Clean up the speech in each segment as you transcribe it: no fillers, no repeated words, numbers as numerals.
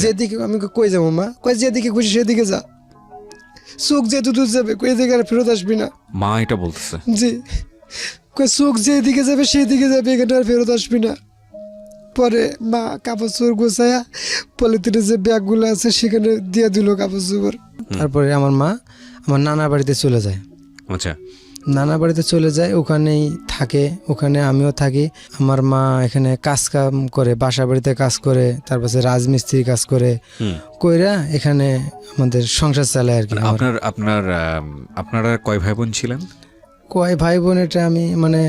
যেদিকে আমি কই যাবো মা, কই যেদিকে খুশি সেদিকে যা, চোখ যেহেতু দূর যাবে কই দিকে আর ফেরত আসবি না। মা এটা বলতেছে? জি, কই চোখ যেদিকে যাবে সেদিকে যাবে, এখানে আর ফেরত আসবি না। পরে মা কাপড় চোপড় গোছায়া পলিথিনের যে ব্যাগগুলো আছে সেখানে দিয়ে দিল কাপড় চোপড়। তারপরে আমার মা আমার নানার বাড়িতে চলে যায়। আচ্ছা, নানা বাড়িতে চলে যায়, ওখানেই থাকে, ওখানে আমিও থাকি। আমার মা এখানে কাজ কাম করে, বাসা বাড়িতে কাজ করে, তারপরে রাজমিস্ত্রি কাজ করে, কইরা এখানে আমাদের সংসার চালায় আর কি। আপনারা কয় ভাই বোন ছিলেন? কয় ভাই বোন এটা আমি মানে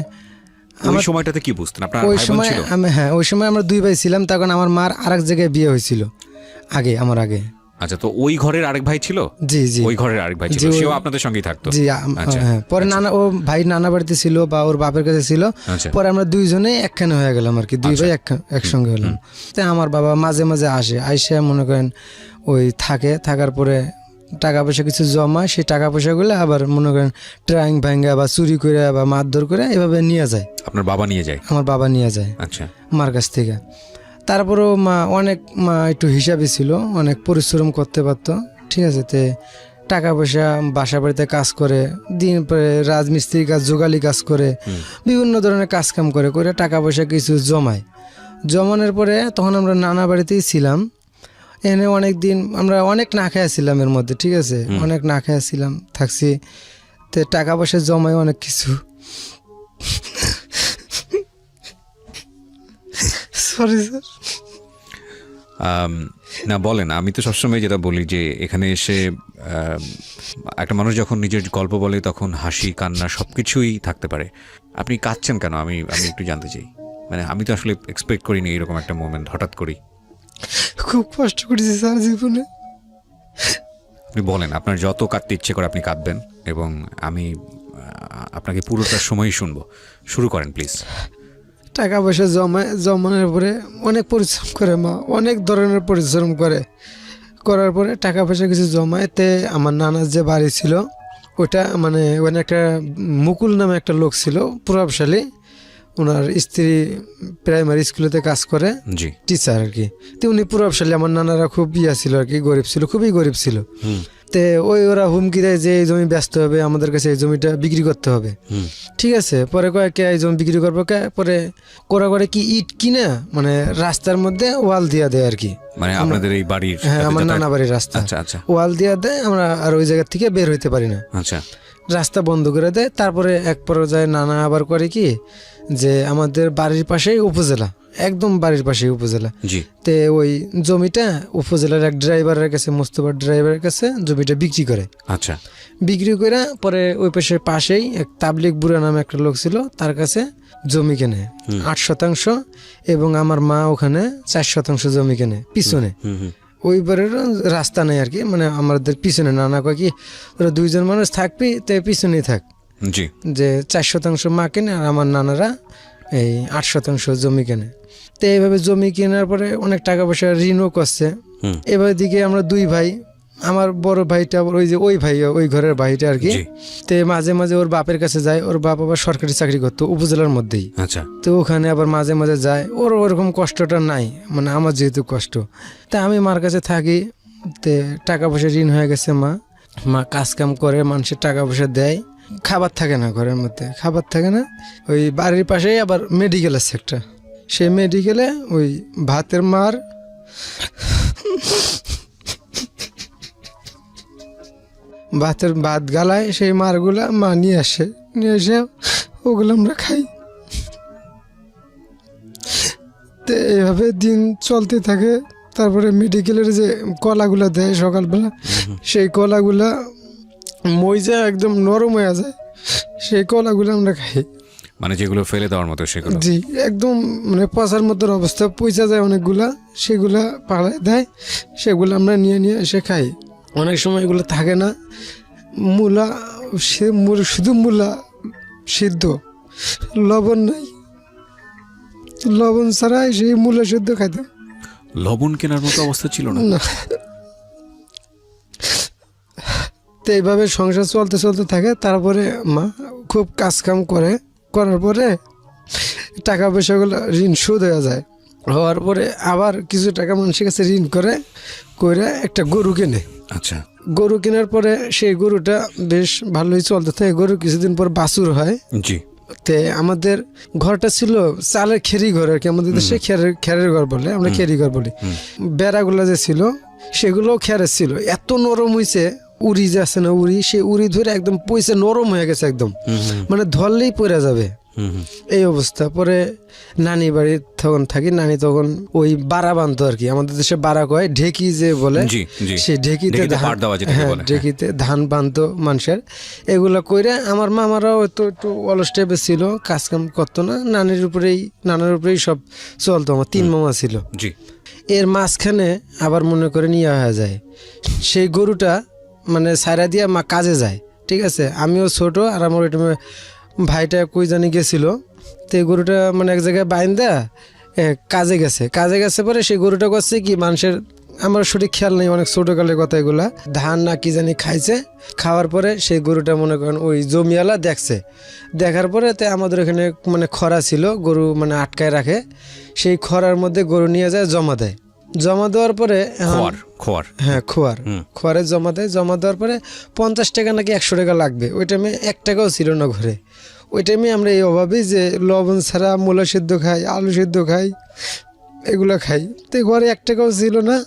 ওই সময়টাতে কি বুঝতেন আপনার ওই ভাই বোন সময় ছিল? হ্যাঁ, ওই সময় আমরা 2 ভাই ছিলাম, তখন আমার মার আরেক জায়গায় বিয়ে হয়েছিল আমার আগে। আচ্ছা, তো ওই ঘরের আরেক ভাই ছিল? জি জি, ওই ঘরের আরেক ভাই ছিল, সেও আপনাদের সঙ্গেই থাকতো? জি হ্যাঁ। পরে নানা, ও ভাই নানা বাড়িতে ছিল বা ওর বাপের কাছে ছিল। পরে আমরা 2 জনে একখানে হয়ে গেলাম আর কি, 2 ভাই একসঙ্গে হলাম। তাই আমার বাবা মাঝে মাঝে আইসে মনে করেন ওই থাকার পরে টাকা পয়সা কিছু জমায়, সেই টাকা পয়সাগুলো আবার মনে করেন ট্রাইং ভাঙ্গা বা চুরি করে বা মারধর করে এভাবে নিয়ে যায়। আপনার বাবা নিয়ে যায়? আমার বাবা নিয়ে যায়। আচ্ছা, মার কাছ থেকে। তারপরেও মা একটু হিসাবে ছিল, অনেক পরিশ্রম করতে পারতো, ঠিক আছে। তে টাকা পয়সা বাসা বাড়িতে কাজ করে, দিন পরে রাজমিস্ত্রি কাজ, যোগালি কাজ করে, বিভিন্ন ধরনের কাজ কাম করে টাকা পয়সা কিছু জমানোর পরে তখন আমরা নানা বাড়িতেই ছিলাম। এখানে অনেক দিন আমরা অনেক না খাইয়াছিলাম এর মধ্যে, ঠিক আছে, অনেক না খাইয়াছিলাম, থাকছি। তো টাকা পয়সা জমায় অনেক কিছু। Sorry sir. না বলেন, আমি তো সবসময় যেটা বলি যে এখানে এসে একটা মানুষ যখন নিজের গল্প বলে তখন হাসি কান্না সবকিছুই থাকতে পারে। আপনি কাঁদছেন কেন? আমি একটু জানতে চাই। মানে আমি তো আসলে এক্সপেক্ট করিনি এরকম একটা মোমেন্ট হঠাৎ করেই। খুব কষ্ট করেছি স্যার জীবনে। আপনি বলেন, আপনার যত কাঁদতে ইচ্ছে করে আপনি কাঁদবেন, এবং আমি আপনাকে পুরোটা সময়ই শুনবো। শুরু করেন প্লিজ। টাকা পয়সা জমানোর পরে অনেক পরিশ্রম করে মা, অনেক ধরনের পরিশ্রম করার পরে টাকা পয়সা কিছু জমাতে আমার নানার যে বাড়ি ছিল ওটা মানে ওখানে একটা মুকুল নামে একটা লোক ছিল, প্রভাবশালী। ওনার স্ত্রী প্রাইমারি স্কুলেতে কাজ করে, টিচার আর কি। তো উনি প্রভাবশালী, আমার নানারা খুব ছিল আর কি, গরিব ছিল, খুবই গরিব ছিল। তে ওরা হুমকি দেয় যে এই জমি ব্যস্ত হবে, আমাদের কাছে এই জমিটা বিক্রি করতে হবে, ঠিক আছে। পরে কয় কে এই জমি বিক্রি করবো কে, পরে করে কি ইট কিনা মানে রাস্তার মধ্যে ওয়াল দিয়া দেয় আর কি, মানে আপনাদের এই বাড়ির? হ্যাঁ, আমার নানা বাড়ির রাস্তা। আচ্ছা, ওয়াল দিয়া দেয়, আমরা আর ওই জায়গা থেকে বের হইতে পারি না। আচ্ছা, রাস্তা বন্ধ করে দেয়। তারপরে এক পর্যায়ে নানা আবার করে কি যে আমাদের বাড়ির পাশেই উপজেলা, একদম বাড়ির পাশেই উপজেলা। তে ওই জমিটা উপজেলার এক ড্রাইভারের কাছে, মোস্তফার ড্রাইভারের কাছে জমিটা বিক্রি করে। আচ্ছা, বিক্রি করে পরে ওই পাশেই এক তাবলিক বুড়া নামে একটা লোক ছিল, তার কাছে জমি কেনে 8% এবং আমার মা ওখানে 4% জমি কেনে পিছনে। ওইবারের রাস্তা নেই আর কি, মানে আমাদের পিছনে। নানা কয় কি ওরা 2 জন মানুষ থাকবি, তো পিছনেই থাক। যে 4% মা কেনে আর আমার নানারা এই 8% জমি কেনে। তো এইভাবে জমি কেনার পরে অনেক টাকা পয়সা ঋণও করছে। এবার দিকে আমরা 2 ভাই, আমার বড় ভাইটা ওই ঘরের ভাইটা আর কি। তো মাঝে মাঝে ওর বাপের কাছে যায়, ওর বাপ আবার সরকারি চাকরি করতো উপজেলার মধ্যেই। আচ্ছা, তো ওখানে আবার মাঝে মাঝে যায়, ওর ওরকম কষ্টটা নাই, মানে আমার যেহেতু কষ্ট। তা আমি মার কাছে থাকি। তে টাকা পয়সা ঋণ হয়ে গেছে, মা কাজ কাম করে, মানুষের টাকা পয়সা দেয়, খাবার থাকে না ঘরের মধ্যে, খাবার থাকে না। ওই বাড়ির পাশেই আবার মেডিকেল আছে একটা, সেই মেডিকেলে ওই ভাতের মার ভাত গালায়, সেই মারগুলা মা নিয়ে এসে ওগুলো আমরা খাই। তো এইভাবে দিন চলতে থাকে। তারপরে মেডিকেলের যে কলাগুলা দেয় সকালবেলা, সেই কলাগুলা মইজা একদম নরম হয়ে যায়, সেই কলাগুলো আমরা খাই। মানে যেগুলো ফেলে দেওয়ার মতো সেগুলো? জি, একদম মানে পচার মতো অবস্থা, পয়সা যায় অনেকগুলা, সেগুলা পাড়ায় দেয়, সেগুলো আমরা নিয়ে এসে খাই। অনেক সময় এগুলো থাকে না, শুধু মূলা সিদ্ধ, লবণ নাই, লবণ ছাড়াই সেই মূলা সিদ্ধ খাইতাম। লবণ কেনার মতো অবস্থা ছিল না? তো এইভাবে সংসার চলতে থাকে। তারপরে মা খুব কাজ কাম করার পরে টাকা পয়সাগুলো ঋণ শোধ হয়ে যায়। হওয়ার পরে আবার কিছু টাকা মানুষের কাছে ঋণ করে একটা গরু কেনে। আচ্ছা। গরু কেনার পরে সেই গরুটা বেশ ভালোই চলতে থাকে। গরু কিছুদিন পর বাছুর হয়। জি। তে আমাদের ঘরটা ছিল চালের খেরি ঘর আর কি, আমাদের দেশে খেরের ঘর বলে, আমরা খেরি ঘর বলি। বেড়াগুলো যে ছিল সেগুলো খেরের ছিল, এত নরম হয়েছে, উড়ি যে আছে না উড়ি, সেই উড়ি ধরে একদম পয়সা নরম হয়ে গেছে একদম, মানে ধরলেই পড়ে যাবে এই অবস্থা। পরে নানি বাড়ি তখন থাকি, নানি তখন ওই বাড়া বাঁধতো আর কি, আমাদের দেশে বাড়া কয় ঢেকি যে বলে, সেই ঢেকিতে ঢেকিতে ধান বাঁধতো মানুষের। এগুলা কইরা আমার মামারাও একটু অলস টাইপের ছিল, কাজ কাম করতো না, নানার উপরেই সব চলতো। আমার 3 মামা ছিল। এর মাঝখানে আবার মনে করে নিয়ে হয়ে যায় সেই গরুটা, মানে সাইরা দিয়া মা কাজে যায়, ঠিক আছে। আমিও ছোট, আর আমার ওইটা ভাইটা কই জানি গেছিল, তো এই গরুটা মানে এক জায়গায় বাইন্দা কাজে গেছে পরে সেই গরুটা করছে কি, মানুষের আমার সঠিক খেয়াল নেই, অনেক ছোটকালের কথা এগুলা, ধান না কি জানি খাইছে। খাওয়ার পরে সেই গরুটা মনে করেন ওই জমিওয়ালা দেখার পরে তো আমাদের এখানে মানে খরা ছিল, গরু মানে আটকায় রাখে, সেই খরার মধ্যে গরু নিয়ে যায় জমা দেওয়ার পরে খোয়ারে জমা দেওয়ার পরে 50 টাকা নাকি 100 টাকা লাগবে। ওই টাইমে 1 টাকাও ছিল না ঘরে। ওই টাইমে আমরা এই অভাবেই যে লবণ ছাড়া মূলা সিদ্ধ খাই, আলু সিদ্ধ খাই, এগুলো খাই। তো ঘরে 1 টাকাও ছিল না।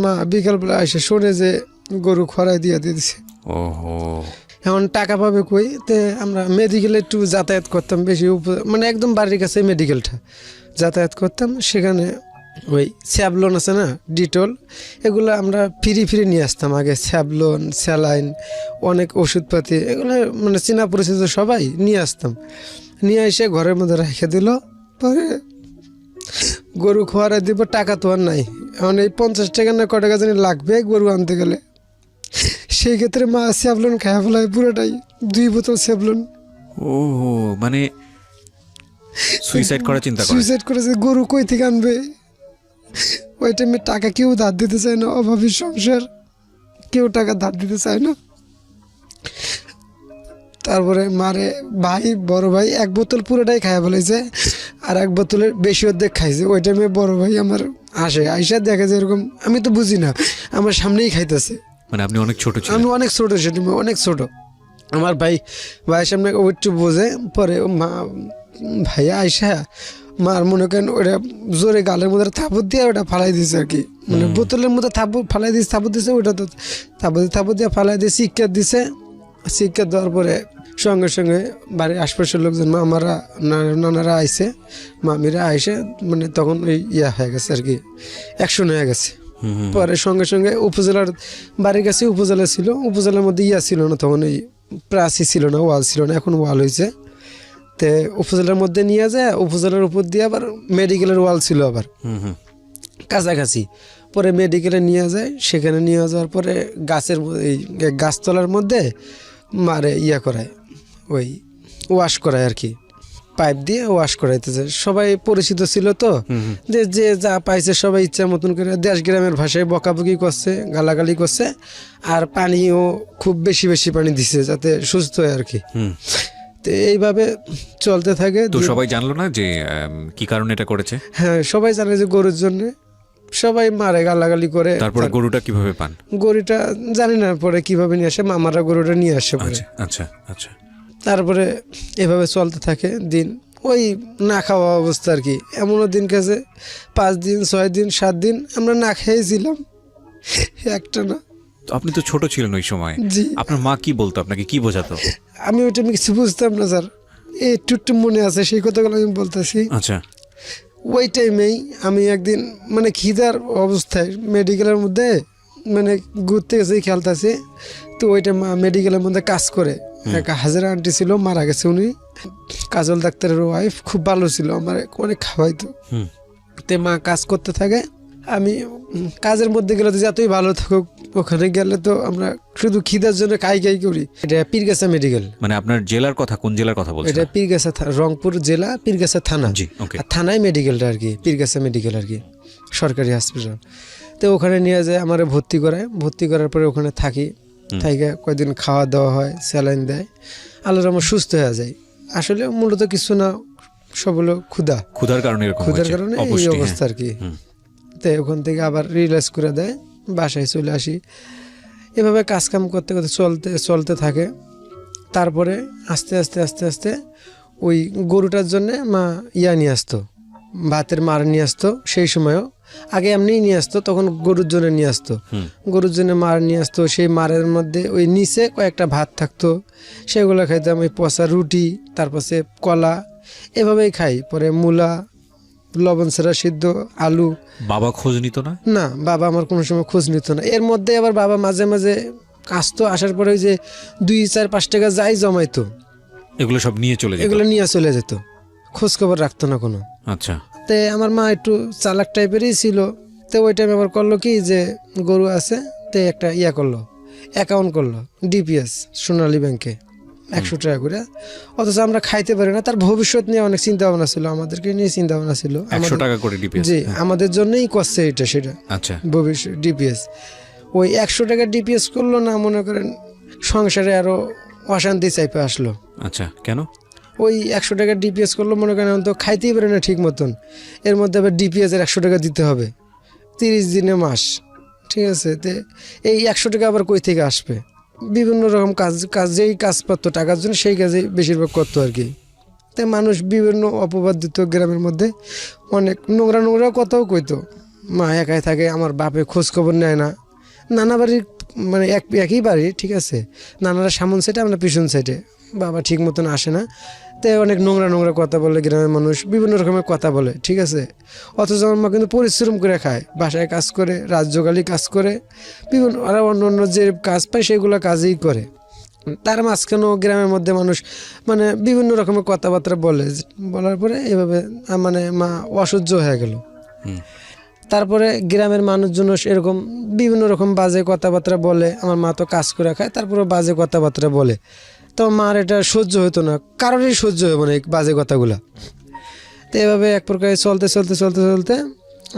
মা বিকালবেলা এসে শোনে যে গরু খরায় দিয়ে দিয়েছে। এখন টাকা পাবে কই? তে আমরা মেডিকেলে একটু যাতায়াত করতাম বেশি, মানে একদম বাড়ির কাছে মেডিকেলটা, যাতায়াত করতাম। সেখানে ওই স্যাভলন আছে না, ডিটল, এগুলো আমরা ফিরে নিয়ে আসতাম আগে। স্যাভলন, স্যালাইন, অনেক ওষুধপাতি, এগুলো মানে চেনা পরিচিত সবাই নিয়ে আসতাম। নিয়ে এসে ঘরের মধ্যে রেখে দিল। পরে গরু খোয়ারে দিব, টাকা তো আর নাই। এখন এই 50 টাকা না কত টাকা জানি লাগবে গরু আনতে গেলে। সেই ক্ষেত্রে মা স্যাভলন খাওয়া ফেলায় পুরোটাই, 2 বোতল স্যাভলন। মানে সুইসাইড করেছে। গরু কই থেকে আনবে? ওই টাইমে টাকা কেউ ধার দিতে চায় না, অভাবী সংসার, কেউ টাকা ধার দিতে চায় না। তারপরে মারে বড় ভাই 1 বোতল পুরোটাই খাইয়া ফেলেছে, আর 1 বোতলের বেশি অর্ধেক খাইছে। ওই টাইমে বড় ভাই আমার আইসা দেখে যে এরকম, আমি তো বুঝি না, আমার সামনেই খাইতেছে। মানে আপনি অনেক ছোট ছিলেন? আমি অনেক ছোট, অনেক ছোট। আমার ভাইয়ের সামনে একটু বোঝে। পরে ভাইয়া আইসা মার মনে করেন ওটা জোরে গালের মধ্যে থাপড় দিয়ে ওটা ফালাই দিয়েছে আর কি, মানে বোতলের মধ্যে ফালাই দিয়েছে, থাপড় দিয়েছে, ওটা তো থাপড় দিয়ে ফালাই দিয়ে শিক্ষা দিছে। শিক্ষা দেওয়ার পরে সঙ্গে সঙ্গে বাড়ির আশপাশের লোকজন, মামারা, নানারা আইসে, মামিরা আইসে, মানে তখন ওই হয়ে গেছে আর কি, অ্যাকশন হয়ে গেছে। পরে সঙ্গে সঙ্গে উপজেলার বাড়ির কাছে উপজেলা ছিল, উপজেলার মধ্যে ছিল না তখন, ওই প্রাচী ছিল না, ওয়াল ছিল না, এখন ওয়াল হয়েছে। তে উপজেলার মধ্যে নিয়ে যায়, উপজেলার উপর দিয়ে আবার মেডিকেলের ওয়াল ছিল আবার কাছাকাছি। পরে মেডিকেলে নিয়ে যায়, সেখানে নিয়ে যাওয়ার পরে গাছতলার মধ্যে মারে করায়, ওই ওয়াশ করায় আর কি, পাইপ দিয়ে ওয়াশ করাইতেছে। সবাই পরিচিত ছিল তো, যে যা পাইছে সবাই ইচ্ছা মতন করে দেশ গ্রামের ভাষায় বকাবকি করছে, গালাগালি করছে, আর পানিও খুব বেশি পানি দিছে যাতে সুস্থ হয় আর কি। তো এইভাবে চলতে থাকে। তো সবাই জানলো না যে কি কারণে এটা করেছে? হ্যাঁ, সবাই জানে যে গরুর জন্য, সবাই মারে, গালাগালি করে। তারপরে গরুটা কিভাবে পান? গরুটা জানি না পরে কিভাবে নিয়ে আসে, মামারা গরুটা নিয়ে আসে। আচ্ছা। তারপরে এভাবে চলতে থাকে দিন, ওই না খাওয়া অবস্থা আর কি। এমনও দিন গেছে 5 দিন, 6 দিন, 7 দিন আমরা না খেয়েছিলাম, একটা না। আপনি তো ছোট ছিলেন ওই সময়, আপনার মা কি বলতো, আপনাকে কি বোঝাতো? আমি ওইটা কিছু বুঝতাম না স্যার, একটু মনে আছে সেই কথাগুলো আমি বলতেছি। আচ্ছা। ওই টাইমেই আমি একদিন মানে খিদার অবস্থায় মেডিকেলের মধ্যে মানে ঘুরতে গেছে, খেলতেছি। তো ওইটা মা মেডিকেলের মধ্যে কাজ করে, এক হাজারা আন্টি ছিল, মারা গেছে উনি, কাজল ডাক্তারের ওয়াইফ, খুব ভালো ছিল, আমার অনেক খাওয়াইতো। তে মা কাজ করতে থাকে, আমি কাজের মধ্যে গেলে তো যতই ভালো থাকুক, ওখানে গেলে তো আমরা শুধু খিদার জন্য কাই করি। এটা পীরগাছা মেডিকেল। মানে আপনার জেলার কথা, কোন জেলার কথা বলছেন? এটা পীরগাছা, রংপুর জেলা, পীরগাছা থানা। আর থানায় মেডিকেলটা আর কি, পীরগাছা মেডিকেল আর কি, সরকারি হসপিটাল। তো ওখানে নিয়ে যায়, আমার ভর্তি করার পরে ওখানে থাকি, কয়েকদিন খাওয়া দাওয়া হয়, স্যালাইন দেয়, আল্লাহর আমার সুস্থ হয়ে যায়। আসলে মূলত কিছু না, সব হলো ক্ষুধার কারণে এরকম ক্ষুধার হয়েছে, কারণে এই অপুষ্টি, হ্যাঁ। অবস্থা আর কি। হুম। তো ওখান থেকে আবার রিল্যাক্স করে দেয়, বাসায় চলে আসি। এভাবে কাজকাম করতে করতে চলতে থাকে। তারপরে আস্তে আস্তে আস্তে আস্তে ওই গরুটার জন্যে মা নিয়ে আসতো, ভাতের মার নিয়ে আসতো। সেই সময়ও আগে এমনিই নিয়ে আসতো, তখন গরুর জন্য নিয়ে আসতো। গরুর জন্য মার নিয়ে আসতো, সেই মারের মধ্যে ওই নিচে কয়েকটা ভাত থাকতো, সেগুলো খাইতাম। ওই পচা রুটি, তারপরে কলা, এভাবেই খাই। পরে মূলা, লবণ ছাড়া সিদ্ধ আলু। বাবা খোঁজ নিত না? না, বাবা আমার কোনো সময় খোঁজ নিত না। এর মধ্যে আবার বাবা মাঝে মাঝে আসতো, আসার পরে ওই যে 2-4-5 টাকা যাই জমাইতো, এগুলো সব নিয়ে চলে যেত? এগুলো নিয়ে চলে যেত, খোঁজ খবর রাখতো না কোনো। আচ্ছা। তে আমার মা একটু চালাক টাইপেরই ছিল। তো ওই টাইমে আবার করলো কি, যে গরু আছে, তে একটা করলো, অ্যাকাউন্ট করলো ডিপিএস সোনালী ব্যাংকে 100 টাকা করে। অথচ আমরা খাইতে পারি না। তার ভবিষ্যৎ নিয়ে অনেক চিন্তা ভাবনা ছিল, আমাদেরকে নিয়ে চিন্তা ভাবনা ছিল। 100 টাকা করে ডিপিএস? জি, আমাদের জন্যই করছে এটা সেটা। আচ্ছা। ভবিষ্যৎ ডিপিএস, ওই 100 টাকা ডিপিএস করলো না, মনে করেন সংসারে আরো অশান্তি চাইপে আসলো। আচ্ছা, কেন? ওই 100 টাকা ডিপিএস করলো, মনে করেন তো খাইতেই পারে না ঠিক মতন। এর মধ্যে আবার ডিপিএস এর 100 টাকা দিতে হবে, 30 দিনে মাস, ঠিক আছে। তো এই 100 টাকা আবার কই থেকে আসবে? বিভিন্ন রকম যেই কাজ পারতো টাকার জন্য, সেই কাজেই বেশিরভাগ করতো আর কি। তাই মানুষ বিভিন্ন অপবাদ দিত গ্রামের মধ্যে, অনেক নোংরা কথাও কইতো। মা একাই থাকে, আমার বাপে খোঁজ খবর নেয় না। নানা বাড়ির মানে একই বাড়ি, ঠিক আছে, নানারা সামন সাইডে, আমরা পিছন সাইডে, বাবা ঠিক মতন আসে না। তাই অনেক নোংরা কথা বলে গ্রামের মানুষ, বিভিন্ন রকমের কথা বলে, ঠিক আছে। অথচ আমার মা কিন্তু পরিশ্রম করে খায়, বাসায় কাজ করে, রাজ্যকালী কাজ করে, বিভিন্ন আর অন্য যে কাজ পায় সেগুলো কাজই করে। তার মাঝখানেও গ্রামের মধ্যে মানুষ মানে বিভিন্ন রকমের কথাবার্তা বলার পরে এভাবে মানে মা অসহ্য হয়ে গেল। তারপরে গ্রামের মানুষজন এরকম বিভিন্ন রকম বাজে কথাবার্তা বলে, আমার মা তো কাজ করে খায়, তারপরে বাজে কথাবার্তা বলে। তো মার এটা সহ্য হতো না, কারোরই সহ্য হবে না এই বাজে কথাগুলা। তো এভাবে এক প্রকারে চলতে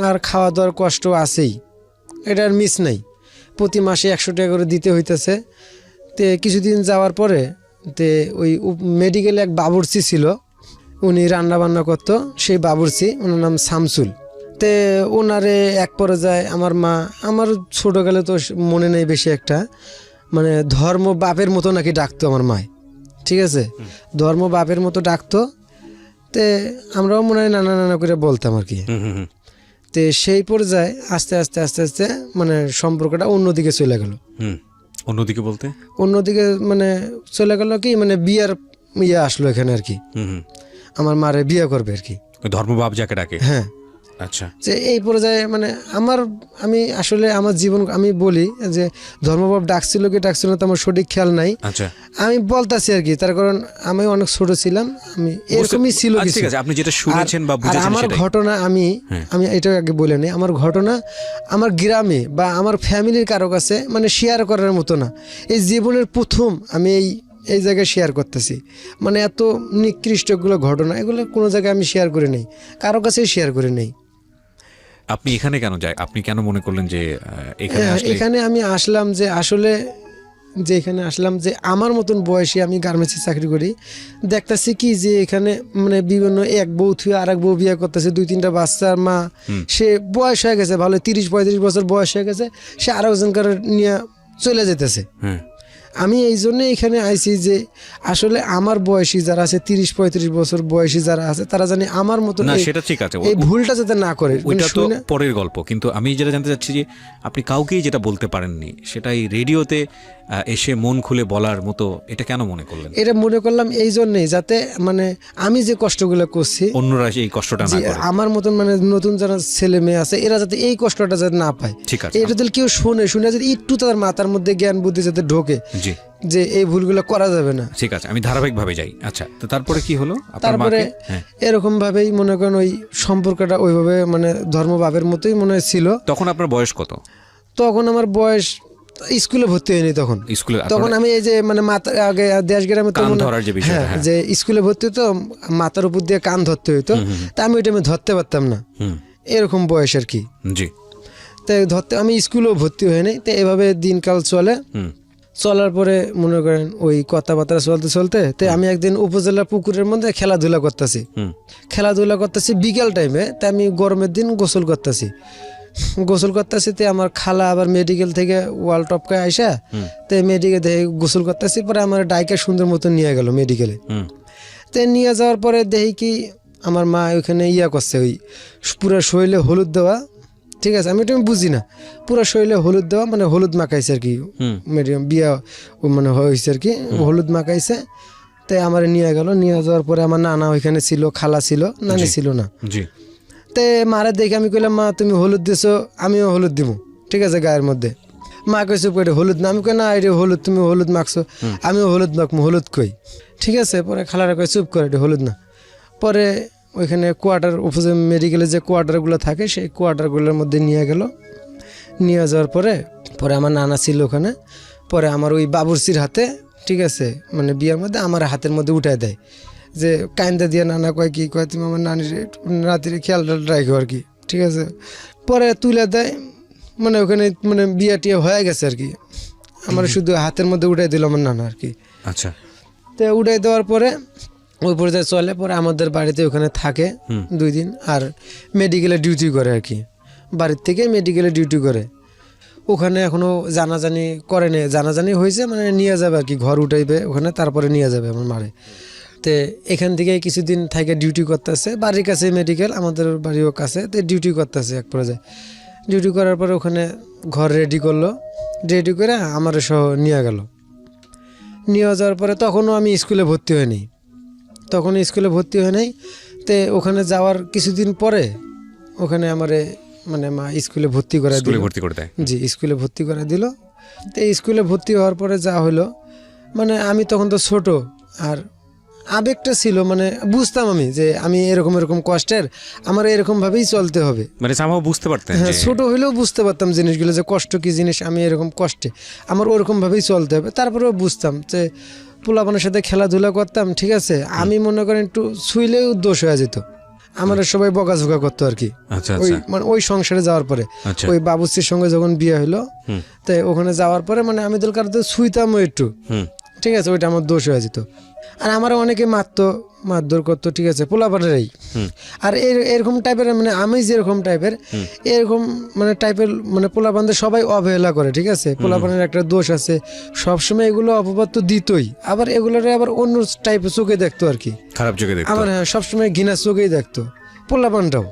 আর খাওয়া দাওয়ার কষ্ট আছেই, এটা আর মিস নাই। প্রতি মাসে 100 টাকা করে দিতে হইতেছে। তে কিছুদিন যাওয়ার পরে তে ওই মেডিকেলে এক বাবুর্চি ছিল, উনি রান্না বান্না করতো। সেই বাবুর্চি, ওনার নাম শামসুল। তে ওনারে এক পর্যায়ে আমার মা, আমার ছোটোকালে তো মনে নেই বেশি একটা, মানে ধর্ম বাপের মতো নাকি ডাকতো আমার মায়, ঠিক আছে, ধর্ম বাপের মতো ডাকতো। তে আমরাও মনে হয় নানা করে বলতাম আর কি। তে সেই পর্যায়ে আস্তে আস্তে মানে সম্পর্কটা অন্যদিকে চলে গেল। অন্যদিকে বলতে? অন্যদিকে মানে চলে গেল কি, মানে বিয়ার আসলো এখানে আর কি। আমার মারে বিয়ে করবে আর কি, ধর্মবাপ যাকে ডাকে। হ্যাঁ। আচ্ছা। যে এই পর্যায়ে মানে আমি আসলে আমার জীবন আমি বলি যে ধর্মবাপ ডাকছিল কি ডাকছিল না তো আমার সঠিক খেয়াল নাই। আচ্ছা। আমি বলতাছি আর কি, তার কারণ আমি অনেক ছোট ছিলাম, আমি এরকমই ছিল কিছু। ঠিক আছে, আপনি যেটা শুনেছেন বা বুঝেছেন আমার সেটাই। ঘটনা আমি এটা আগে বলে নেই, আমার ঘটনা আমার গ্রামে বা আমার ফ্যামিলির কারো কাছে মানে শেয়ার করার মতো না। এই জীবনের প্রথম আমি এই জায়গায় শেয়ার করতেছি, মানে এত নিকৃষ্টগুলো ঘটনা, এগুলো কোনো জায়গায় আমি শেয়ার করে নেই, কারো কাছেই শেয়ার করে নেই। আপনি এখানে কেন আপনি কেন মনে করলেন যে এখানে আমি আসলাম যে আসলে যে এখানে আসলাম যে আমার মতন বয়সী, আমি গার্মেন্টসে চাকরি করি, দেখতেছি কি যে এখানে মানে বিভিন্ন এক বউ থুয়ে আর এক বউ বিয়ে করতেছে, 2-3টা বাচ্চার মা, সে বয়স হয়ে গেছে ভালো, 30-35 বছর বয়স হয়ে গেছে, সে আরো একজনকার নিয়ে চলে যেতেছে। আমি এই জন্য এখানে আইছি যে আসলে আমার বয়সী যারা আছে, 30-35 বছর বয়সী যারা আছে, তারা জানি আমার মতো না, সেটা ঠিক আছে, এই ভুলটা যাতে না করে। ওইটা তো পরের গল্প। কিন্তু আমি যেটা জানতে চাচ্ছি যে আপনি কাউকেই যেটা বলতে পারেননি, সেটাই রেডিওতে এসে মন খুলে বলার মতো এটা কেন মনে করলেন? এটা মনে করলাম এই জন্যই যাতে মানে আমি যে কষ্টগুলো করছি অন্যরা এই কষ্টটা না করে, আমার মতন মানে নতুন যারা ছেলে মেয়ে আছে এরা যাতে এই কষ্টটা যাতে না পায়। ঠিক আছে, এটা যদি কেউ শুনে যাতে একটু তার মাথার মধ্যে জ্ঞান বুদ্ধি যাতে ঢোকে যে এই ভুলগুলো করা যাবে না। ঠিক আছে, আমি ধারাবাহিকভাবে যাই। আচ্ছা, তো তারপরে কি হলো? তারপরে এরকম ভাবেই মনে করেন ওই সম্পর্কটা ওইভাবে মানে ধর্মভাবের মতোই মনে ছিল। তখন আপনার বয়স কত? তখন আমার বয়স স্কুলে ভর্তি হয়নি তখন। তখন আমি এই যে মানে আগে দেশ গ্রামে যে স্কুলে ভর্তি হতো, মাথার উপর দিয়ে কান ধরতে হইতো, তা আমি ওইটা আমি ধরতে পারতাম না, এরকম বয়স আর কি। তাই আমি স্কুলেও ভর্তি হয়নি। তো এভাবে দিনকাল চলে, চলার পরে মনে করেন ওই কথাবার্তা চলতে চলতে তো আমি একদিন উপজেলা পুকুরের মধ্যে খেলাধুলা করতেছি বিকেল টাইমে, তা আমি গরমের দিন গোসল করতেছি তে আমার খালা আবার মেডিকেল থেকে ওয়াল টপকে আইসা তে মেডিকেল দেখে গোসল করতেছি, পরে আমার ডাইকে সুন্দর মতো নিয়ে গেল মেডিকেলে। তে নিয়ে যাওয়ার পরে দেখি কি আমার মা ওইখানে করছে, ওই পুরো শরীরে হলুদ দেওয়া, ঠিক আছে, আমি এটা বুঝি না, পুরো শরীরে হলুদ দেওয়া মানে হলুদ মাখাইছে আর কি, বিয়া মানে হয়েছে আর কি, হলুদ মাখাইছে। তাই আমার নিয়ে গেল, নিয়ে যাওয়ার পরে আমার নানা ওইখানে ছিল, খালা ছিল, নানি ছিল না। তে মারে দেখে আমি কইলাম, মা তুমি হলুদ দিছো, আমিও হলুদ দিব, ঠিক আছে, গায়ের মধ্যে। মা কইছে এটা হলুদ না, আমি কই না এটা হলুদ, তুমি হলুদ মাখছো, আমিও হলুদ মাখবো, হলুদ কই, ঠিক আছে। পরে খালারা কই চুপ করে, এটা হলুদ না। পরে ওইখানে কোয়ার্টার, উপজেলা মেডিকেলে যে কোয়ার্টারগুলো থাকে সেই কোয়ার্টারগুলোর মধ্যে নিয়ে গেল। নিয়ে যাওয়ার পরে আমার নানা ছিল ওখানে, পরে আমার ওই বাবুর্চির হাতে, ঠিক আছে, মানে বিয়ার মধ্যে আমার হাতের মধ্যে উঠায় দেয়, যে কাইন্দা দিয়ে নানা কয় কি কয়, তুমি আমার নানির রাত্রে খেয়াল রাখো আর কি, ঠিক আছে। পরে তুলে দেয়, মানে ওখানে মানে বিয়া টিয়া হয়ে গেছে আর কি, আমার শুধু হাতের মধ্যে উঠাই দিল আমার নানা আর কি। আচ্ছা, তো উঠাই দেওয়ার পরে ওই পর্যায়ে চলে, পরে আমাদের বাড়িতে ওখানে থাকে 2 দিন, আর মেডিকেলে ডিউটি করে আর কি, বাড়ির থেকে মেডিকেলে ডিউটি করে। ওখানে এখনো জানাজানি করে নেই, জানাজানি হয়েছে মানে নিয়ে যাবে আর কি, ঘর উঠাইবে ওখানে, তারপরে নিয়ে যাবে আমার মারে। তো এখান থেকে কিছুদিন থেকে ডিউটি করতেছে, বাড়ির কাছে মেডিকেল, আমাদের বাড়িও কাছে, তো ডিউটি করতেছে এক পর্যায়ে। ডিউটি করার পরে ওখানে ঘর রেডি করলো, রেডি করে আমার সহ নিয়ে গেল। নিয়ে যাওয়ার পরে তখনও আমি স্কুলে ভর্তি হইনি, তো ওখানে যাওয়ার কিছুদিন পরে ওখানে আমারে মানে মা স্কুলে ভর্তি করে দেয়। জি, স্কুলে ভর্তি করে দিল। তো স্কুলে ভর্তি হওয়ার পরে যা হলো, মানে আমি তখন তো ছোট, আর আবেগটা ছিল, মানে বুঝতাম আমি যে আমি এরকম কষ্টের, আমার এরকম ভাবেই চলতে হবে, মানে বুঝতে পারতেন। হ্যাঁ, ছোট হইলেও বুঝতে পারতাম জিনিসগুলো, যে কষ্ট কি জিনিস, আমি এরকম কষ্টে আমার ওরকম ভাবেই চলতে হবে। তারপরেও বুঝতাম যে পোলাপানের সাথে খেলাধুলা করতাম, ঠিক আছে, আমি মনে করেন একটু ছুইলেও দোষ হয়ে যেত, আমার সবাই বকাঝোকা করতো আর কি। ওই মানে ওই সংসারে যাওয়ার পরে ওই বাবুর্চির সঙ্গে যখন বিয়ে হইলো, তাই ওখানে যাওয়ার পরে মানে আমি দরকার ছুঁইতামও একটু, ঠিক আছে, ওইটা আমার দোষ হয়ে যেত। আর আমার অনেকে মারধর করতো, ঠিক আছে, পোলাপানেরাই। আর এরকম টাইপের, মানে আমি যেরকম টাইপের, এরকম মানে টাইপের মানে পোলাপানদের সবাই অবহেলা করে, ঠিক আছে, পোলাপানের একটা দোষ আছে, সবসময় এগুলো অপবাদ তো দিতই, আবার এগুলোর আবার অন্য টাইপের চোখে দেখতো আর কি, খারাপ চোখে দেখতো, আবার হ্যাঁ সবসময় ঘৃণার চোখেই দেখতো, পোলাপানটাও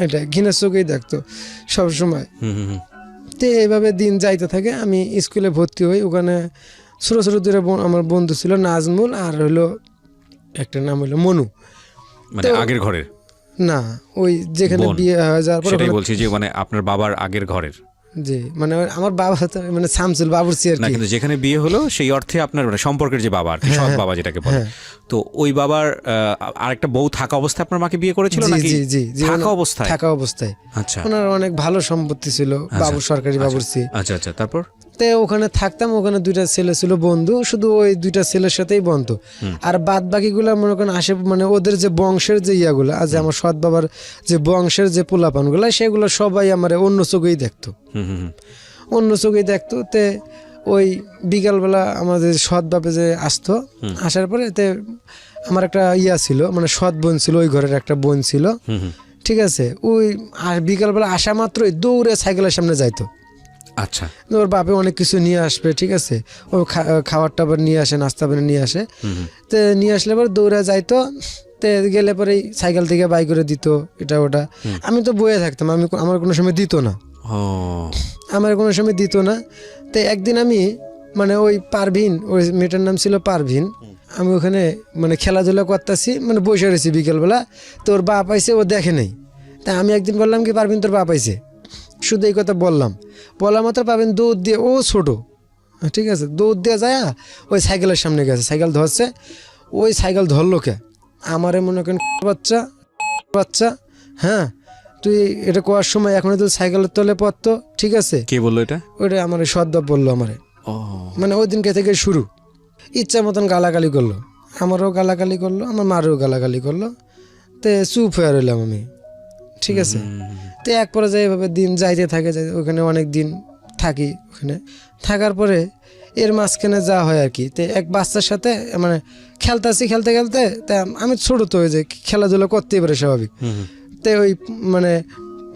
এটা ঘৃণার চোখেই দেখতো সবসময়। তো এইভাবে দিন যাইতে থাকে, আমি স্কুলে ভর্তি হই। ওখানে ছোট ছোট 2 আমার বন্ধু ছিল, নাজমুল আর হলো একটা নাম হলো মনু, মানে আগের ঘরের না, ওই যেখানে বিয়ে হয়ে যাওয়ার পর, সেটাই বলছি যে মানে আপনার বাবার আগের ঘরের, জি, মানে আমার বাবা তো মানে শামসুল বাবুর্চি আর কি, না, কিন্তু যেখানে বিয়ে হলো সেই অর্থে আপনার মানে সম্পর্কের যে বাবা আর কি, সৎ বাবা যেটাকে বলে, তো ওই বাবার আরেকটা বউ থাকা অবস্থায় আপনার মাকে বিয়ে করেছিল নাকি? জি, থাকা অবস্থায়। আচ্ছা, ওনার অনেক ভালো সম্পত্তি ছিল, বাবু সরকারি বাবুর্চি। আচ্ছা, তারপর তো ওখানে থাকতাম, ওখানে 2টা ছেলে ছিল বন্ধু, শুধু ওই 2টা ছেলের সাথেই বন্ধু, আর বাদ বাকিগুলা মনে করেন আসে মানে ওদের যে বংশের যে ইয়াগুলা, আজ আমার সৎ বাবার যে বংশের যে পোলাপান গুলা, সেগুলো সবাই আমার অন্য চোখেই দেখতো, তে ওই বিকালবেলা আমাদের সৎ বাপে যে আসতো, আসার পরে তে আমার একটা ছিল, মানে সৎ বোন ছিল, ওই ঘরের একটা বোন ছিল, ঠিক আছে, ওই আর বিকালবেলা আসা মাত্রই দৌড়ে সাইকেলের সামনে যাইতো। আচ্ছা, ওর বাপে অনেক কিছু নিয়ে আসবে, ঠিক আছে, ও খাবার টাবার নিয়ে আসে, নাস্তা বানিয়ে নিয়ে আসে, তো নিয়ে আসলে পরে দৌড়ে যাইতো, তে গেলে পরে সাইকেল থেকে বাই করে দিত এটা ওটা, আমি তো বয়ে থাকতাম, আমার কোনো সময় দিত না, তো একদিন আমি মানে ওই পারভিন, ওই মেয়েটার নাম ছিল পারভিন, আমি ওখানে মানে খেলাধুলা করতেছি, মানে বসে রয়েছি বিকেলবেলা, তো ওর বাপ আইছে, ও দেখে নেই, তা আমি একদিন বললাম কি, পারভিন তোর বাপ আইছে, শুধু এই কথা বলা মাত্র পাবেন দৌড় দিয়ে, ও ছোট, ঠিক আছে, দৌড় দিয়ে যায় ওই সাইকেলের সামনে গেছে, সাইকেল ধরছে, ওই সাইকেল ধরলো কে আমারে, মনে করেন বাচ্চা, হ্যাঁ তুই এটা করার সময় এখন তো সাইকেলের তলে পড়তো, ঠিক আছে, কে বললো এটা? ওইটা আমার সদ্দাব বললো আমারে, মানে ওই দিনকে থেকে শুরু, ইচ্ছা মতন গালাগালি করলো, আমারও গালাগালি করলো, আমার মারও গালাগালি করলো, তে চুপ হয়ে রইলাম আমি, ঠিক আছে। তো এক পর্যায়ে এভাবে দিন যাইতে থাকে, ওখানে অনেক দিন থাকি, ওখানে থাকার পরে এর মাঝখানে যা হয় আর কি, তো এক বাচ্চার সাথে মানে খেলতে খেলতে তা আমি ছোট তো হয়ে যাই, খেলাধুলা করতেই পারে স্বাভাবিক। তো ওই মানে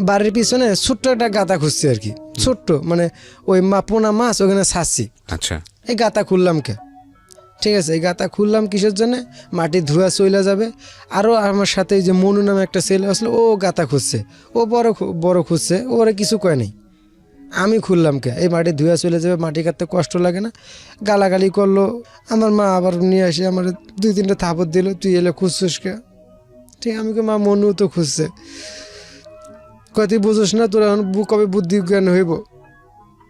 বাড়ির পিছনে ছোট্ট একটা গাতা খুঁজছি আর কি, ছোট্ট মানে ওই পোনা মাছ ওখানে ছাড়ছি। আচ্ছা, এই গাতা খুললাম কে, ঠিক আছে, এই গাতা খুললাম কিসের জন্য, মাটি ধোয়া চইলা যাবে। আরও আমার সাথে এই যে মনু নামে একটা ছেলে আসলো, ও গাতা খুঁজছে, ও বড় খুঁজছে, ওরা কিছু কয় নাই, আমি খুললাম কে, এই মাটি ধুয়া চলে যাবে, মাটি কাটতে কষ্ট লাগে না। গালাগালি করলো, আমার মা আবার নিয়ে আসে আমার 2-3টা থাপড় দিল, তুই এলে খুঁজছিস কে, ঠিক আমি মা মনু তো খুঁজছে, কয় তুই বুঝোস না, তোর এখন কবে বুদ্ধি জ্ঞান হইব,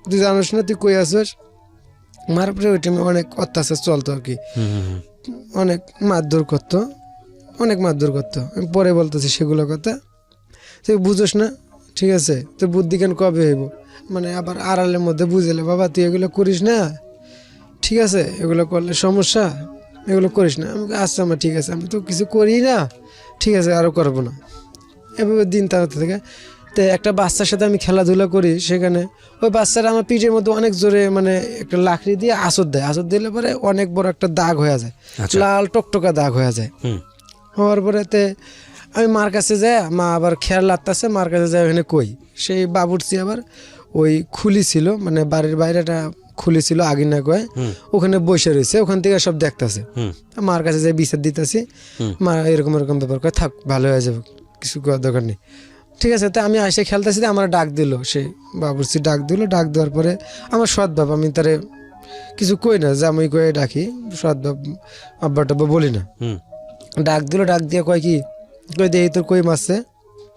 তুই জানোস না তুই কই আসিস। মার পরে ওই টাইমে অনেক অত্যাচার চলতো আর কি, অনেক মারধর করতো, অনেক মারধর করতো। আমি পরে বলতেছি সেগুলো কথা, তুই বুঝোস না, ঠিক আছে, তো বুদ্ধি জ্ঞান কবে হইব, মানে আবার আড়ালের মধ্যে বুঝেলে, বাবা তুই এগুলো করিস না, ঠিক আছে, এগুলো করলে সমস্যা, এগুলো করিস না। আমি আচ্ছা আমার ঠিক আছে, আমি তো কিছু করি না, ঠিক আছে আরও করবো না। এভাবে দিন তাড়াতে থেকে তো একটা বাচ্চার সাথে আমি খেলাধুলা করি, সেখানে ওই বাচ্চারা আমার পিঠের মধ্যে অনেক জোরে মানে একটা লাকড়ি দিয়ে আঁচড় দেয়, আঁচড় দিলে পরে অনেক বড় একটা দাগ হয়ে যায়, লাল টকটকা দাগ হয়ে যায়। হওয়ার পরে আমি মার কাছে যাই, মা আবার খেয়াল লাগতেছে, মার কাছে যাই, ওখানে কই সেই বাবুরচি আবার ওই খুলি ছিল, মানে বাড়ির বাইরেটা খুলি ছিল আগিনা কয়, ওখানে বসে রয়েছে, ওখান থেকে সব দেখতেছে। মার কাছে যাই বিচার দিতেছি, মা এরকম এরকম ব্যাপার কয়, থাক ভালো হয়ে যাবে, কিছু করার দরকার নেই, ঠিক আছে। তো আমি এসে খেলতেছি, আমার ডাক দিল, সেই বাবুরচি ডাক দিল, ডাক দেওয়ার পরে আমার সৎ বাপ, আমি তারে কিছু কই না, জামাই কয়ে ডাকি, সৎ বাপ আব্বা টাব্বা বলি না। ডাক দিল, ডাক দিয়ে কয় কি, কই দিয়ে তোর কই মারছে,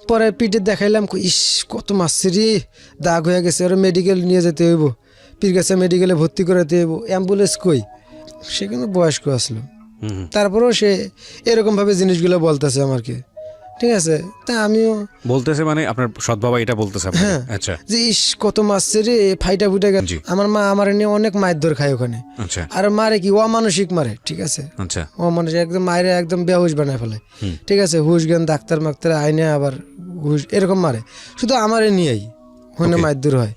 পরে পিঠে দেখাইলাম, ইস কত মারছে রে, দাগ হয়ে গেছে, ওরা মেডিকেল নিয়ে যেতে হইব, পীর কাছে মেডিকেলে ভর্তি করাতে হইব, অ্যাম্বুলেন্স কই, সে কিন্তু বয়স্ক আসলো। তারপরেও সে এরকমভাবে জিনিসগুলো বলতেছে আমাকে, ঠিক আছে। তা আমিও বলতেছে, মানে আপনার সৎ বাবা এটা বলতেছে আপনাকে? হ্যাঁ, আচ্ছা, যে ইস কত মারছে রে, ফাইটা ফুটে গেল। আমার মা আমার নিয়ে অনেক মারধর খায় ওখানে, আচ্ছা, আর মারে কি অমানসিক মারে, ঠিক আছে, আচ্ছা, অমানসিক একদম মায়ের একদম বেহুশ বানায় ফেলে, ঠিক আছে, হুশ জ্ঞান ডাক্তার মাক্তার আইনে আবার হুশ এরকম মারে, শুধু আমারে নিয়েই ওখানে মারধর হয়,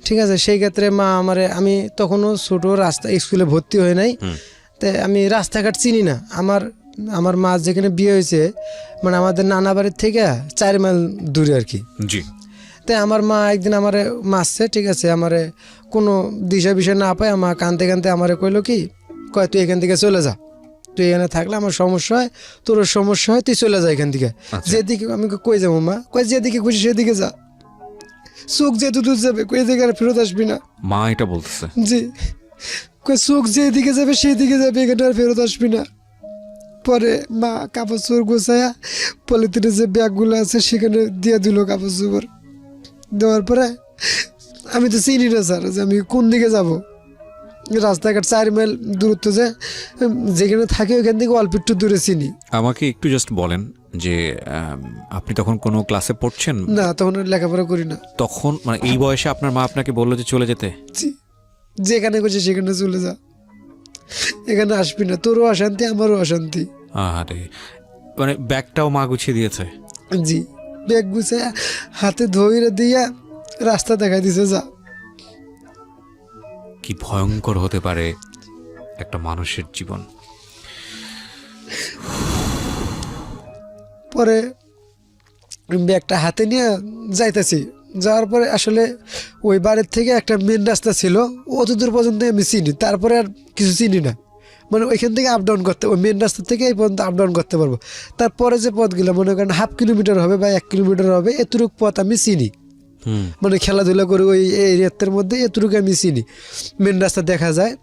ঠিক আছে। সেই ক্ষেত্রে মা আমারে, আমি তখনও ছোট, রাস্তা স্কুলে ভর্তি হয়ে নাই, তো আমি রাস্তাঘাট চিনি না। আমার মা যেখানে বিয়ে হয়েছে, মানে আমাদের নানা বাড়ির থেকে 4 মাইল দূরে আর কি। জি। তাই আমার মা একদিন আমারে মারছে, ঠিক আছে, আমারে কোনো দিশা বিষয় না পায়, আমার কানতে কানতে আমারে কইলো কি, কয় তুই এখান থেকে চলে যা, তুই এখানে থাকলে আমার সমস্যা হয়, তোর সমস্যা হয়, তুই চলে যা এখান থেকে। যেদিকে আমি কই যাবো মা, কয় যেদিকে খুশি সেদিকে যা, চোখ যেহেতু দূর যাবে, কই দিকে আর ফেরত আসবি না। মা এটা বলতেছে? জি, কয় চোখ যেদিকে যাবে সেদিকে যাবে, এখানে আর ফেরত আসবি না। পরে মা কাপড় চোপড় গোছায়া পলিথিনের যে ব্যাগগুলো আছে সেখানে দিয়ে দিল কাপড় চোপড়, দেওয়ার পরে আমি তো চিনি না স্যার যে আমি কোন দিকে যাব, রাস্তাঘাট 4 মাইল দূরত্ব, যে যেখানে থাকি ওইখান থেকে অল্প একটু দূরে চিনি। আমাকে একটু জাস্ট বলেন যে আপনি তখন কোনো ক্লাসে পড়ছেন? না, তখন লেখাপড়া করি না। তখন মানে এই বয়সে আপনার মা আপনাকে বললো যে চলে যেতে? যেখানে করছে সেখানে চলে যা, এখানে আসবি না, তোরও অশান্তি আমারও অশান্তি। আরে, মানে ব্যাগটাও মা গুছিয়ে দিয়েছে? জি, ব্যাগ গুছিয়ে হাতে ধইরে দিয়া রাস্তা দেখাই দিছে, যা। কি ভয়ঙ্কর হতে পারে একটা মানুষের জীবন। পরে ব্যাগটা হাতে নিয়ে যাইতেছি, যাওয়ার পরে আসলে ওই বাড়ির থেকে একটা মেন রাস্তা ছিল, অতদূর পর্যন্ত আমি চিনি, তারপরে আর কিছু চিনি না, মানে ওইখান থেকে আপ ডাউন করতে, ওই মেন রাস্তা থেকে এই পর্যন্ত আপ ডাউন করতে পারবো। তারপরে যে পথগুলো মনে করেন 1/2 কিলোমিটার হবে বা 1 কিলোমিটার হবে, এতটুক পথ আমি চিনি, মানে খেলাধুলা করে ওই এরিয়ার মধ্যে এতটুকু আমি চিনি, মেন রাস্তা দেখা যায়।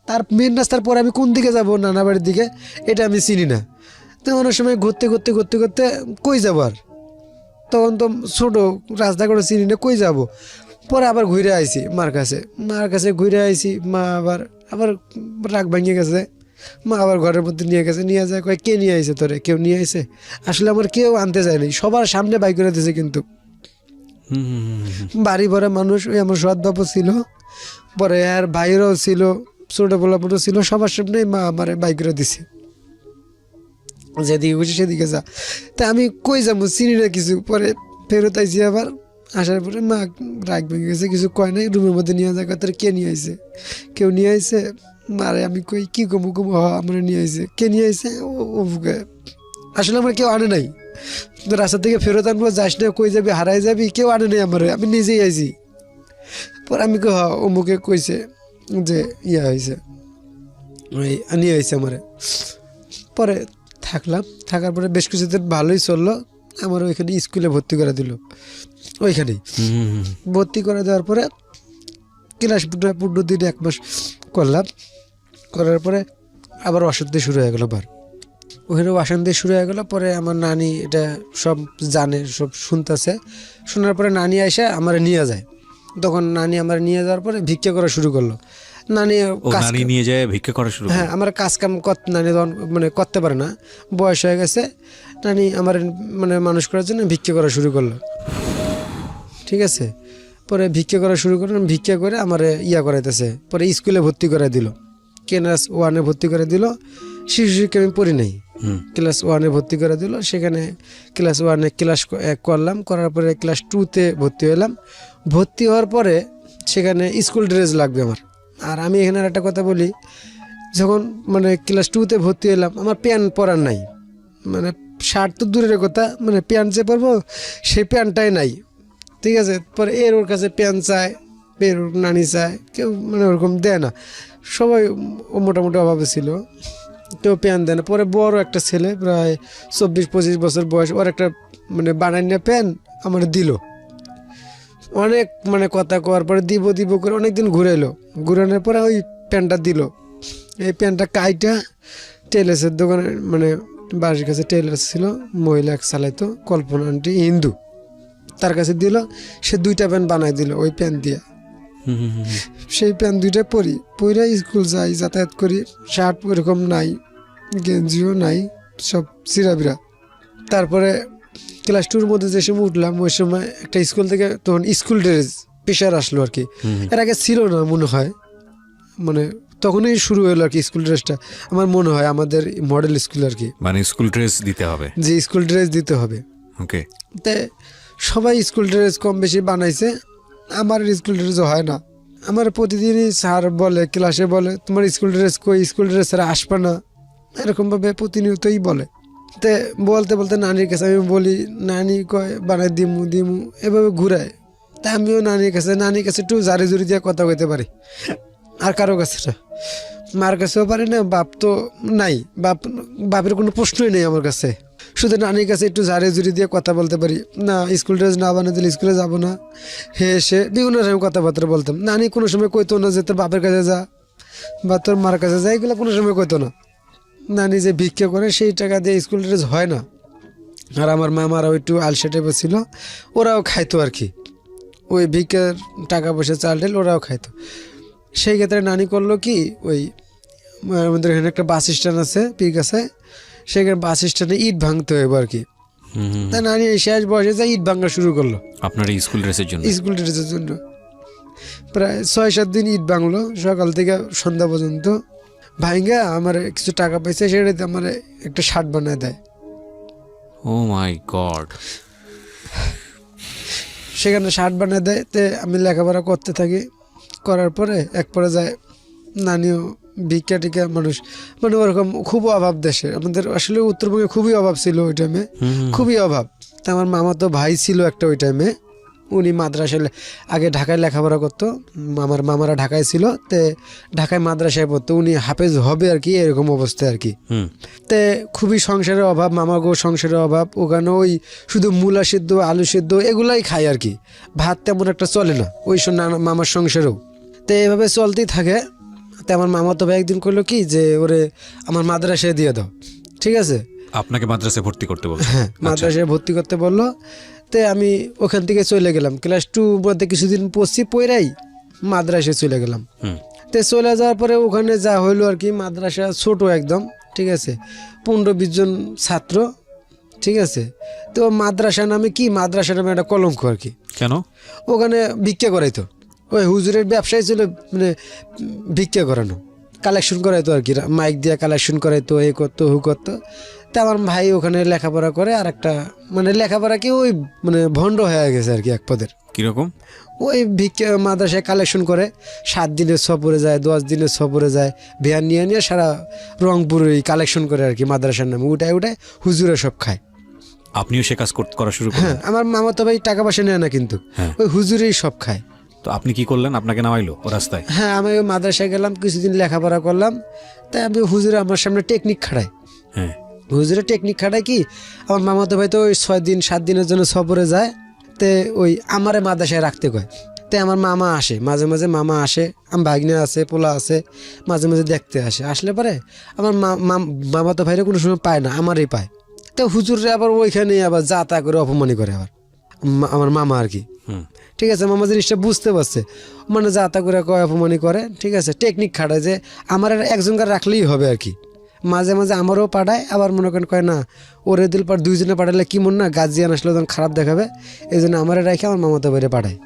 তার মেন রাস্তার পরে আমি কোন দিকে যাব, নানা বাড়ির দিকে, এটা আমি চিনি না। তো অনেক সময় ঘুরতে ঘুরতে ঘুরতে ঘুরতে কই যাবো, আর তখন তো ছোটো, রাস্তাঘাটও চিনি না, কই যাব। পরে আবার ঘুরে আইছি মার কাছে ঘুরে আইছি, মা আবার রাগ ভাঙিয়ে গেছে, মা আবার ঘরের মধ্যে নিয়ে গেছে, নিয়ে যায়, কয় কে নিয়ে আইছে তোরে, কেউ নিয়ে আইছে? আসলে আমার কেউ আনতে যায়নি, সবার সামনে বাইক করে দিয়েছে, কিন্তু বাড়ি ভরা মানুষ, ওই আমার সৎ বাবু ছিল, পরে আর ভাইরাও ছিল, ছোট পোলাপোটো ছিল, সবার সামনে মা আমার বাইক করে দিছে, যেদিকে খুশি সেদিকে যা। তা আমি কই যাবো, চিনি না কিছু। পরে ফেরত আইছি, আবার আসার পরে মা রাগ ভেঙে গেছে, কিছু কয় নাই, রুমের মধ্যে নিয়ে যায়, তোর কে নিয়ে আইছে, কেউ নিয়ে আইছে? মারে আমি কই কি কমু কমু, আমরা নিয়ে আইছে, কে নিয়ে আইছে? ও বুকে আসলে আমার কেউ আনে নাই, তো রাস্তা থেকে ফেরত আনবো, যাস না, কই যাবি, হারাই যাবি, কেউ আনে নাই আমার, আমি নিজেই আইছি। পরে আমি কই অমুকে কইছে যে ইয়া হয়েছে, ওই নিয়ে আইছে আমারে। পরে থাকলাম, থাকার পরে বেশ কিছুদিন ভালোই চললো। আমার ওইখানে স্কুলে ভর্তি করে দিল, ওইখানেই ভর্তি করে দেওয়ার পরে ক্লাস 15 দিন 1 মাস করলাম। করার পরে আবার অশান্তি শুরু হয়ে গেল, ওখানে অশান্তি শুরু হয়ে গেল। পরে আমার নানি এটা সব জানে, সব শুনতেছে। শোনার পরে নানি এসে আমার নিয়ে যায়। তখন নানি আমার নিয়ে যাওয়ার পরে ভিক্ষা করা শুরু করলো। নানি নিয়ে যায় ভিক্ষা করা শুরু, হ্যাঁ, আমার কাজ কাম নানি তখন মানে করতে পারে না, বয়স হয়ে গেছে। নানি আমার মানে মানুষ করার জন্য ভিক্ষা করা শুরু করলো, ঠিক আছে। পরে ভিক্ষা করা শুরু করলাম, ভিক্ষা করে আমার ইয়া করাইতেছে। পরে স্কুলে ভর্তি করে দিল, ক্লাস 1-এ ভর্তি করে দিল। শিশু শিক্ষা আমি পড়ি নাই, ক্লাস 1-এ ভর্তি করে দিল। সেখানে ক্লাস 1-এ ক্লাস 1 করলাম, করার পরে ক্লাস 2-তে ভর্তি হলাম। ভর্তি হওয়ার পরে সেখানে স্কুল ড্রেস লাগবে আমার। আর আমি এখানে একটা কথা বলি, যখন মানে ক্লাস 2-তে ভর্তি হলাম, আমার প্যান্ট পরার নাই, মানে শার্ট তো দূরের কথা, মানে প্যান্ট যে পরবো সেই প্যান্টটাই নাই, ঠিক আছে। পরে ওর কাছে প্যান্ট চায়, ওর নানি চায়, কেউ মানে ওরকম দেয় না, সবাই মোটামুটি অভাবে ছিল, কেউ প্যান্ট দেয় না। পরে বড় একটা ছেলে, প্রায় 24-25 বছর বয়স, ওর একটা মানে বানাইনা প্যান্ট আমার দিল। অনেক মানে কথা কওয়ার পরে দিব করে অনেকদিন ঘুরানোর পরে ওই প্যান্টটা দিল। এই প্যান্টটা কাইটা টেলার্সের দোকানে, মানে বাড়ির কাছে টেলার্স ছিল, মহিলা এক চালাইতো, কল্পনা আন্টি, হিন্দু, তার কাছে দিল। সে 2টা প্যান্ট বানাই দিল ওই প্যান্ট দিয়া। সেই প্যান্ট 2টা পরে স্কুল যাই, যাতায়াত করি। শার্ট ওরকম নাই, গেঞ্জিও নাই, সব চিরাবিরা। তারপরে ক্লাস 2-র মধ্যে যে সময় উঠলাম, ওই সময় একটা স্কুল থেকে তখন স্কুল ড্রেস পেশার আসলো আর কি। এর আগে ছিল না মনে হয়, মানে তখনই শুরু হলো আর কি স্কুল ড্রেসটা, আমার মনে হয় আমাদের মডেল স্কুল আর কি, মানে স্কুল ড্রেস দিতে হবে, যে স্কুল ড্রেস দিতে হবে। ওকে, তে সবাই স্কুল ড্রেস কম বেশি বানাইছে, আমার স্কুল ড্রেসও হয় না। আমার প্রতিদিনই স্যার বলে, ক্লাসে বলে, তোমার স্কুল ড্রেস কই, স্কুল ড্রেস স্যার আসবে না, এরকমভাবে প্রতিনিয়তই বলে। তে বলতে বলতে নানির কাছে আমি বলি, নানি কয় বানাই দিমু, এভাবে ঘুরায়। তা আমিও নানির কাছে একটু জারি জুরি দিয়ে কথা কইতে পারি, আর কারো কাছে না, মার কাছেও পারি না, বাপ তো নাই, বাপের কোনো প্রশ্নই নেই আমার কাছে, শুধু নানির কাছে একটু জারি জুরি দিয়ে কথা বলতে পারি। না স্কুল ড্রেস না বানিয়ে দিলে স্কুলে যাবো না, সে বিভিন্ন সময় কথাবার্তা বলতাম। নানি কোনো সময় কইতো না যে তোর বাপের কাছে যা বা তোর মার কাছে যা, এগুলো কোনো সময় কইতো না। নানি যে ভিক্ষা করে সেই টাকা দিয়ে স্কুল ড্রেস হয় না। আর আমার মামারাও একটু আলসে টাইপের ছিল, ওরাও খাইতো আর কি, ওই ভিক্ষার টাকা পয়সা চাল ডাল ওরাও খাইতো। সেই ক্ষেত্রে নানি করলো কি, ওই আমাদের এখানে একটা বাস স্ট্যান্ড আছে পিকাছে, সেখানে বাস স্ট্যান্ডে ইট ভাঙতে হইব আর কি। তা নানি এই শেষ বয়সে যা ইট ভাঙা শুরু করলো আপনার এই স্কুল ড্রেসের জন্য। প্রায় 6-7 দিন ইট ভাঙলো, সকাল থেকে সন্ধ্যা পর্যন্ত। ভাইঙ্গা আমার কিছু টাকা পাইছে, সেটাতে আমার একটা শার্ট বানায় দেয়। ও মাই গড। সেখানে শার্ট বানিয়ে দেয়। তে আমি লেখাপড়া করতে থাকি, করার পরে এক পর্যায়ে নানিও ভিক্ষা টিকা মানুষ, মানে ওরকম খুব অভাব দেশে, আমাদের আসলে উত্তরবঙ্গে খুবই অভাব ছিল ওই টাইমে, খুবই অভাব। তা আমার মামা তো ভাই ছিল একটা ওই টাইমে, উনি মাদ্রাসায় আগে ঢাকায় লেখাপড়া করতো, আমার মামারা ঢাকায় ছিল, তে ঢাকায় মাদ্রাসায় পড়তো, উনি হাফেজ হবে আর কি, এরকম অবস্থায় আর কি। তে খুবই সংসারের অভাব, মামাগো সংসারের অভাব, ওখানে ওই শুধু মূলা সিদ্ধ, আলু সিদ্ধ এগুলাই খায় আর কি, ভাত তেমন একটা চলে না ওই মামার সংসারেও। তো এভাবে চলতেই থাকে। তো আমার মামা তো ভাই একদিন করলো কি, যে ওরে আমার মাদ্রাসায় দিয়ে দাও, ঠিক আছে, আপনাকে মাদ্রাসায় ভর্তি করতে বললো? হ্যাঁ, মাদ্রাসায় ভর্তি করতে বললো। তে আমি ওখান থেকে চলে গেলাম, ক্লাস 2 মধ্যে কিছুদিন পড়ছি, পড়াই মাদ্রাসায় চলে গেলাম। তে চলে যাওয়ার পরে ওখানে যা হইলো আর কি, মাদ্রাসা ছোট একদম, ঠিক আছে, 15-20 জন ছাত্র, ঠিক আছে। তো মাদ্রাসা নামে কি, মাদ্রাসা নামে একটা কলঙ্ক আর কি। কেন? ওখানে ভিক্ষা করাইতো, ওই হুজুরের ব্যবসায় ছিল, মানে ভিক্ষা করানো, কালেকশন করাইতো আর কি, মাইক দিয়ে কালেকশন করাইতো, এ করতো হু করতো। তা আমার ভাই ওখানে লেখাপড়া করে, আর একটা মানে লেখাপড়া কি ওই মানে ভণ্ড হয়ে গেছে আর কি এক পদের। কিরকম? ওই ভিক্ষা মাদ্রাসায় কালেকশন করে, 7 দিনের সফরে যায়, 10 দিনের সফরে যায়, ভ্যান নিয়ে নিয়ে সারা রংপুরে কালেকশন করে আর কি মাদ্রাসার নামে, উঠায় হুজুরে সব খায়। আপনিও সে কাজ করা শুরু করলেন? হ্যাঁ, আমার মামাতো ভাই টাকা পয়সা নেয় না কিন্তু, হ্যাঁ। ওই হুজুরেই সব খায়। তো আপনি কি করলেন? আপনাকে নামাইলো ও রাস্তায়? হ্যাঁ, আমি ওই মাদ্রাসায় গেলাম, কিছুদিন লেখাপড়া করলাম, তাই আমি হুজুরে আমার সামনে টেকনিক খাড়াই। হ্যাঁ। হুজুরে টেকনিক খাটায় কি, আমার মামাতো ভাই তো ওই 6 দিন 7 দিনের জন্য সফরে যায়, তে ওই আমারে মাদ্রাসায় রাখতে কয়। তাই আমার মামা আসে, মাঝে মাঝে মামা আসে, আমার ভাগ্নে আছে, পোলা আছে, মাঝে মাঝে দেখতে আসে। আসলে পরে আমার মামাতো ভাইরে কোনো সময় পায় না, আমারই পায়। তো হুজুরে আবার ওইখানে আবার যা তা করে অপমানি করে আবার আমার মামা আর কি। ঠিক আছে, মামা জিনিসটা বুঝতে পারছে, মানে যা তা করে কয়, অপমানি করে। ঠিক আছে, টেকনিক খাটায় যে আমার একজনকার রাখলেই হবে আর কি। মাঝে মাঝে আমারও পাঠায়, আবার মনে করেন কয় না ওরে দিল পর 2 জনে পাঠালে কি মন না গার্জিয়ান আসলে তখন খারাপ দেখাবে, এই জন্য আমারে রেখে আমার মামাতো বাইরে পাঠায়,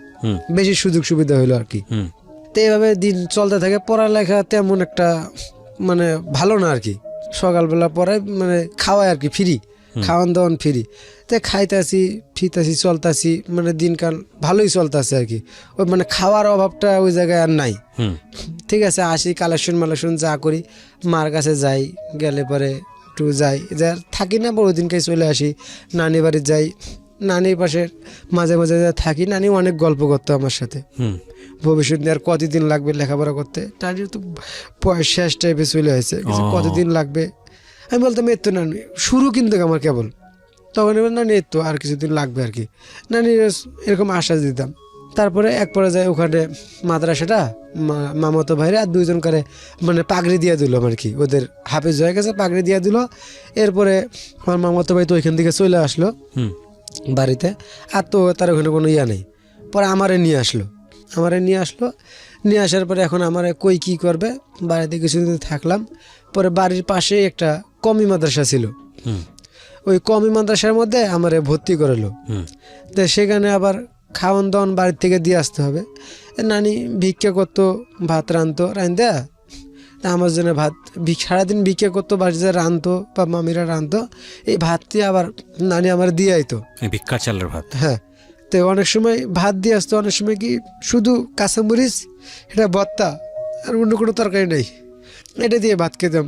বেশি সুযোগ সুবিধা হইলো আর কি। তো এইভাবে দিন চলতে থাকে। পড়ালেখা তেমন একটা মানে ভালো না আর কি। সকালবেলা পরে মানে খাওয়ায় আর কি, ফ্রি খাওয়ান দাওয়ান ফ্রি, তো খাইতাছি ফিরতাছি চলতাছি, মানে দিনকাল ভালোই চলতেছে আর কি। ওই মানে খাওয়ার অভাবটা ওই জায়গায় আর নাই। ঠিক আছে, আসি কালেকশন মালেকশন যা করি, মার কাছে যাই, গেলে পরে একটু যাই, যা থাকি না বড় দিনকে চলে আসি, নানি বাড়ি যাই, নানির পাশে মাঝে মাঝে থাকি। নানি অনেক গল্প করতো আমার সাথে, ভবিষ্যৎ নিয়ে আর কতদিন লাগবে লেখাপড়া করতে, নানির তো বয়স শেষ টাইপে চলে আসে, কতদিন লাগবে। আমি বলতাম এর তো নানি শুরু কিন্তু আমার কেবল, তখন নানি এর তো আর কিছুদিন লাগবে আর কি, নানি এরকম আশ্বাস দিতাম। তারপরে এক পর্যায়ে ওখানে মাদ্রাসাটা মামাতো ভাইরে আর 2 জন করে মানে পাগড়ি দিয়ে দিল আর কি, ওদের হাফেজ হয়ে গেছে, পাগড়ি দিয়ে দিল। এরপরে আমার মামাতো ভাই তো ওইখান থেকে চলে আসলো বাড়িতে, আর তো তার ওখানে কোনো ইয়া নেই। পরে আমারে নিয়ে আসলো, নিয়ে আসার পরে এখন আমারে কই কি করবে, বাড়িতে কিছুদিন থাকলাম। পরে বাড়ির পাশে একটা কমি মাদ্রাসা ছিল, ওই কমি মাদ্রাসার মধ্যে আমারে ভর্তি করালো। তো সেখানে আবার খাওয়ান দাওয়ান বাড়ির থেকে দিয়ে আসতে হবে। নানি ভিক্ষা করতো, ভাত রাঁধতো, রাঁধা তা আমার জন্য ভাত সারাদিন ভিক্ষা করতো, বাড়িতে রাঁধতো বা মামিরা রাঁধতো, এই ভাতটি আবার নানি আমার দিয়ে আইতো, ভিক্ষা চালের ভাত। হ্যাঁ, তো অনেক সময় ভাত দিয়ে আসতো, অনেক সময় কি শুধু কাঁচামরিচ, এটা ভর্তা আর অন্য কোনো তরকারি নেই, এটা দিয়ে ভাত খেতাম।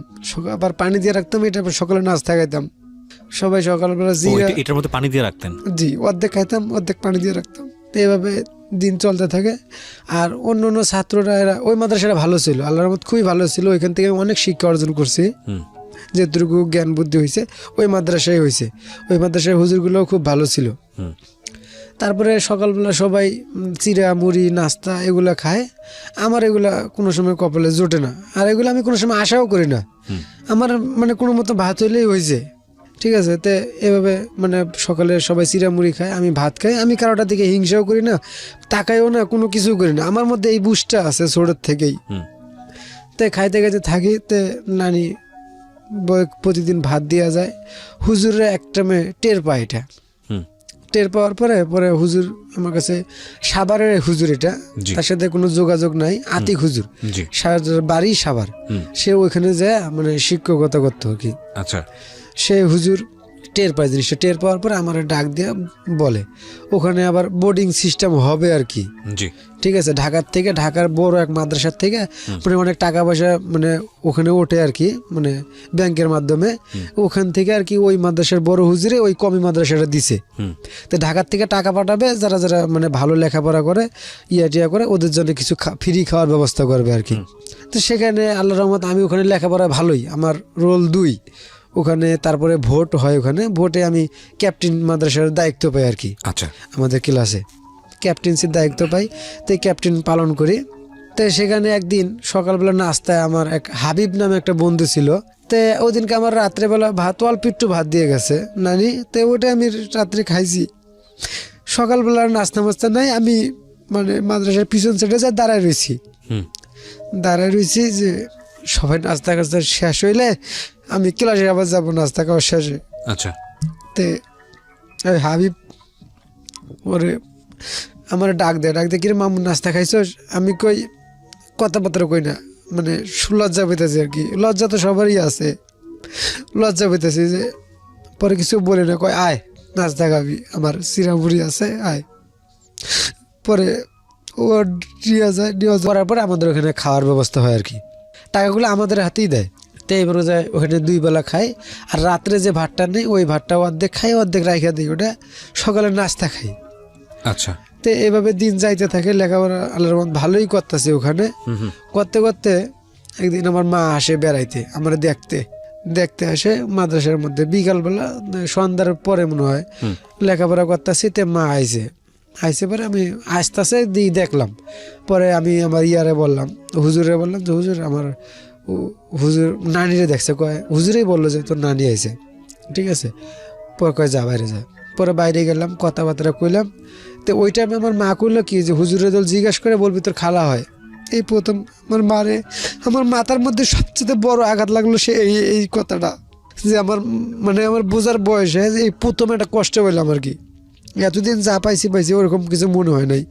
আবার পানি দিয়ে রাখতাম, এটা সকালে নাস্তা খাইতাম। সবাই সকালবেলা এটার মধ্যে পানি দিয়ে রাখতেন? জি, অর্ধেক খাইতাম, অর্ধেক পানি দিয়ে রাখতাম। তো এইভাবে দিন চলতে থাকে। আর অন্য অন্য ছাত্ররা এরা ওই মাদ্রাসাটা ভালো ছিল, আল্লাহর রহমত খুবই ভালো ছিল, ওইখান থেকে অনেক শিক্ষা অর্জন করছি, যেটুকু জ্ঞান বুদ্ধি হয়েছে ওই মাদ্রাসায় হয়েছে। ওই মাদ্রাসার হুজুরগুলোও খুব ভালো ছিল। তারপরে সকালবেলা সবাই চিড়া মুড়ি নাস্তা এগুলা খায়, আমার এগুলা কোনো সময় কপালে জোটে না, আর এগুলো আমি কোনো সময় আশাও করি না। আমার মানে কোনো মতো ভাত হইলেই হয়েছে। ঠিক আছে, তো এভাবে মানে সকালে সবাই চিড়া মুড়ি খায়, আমি ভাত খাই। আমি কারোটার দিকে হিংসাও করি না, তাকাইও না, কোনো কিছু করি না, আমার মধ্যে এই বুঝটা আছে ছোটোর থেকেই। তো খাইতে খাইতে থাকি। তো নানি প্রতিদিন ভাত দেওয়া যায়, হুজুরের একটা মেয়ে টের পায় এটা। টের পাওয়ার পরে পরে হুজুর আমার কাছে, সাভারের হুজুর এটা, তার সাথে কোনো যোগাযোগ নাই, আতিক হুজুর, বাড়ি সাভার, সে ওইখানে যায় মানে শিক্ষকতা করতো আর কি। আচ্ছা, সে হুজুর টের পায় জিনিসটা, টের পাওয়ার পরে আমার ডাক দিয়ে বলে ওখানে আবার বোর্ডিং সিস্টেম হবে আর কি। ঠিক আছে, ঢাকার বড় এক মাদ্রাসার থেকে মানে অনেক টাকা পয়সা মানে ওখানে ওঠে আর কি, মানে ব্যাংকের মাধ্যমে, ওখান থেকে আর কি ওই মাদ্রাসার বড় হুজুরে ওই কমি মাদ্রাসাটা দিছে। তো ঢাকার থেকে টাকা পাঠাবে, যারা যারা মানে ভালো লেখাপড়া করে টিয়া করে, ওদের জন্য কিছু ফ্রি খাওয়ার ব্যবস্থা করবে আর কি। তো সেখানে আল্লাহর রহমত আমি ওখানে লেখাপড়া ভালোই, আমার রোল 2 ওখানে। তারপরে ভোট হয়, ওখানে ভোটে আমি ক্যাপ্টেন মাদ্রাসার দায়িত্ব পাই আর কি। আচ্ছা, আমাদের ক্লাসে ক্যাপ্টেন্সির দায়িত্ব পাই, তো ক্যাপ্টেন পালন করি। তো সেখানে একদিন সকালবেলা নাস্তায় আমার এক হাবিব নামে একটা বন্ধু ছিল, তো ওই দিনকে আমার রাত্রেবেলা ভাত অল্প একটু ভাত দিয়ে গেছে নানি, তো ওটা আমি রাত্রে খাইছি। সকালবেলার নাস্তা মাস্তা নাই, আমি মানে মাদ্রাসার পিছন সাইডে যা দাঁড়ায় রয়েছি যে সবাই নাস্তা কাস্তা শেষ হইলে আমি ক্লাসে আবার যাবো নাস্তা খাওয়ার শেষে। আচ্ছা, তে হাবিব ওরে আমার ডাক দেয় কিরে মামু নাস্তা খাইছ? আমি কই কথাবার্তা কই না, মানে লজ্জা পেতেছি আর কি, লজ্জা তো সবারই আছে, লজ্জা পেতেছি যে পরে কিছু বলে না, কয় আয় নাস্তা খাবি, আমার চিরামুড়ি আছে আয়। পরে ও নিয়ে করার পরে আমাদের ওখানে খাওয়ার ব্যবস্থা হয় আর কি, টাকাগুলো আমাদের হাতেই দেয়। তো এবারে যায় ওখানে 2 বেলা খাই, আর রাত্রে যে ভাতটা নেই ওই ভাতটা অর্ধেক খাই, অর্ধেক রাইখা দিই, ওটা সকালে নাস্তা খাই। আচ্ছা। তো এভাবে দিন যাইতে থাকে, লেখাপড়া আল্লাহর রহমতে ভালোই করতেছি ওখানে। করতে করতে একদিন আমার মা আসে বেড়াইতে, আমরা দেখতে আসে মাদ্রাসার মধ্যে, বিকালবেলা সন্ধ্যার পরে মনে হয় লেখাপড়া করতেছি। তে মা আইসে পরে আমি আসতেছে দিয়ে দেখলাম। পরে আমি আমার বললাম, হুজুরে বললাম যে হুজুর আমার হুজুর নানিরে দেখছে, কয় হুজুরেই বললো যে তোর নানি আইছে, ঠিক আছে। পরে কয় যা বাইরে যা। পরে বাইরে গেলাম, কথাবার্তা কইলাম। তো ওই টাইমে আমার মা কইলো কি যে হুজুরে দল জিজ্ঞাসা করে বলবি তোর খালা হয়। এই প্রথম আমার মাথার মধ্যে সবচেয়ে বড় আঘাত লাগলো সে এই কথাটা, যে আমার আমার বোঝার বয়সে এই প্রথম একটা কষ্ট পেলাম আর কি। এতদিন যা পাইছি ওরকম কিছু মনে হয় নাই।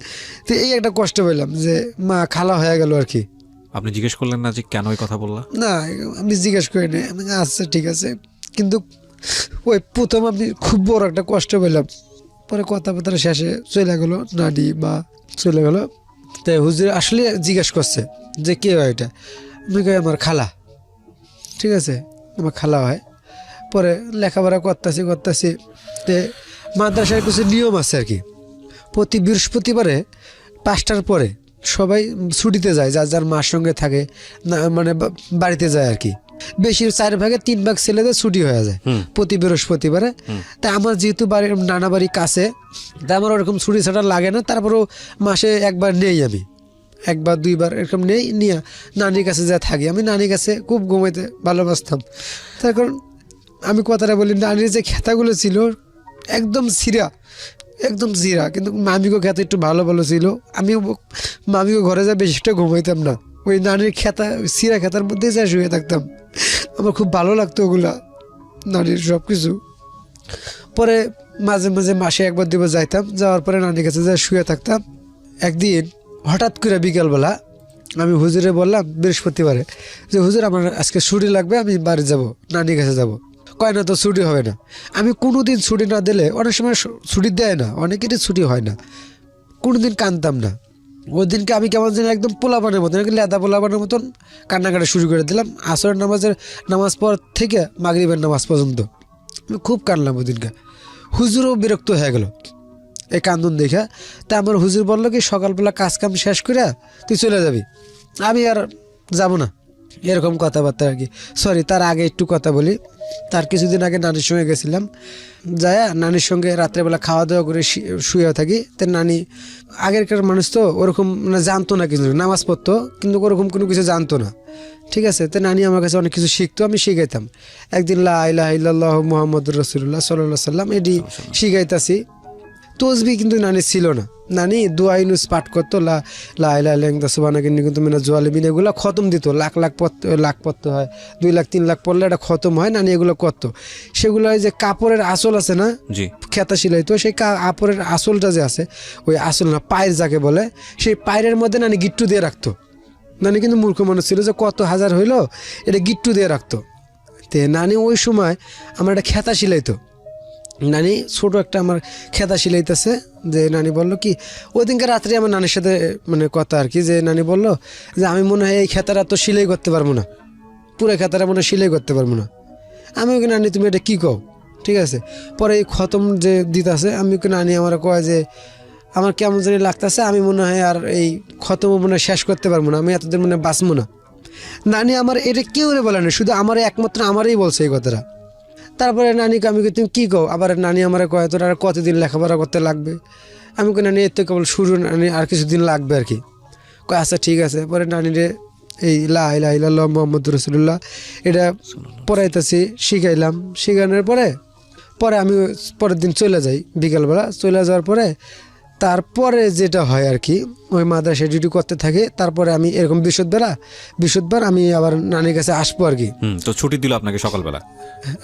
তো এই একটা কষ্ট পেলাম যে মা খালা হয়ে গেল আর কি। আপনি জিজ্ঞেস করলেন না যে কেন এই কথা বললা? না, আমি জিজ্ঞেস করিনি। আমি আচ্ছা ঠিক আছে, কিন্তু ওই প্রথম আমি খুব বড় একটা কষ্ট পেলাম। পরে কথাবার্তা শেষে চলে গেল, নানি বা চলে গেল। তাই হুজুর আসলে জিজ্ঞেস করছে যে কে হয় এটা। আমি কই আমার খালা, ঠিক আছে, আমার খালা হয়। পরে লেখাপড়া করতেছি। তে মাদ্রাসার কিছু নিয়ম আছে আর কি, প্রতি বৃহস্পতিবারে 5টার পরে সবাই ছুটিতে যায়, যার যার মার সঙ্গে থাকে না, বাড়িতে যায় আর কি। বেশি 4 ভাগে 3 ভাগ ছেলেদের ছুটি হয়ে যায় প্রতি বৃহস্পতিবারে। তা আমার যেহেতু নানা বাড়ি কাছে, তা আমার ওরকম ছুটি ছাড়া লাগে না। তারপরেও মাসে একবার নেই, আমি 1 বার 2 বার এরকম নিয়ে নানির কাছে যা থাকি। আমি নানির কাছে খুব ঘুমাইতে ভালোবাসতাম। তার কারণ আমি কথাটা বলি, নানির যে খেতাগুলো ছিল একদম সিরা, কিন্তু মামিগো খেতা একটু ভালো ছিল। আমি মামিগো ঘরে যা বেশিটা ঘুমাইতাম না, ওই নানির সিরা খেতার মধ্যে যা শুয়ে থাকতাম। আমার খুব ভালো লাগতো ওগুলা, নানির সব কিছু। পরে মাঝে মাসে 1 বার 2 বার যাইতাম, যাওয়ার পরে নানির কাছে যা শুয়ে থাকতাম। একদিন হঠাৎ করে বিকালবেলা আমি হুজুরে বললাম বৃহস্পতিবারে যে হুজুর আমার আজকে ছুটি লাগবে, আমি বাড়ি যাব, নানির কাছে যাব। কয় না তো ছুটি হবে না। আমি কোনোদিন ছুটি না দিলে, অনেক সময় ছুটি দেয় না, অনেকেরই ছুটি হয় না, কোনোদিন কানতাম না। ওই দিনকে আমি কেমন যেন একদম পোলাপানের মতন, লেদা পোলাপানের মতন কান্নাকাটা শুরু করে দিলাম। আসরের নামাজ পর থেকে মাগরিবের নামাজ পর্যন্ত আমি খুব কানলাম ওই দিনকে। হুজুরও বিরক্ত হয়ে গেল এই কান্দন দেখা। তা আমার হুজুর বললো কি সকালবেলা কাজ কাম শেষ করে তুই চলে যাবি, আমি আর যাব না, এরকম কথাবার্তা আর কি। সরি, তার আগে একটু কথা বলি। তার কিছুদিন আগে নানির সঙ্গে গেছিলাম, যায় নানির সঙ্গে রাত্রেবেলা খাওয়া দাওয়া করে শুয়ে থাকি। তো নানি আগেরকার মানুষ তো ওরকম জানতো না কিছু, নামাজ পড়তো কিন্তু ওরকম কোনো কিছু জানতো না, ঠিক আছে। তো নানি আমার কাছে অনেক কিছু শিখতো, আমি শিখাইতাম। একদিন লা ইলাহা ইল্লাল্লাহু মুহাম্মাদুর রাসূলুল্লাহ সাল্লাল্লাহু আলাইহি সাল্লাম এটি শিখাইতাছি। তসবি কিন্তু নানি ছিল না, নানি দোয়া ইউনুস পাঠ করতো, লা ইলাহা ইল্লাল্লাহ সুবহানাকা ইন্নী কুনতু মিনাজ জালিমিন, এগুলো খতম দিত। লাখ পড়তে হয়, 2 লাখ 3 লাখ পড়লে এটা খতম হয়। নানি এগুলো করতো। সেগুলো যে কাপড়ের আসল আছে না, খেতা সিলাইতো, সেই কাপড়ের আসলটা যে আছে, ওই আসল না, পায়ের যাকে বলে, সেই পায়ের মধ্যে নানি গিট্টু দিয়ে রাখতো। নানি কিন্তু মূর্খ মানুষ ছিল, যে কত হাজার হইলো এটা গিট্টু দিয়ে রাখতো। তে নানি ওই সময় আমার একটা খেতা সিলাইতো। নানি ছোট একটা আমার খেতা সিলাইতেছে, যে নানি বললো কি ওই দিনকার রাত্রে আমার নানির সাথে কথা আর কি, যে নানি বললো যে আমি মনে হয় এই খেতাটা তো সিলাই করতে পারবো না, পুরো খেতাটা মনে হয় সিলাই করতে পারবো না। আমি ওকে নানি তুমি এটা কী কও, ঠিক আছে। পরে এই খতম যে দিতেছে, আমি ওকে নানি আমার কয় যে আমার কেমন জানি লাগতেছে, আমি মনে হয় আর এই খতম মনে হয় শেষ করতে পারবো না, আমি এতদিন মনে বাঁচবো না। নানি আমার এটা কেউ বলে না, শুধু আমার একমাত্র আমারই বলছে এই কথাটা। তারপরে নানিকে আমি তুমি কী কও, আবার নানি আমার কয় তোর আর কতদিন লেখাপড়া করতে লাগবে। আমি কই নানি এর তো কেবল শুরু, নানি আর কিছুদিন লাগবে আর কি। কয় আচ্ছা ঠিক আছে। পরে নানিরে এই লা ইলাহা ইল্লাল্লাহু মুহাম্মাদুর রাসূলুল্লাহ এটা পড়াইতেছি, শিখাইলাম। শিখানোর পরে আমি পরের দিন চলে যাই, বিকালবেলা চলে যাওয়ার পরে তারপরে যেটা হয় আর কি, ওই মাদ্রাসায় ডিউটি করতে থাকে। তারপরে আমি এরকম বৃহস্পতিবার আমি আবার নানির কাছে আসবো আর কি। তো ছুটি দিল আপনাকে সকালবেলা?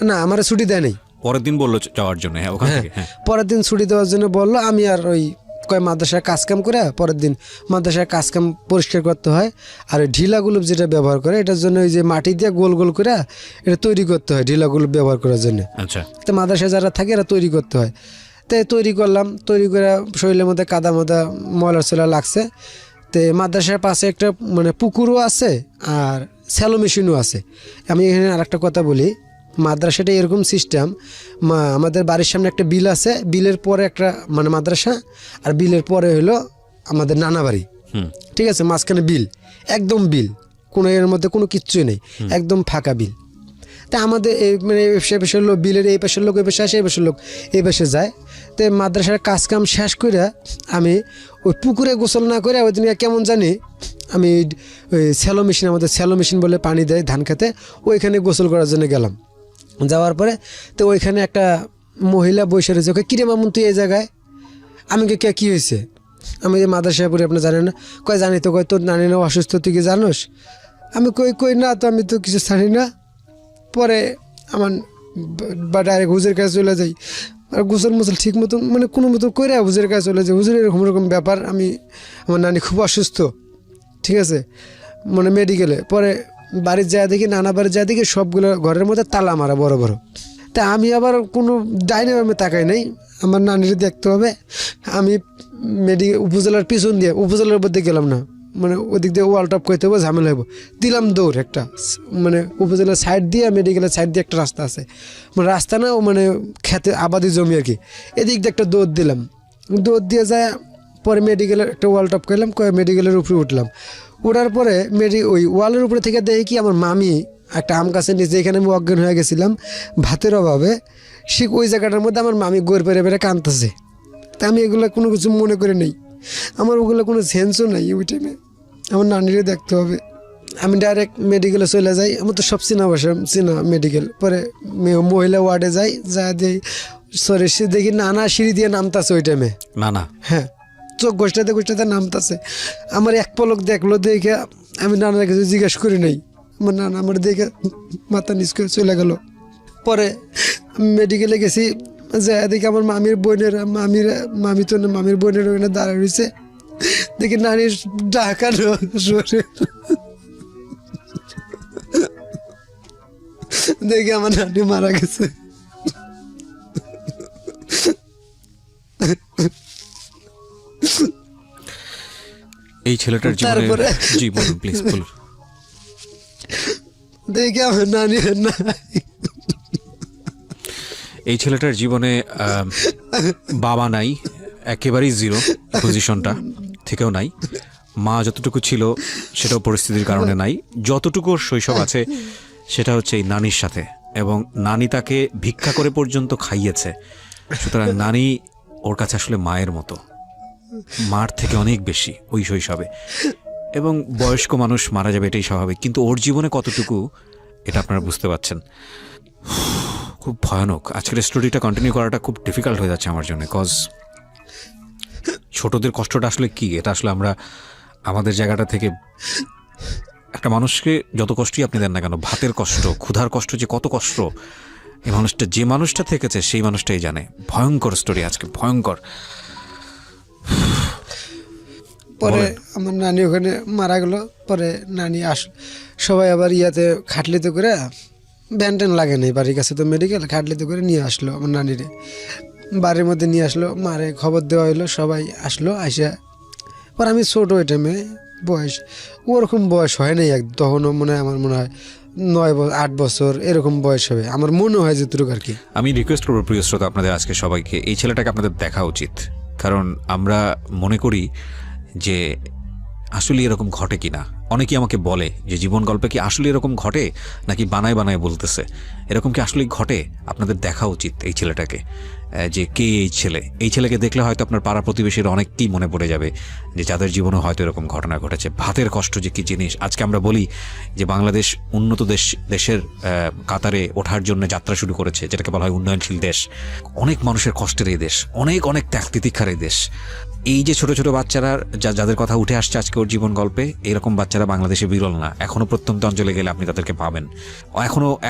না, আমার ছুটি দেয় নাই। পরের দিন বললো যাওয়ার জন্য? হ্যাঁ, ওখান থেকে পরের দিন ছুটি দেওয়ার জন্য বললো। আমি আর ওই মাদ্রাসার কাজকাম করে পরের দিন মাদ্রাসার কাজকাম পরিষ্কার করতে হয়। আর ওই ঢিলাগুলো যেটা ব্যবহার করে, এটার জন্য ওই যে মাটি দিয়ে গোল গোল করে এটা তৈরি করতে হয় ঢিলাগুলো ব্যবহার করার জন্য। আচ্ছা। তো মাদ্রাসায় যারা থাকে এরা তৈরি করতে হয়। তাই তৈরি করলাম, তৈরি করে শরীরের মধ্যে কাদা মাদা ময়লা চলা লাগছে। তো মাদ্রাসার পাশে একটা মানে পুকুরও আছে আর স্যালো মেশিনও আছে। আমি এখানে আর একটা কথা বলি, মাদ্রাসাটা এরকম সিস্টেম, আমাদের বাড়ির সামনে একটা বিল আছে, বিলের পরে একটা মানে মাদ্রাসা, আর বিলের পরে হলো আমাদের নানা বাড়ি। ঠিক আছে, মাঝখানে বিল, একদম বিল, কোনো এর মধ্যে কোনো কিচ্ছুই নেই, একদম ফাঁকা বিল। তা আমাদের এই মানে সে পাশের লোক বিলের এই পাশের লোক এই পাশে আসে, এই পাশের লোক এই পাশে যায়। তো মাদ্রাসার কাজ কাম শেষ করে আমি ওই পুকুরে গোসল না করে ওই দিন কেমন জানি আমি ওই স্যালো মেশিন, আমাদের স্যালো মেশিন বলে পানি দেয় ধান খেতে, ওইখানে গোসল করার জন্য গেলাম। যাওয়ার পরে তো ওইখানে একটা মহিলা বসে রয়েছে, ওকে কিরে মামুন তুই এই জায়গায়? আমি কে কী হয়েছে? আমি যে মাদ্রাসায় পড়ি আপনি জানেন না? কয় জানি তো। কয় তোর নানি না অসুস্থ, তুই কি জানোস? আমি কই না তো, আমি তো কিছু জানি না। পরে আমার বা ডাইরেক্ট হুজুরের কাছে চলে যাই, আর গোসল মোসল ঠিক মতো মানে কোনো মতো করে হুজুরের কাছে চলে যাই। হুজুর এরকম এরকম ব্যাপার, আমার নানি খুব অসুস্থ, ঠিক আছে, মানে মেডিকেলে। পরে বাড়ির যায় দেখি, নানা বাড়ির যায় দেখি সবগুলো ঘরের মধ্যে তালা মারা বড় বড়। তা আমি আবার কোনো ডাইনে আমি তাকাই নাই, আমার নানির দেখতে হবে। আমি উপজেলার পিছন দিয়ে উপজেলার মধ্যে গেলাম না, মানে ওদিক দিয়ে ওয়াল টপ করতে হবে, ঝামেলা হইব, দিলাম দৌড় একটা, মানে উপজেলার সাইড দিয়ে মেডিকেলের সাইড দিয়ে একটা রাস্তা আছে, মানে রাস্তা না ও মানে খেতে আবাদি জমি আর কি, এদিক দিয়ে একটা দৌড় দিলাম। দৌড় দিয়ে যায় পরে মেডিকেলের একটা ওয়াল টপ করলাম, মেডিকেলের উপরে উঠলাম। ওঠার পরে ওই ওয়ালের উপরে থেকে দেখি কি আমার মামি একটা আম গাছের নিচে, এখানে আমি অজ্ঞান হয়ে গেছিলাম ভাতের অভাবে, সে ওই জায়গাটার মধ্যে আমার মামি গোর পেরে পেরে কাঁদতেছে। তা আমি এগুলো কোনো কিছু মনে করে নেই, আমার ওগুলো কোনো সেন্সও নাই ওই টাইমে, আমার নানিরে দেখতে হবে। আমি ডাইরেক্ট মেডিকেলে চলে যাই, আমার তো সব চিনা মেডিকেল। পরে মহিলা ওয়ার্ডে যাই, যা দিই সরি সে দেখি নানা সিঁড়ি দিয়ে নামতাছে ওই টাইমে, নানা, হ্যাঁ চোখ গোষ্ঠাতে গোষ্ঠাতে নামতাছে। আমার এক পলক দেখলো, দেখে আমি নানার কাছে জিজ্ঞেস করি নাই, আমার নানা আমার দেখে মাথা নিচ করে চলে গেল। পরে আমি মেডিকেলে গেছি, যা দেখি আমার মামির বোনেরা, মামি তো না, মামির বোনের ওখানে দাঁড়ায় রয়েছে, দেখি নানির ডাকা সরে, দেখি আমার নানি মারা গেছে। এই ছেলেটার জীবনে, জি বলুন প্লিজ বলুন। দেখি আমার নানি নাই। এই ছেলেটার জীবনে বাবা নাই, একেবারেই জিরো, পজিশনটা থেকেও নাই। মা যতটুকু ছিল সেটাও পরিস্থিতির কারণে নাই। যতটুকু ওর শৈশব আছে সেটা হচ্ছে এই নানির সাথে, এবং নানি তাকে ভিক্ষা করে পর্যন্ত খাইয়েছে। সুতরাং নানি ওর কাছে আসলে মায়ের মতো, মার থেকে অনেক বেশি ওই শৈশবে। এবং বয়স্ক মানুষ মারা যাবে, এটাই স্বাভাবিক, কিন্তু ওর জীবনে কতটুকু এটা আপনারা বুঝতে পারছেন। খুব ভয়ানক। আজকের স্টোরিটা কন্টিনিউ করাটা খুব ডিফিকাল্ট হয়ে যাচ্ছে আমার জন্য, কজ ছোটদের কষ্টটা আসলে কি, এটা আসলে আমরা আমাদের জায়গাটা থেকে একটা মানুষকে যত কষ্টই আপনি দেন না কেন, ভাতের কষ্ট, ক্ষুধার কষ্ট যে কত কষ্ট, এই মানুষটা যে মানুষটা থেকেছে সেই মানুষটাই জানে। ভয়ঙ্কর স্টোরি আজকে, ভয়ঙ্কর। পরে আমার নানি ওখানে মারা গেল। পরে নানি সবাই আবার ইয়াতে খাটলিতে করে, ভ্যান ট্যান লাগে নাই বাড়ির কাছে তো মেডিকেল, খাটলিতে করে নিয়ে আসলো আমার নানিরে, বাড়ির মধ্যে নিয়ে আসলো, মারে খবর দেওয়া হইলো, সবাই আসলো। আসা পর আমি ছোটো ওই টাইমে বয়স, ওরকম বয়স হয় নাই তখনও, মনে হয় আমার মনে হয় 9-8 বছর এরকম বয়স হবে আমার মনে হয় যেটুকু আর কি। আমি রিকোয়েস্ট করবো প্রিয় শ্রোতা আপনাদের আজকে সবাইকে, এই ছেলেটাকে আপনাদের দেখা উচিত, কারণ আমরা মনে করি যে আসলে এরকম ঘটে কিনা। অনেকেই আমাকে বলে যে জীবন গল্পে কি আসলে এরকম ঘটে নাকি বানায় বানায় বলতেছে, এরকম কি আসলে ঘটে? আপনাদের দেখা উচিত এই ছেলেটাকে, যে কে এই ছেলে। এই ছেলেকে দেখলে হয়তো আপনার পাড়া প্রতিবেশীর অনেককেই মনে পড়ে যাবে যে যাদের জীবনে হয়তো এরকম ঘটনা ঘটেছে। ভাতের কষ্ট যে কী জিনিস, আজকে আমরা বলি যে বাংলাদেশ উন্নত দেশের কাতারে ওঠার জন্য যাত্রা শুরু করেছে, যেটাকে বলা হয় উন্নয়নশীল দেশ। অনেক মানুষের কষ্টের এই দেশ, অনেক অনেক ত্যাগ তিতিক্ষার এই দেশ। এই যে ছোট ছোট বাচ্চারা যাদের কথা উঠে আসছে আজকে ওর জীবন গল্পে, এরকম বাচ্চারা বাংলাদেশে বিরল না। এখনো প্রত্যন্ত অঞ্চলে গেলে আপনি তাদেরকে পাবেন।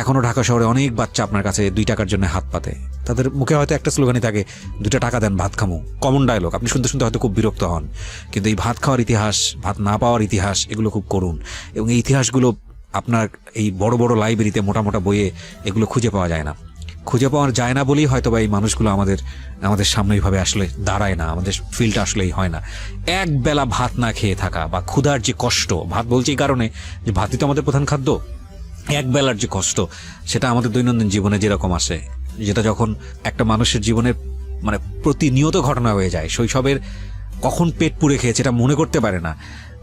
এখনো ঢাকা শহরে অনেক বাচ্চা আপনার কাছে 2 টাকার জন্য হাত পাতে। তাদের মুখে হয়তো একটা স্লোগানই থাকে, 2 টাকা দেন ভাত খামু, কমন ডায়লগ। আপনি শুনতে শুনতে হয়তো খুব বিরক্ত হন, কিন্তু এই ভাত খাওয়ার ইতিহাস, ভাত না পাওয়ার ইতিহাস, এগুলো খুব করুণ। এবং এই ইতিহাসগুলো আপনার এই বড় বড় লাইব্রেরিতে, মোটা মোটা বইয়ে এগুলো খুঁজে পাওয়া যায় না। খুঁজে পাওয়া যায় না বলেই হয়তো বা এই মানুষগুলো আমাদের আমাদের সামনে এইভাবে আসলে দাঁড়ায় না, আমাদের ফিলটা আসলেই হয় না। এক বেলা ভাত না খেয়ে থাকা বা ক্ষুধার যে কষ্ট, ভাত বলছি এই কারণে যে ভাতই তো আমাদের প্রধান খাদ্য, এক বেলার যে কষ্ট সেটা আমাদের দৈনন্দিন জীবনে যেরকম আসে, যেটা যখন একটা মানুষের জীবনের মানে প্রতিনিয়ত ঘটনা হয়ে যায়, শৈশবের কখন পেট পুড়ে খেয়েছে এটা মনে করতে পারে না,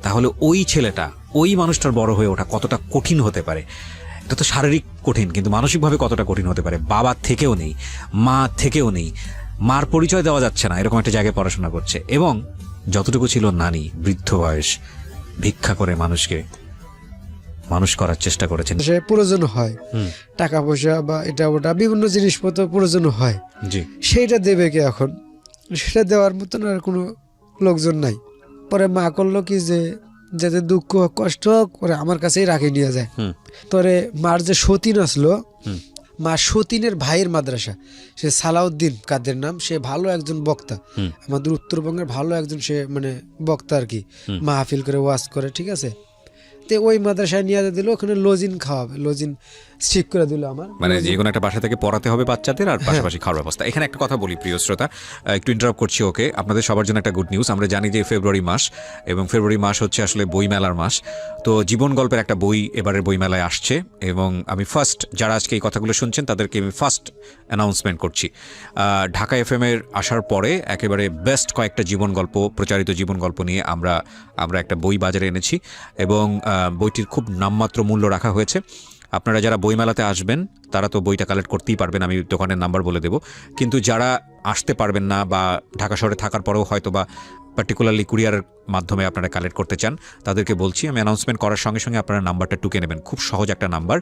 তাহলে ওই ছেলেটা ওই মানুষটার বড় হয়ে ওঠা কতটা কঠিন হতে পারে। এটা তো শারীরিক কঠিন, কিন্তু মানসিকভাবে কতটা কঠিন হতে পারে। বাবার থেকেও নেই, মা থেকেও নেই, মার পরিচয় দেওয়া যাচ্ছে না, এরকম একটা জায়গায় পড়াশোনা করছে, এবং যতটুকু ছিল নানি বৃদ্ধ বয়স ভিক্ষা করে মানুষকে মানুষ করার চেষ্টা করেছেন। সে প্রয়োজন হয়, টাকা পয়সা বা এটা ওটা বিভিন্ন জিনিসপত্র প্রয়োজন হয়, জি, সেইটা দেবে কে এখন? সেটা দেওয়ার মতন আর কোনো লোকজন নাই। পরে মা করলো কি যে যাতে দুঃখ কষ্ট করে আমার কাছেই রাখে নিয়ে যায়। পরে মার যে সতীন আসলো, মা সতীনের ভাইয়ের মাদ্রাসা, সে সালাউদ্দিন কাদের নাম, সে ভালো একজন বক্তা, আমাদের উত্তরবঙ্গের ভালো একজন সে মানে বক্তা আর কি, মাহফিল করে ওয়াজ করে, ঠিক আছে। তো ওই মাদ্রাসায় নিয়ে দিল, ওখানে লজিন খাওয়াবে, লজিন ঠিক করে দিল আমার, মানে যে কোনো একটা বাসা থেকে পড়াতে হবে বাচ্চাদের, আর পাশাপাশি খাওয়ার ব্যবস্থা। এখানে একটা কথা বলি প্রিয় শ্রোতা, একটু ইন্টারাপ্ট করছি, ওকে, আপনাদের সবার জন্য একটা গুড নিউজ। আমরা জানি যে ফেব্রুয়ারি মাস, এবং ফেব্রুয়ারি মাস হচ্ছে আসলে বইমেলার মাস। তো জীবন গল্পের একটা বই এবারের বইমেলায় আসছে, এবং আমি ফার্স্ট, যারা আজকে এই কথাগুলো শুনছেন তাদেরকে আমি ফার্স্ট অ্যানাউন্সমেন্ট করছি। ঢাকা FM এর আসার পরে একেবারে বেস্ট কয়েকটা জীবন গল্প, প্রচারিত জীবন গল্প নিয়ে আমরা একটা বই বাজারে এনেছি, এবং বইটির খুব নামমাত্র মূল্য রাখা হয়েছে। আপনারা যারা বইমেলাতে আসবেন তারা তো বইটা কালেক্ট করতেই পারবেন, আমি দোকানের নাম্বার বলে দেব। কিন্তু যারা আসতে পারবেন না বা ঢাকা শহরে থাকার পরেও হয়তো বা পার্টিকুলারলি কুরিয়ারের মাধ্যমে আপনারা কালেক্ট করতে চান, তাদেরকে বলছি আমি অ্যানাউন্সমেন্ট করার সঙ্গে সঙ্গে আপনারা নাম্বারটা টুকে নেবেন। খুব সহজ একটা নাম্বার,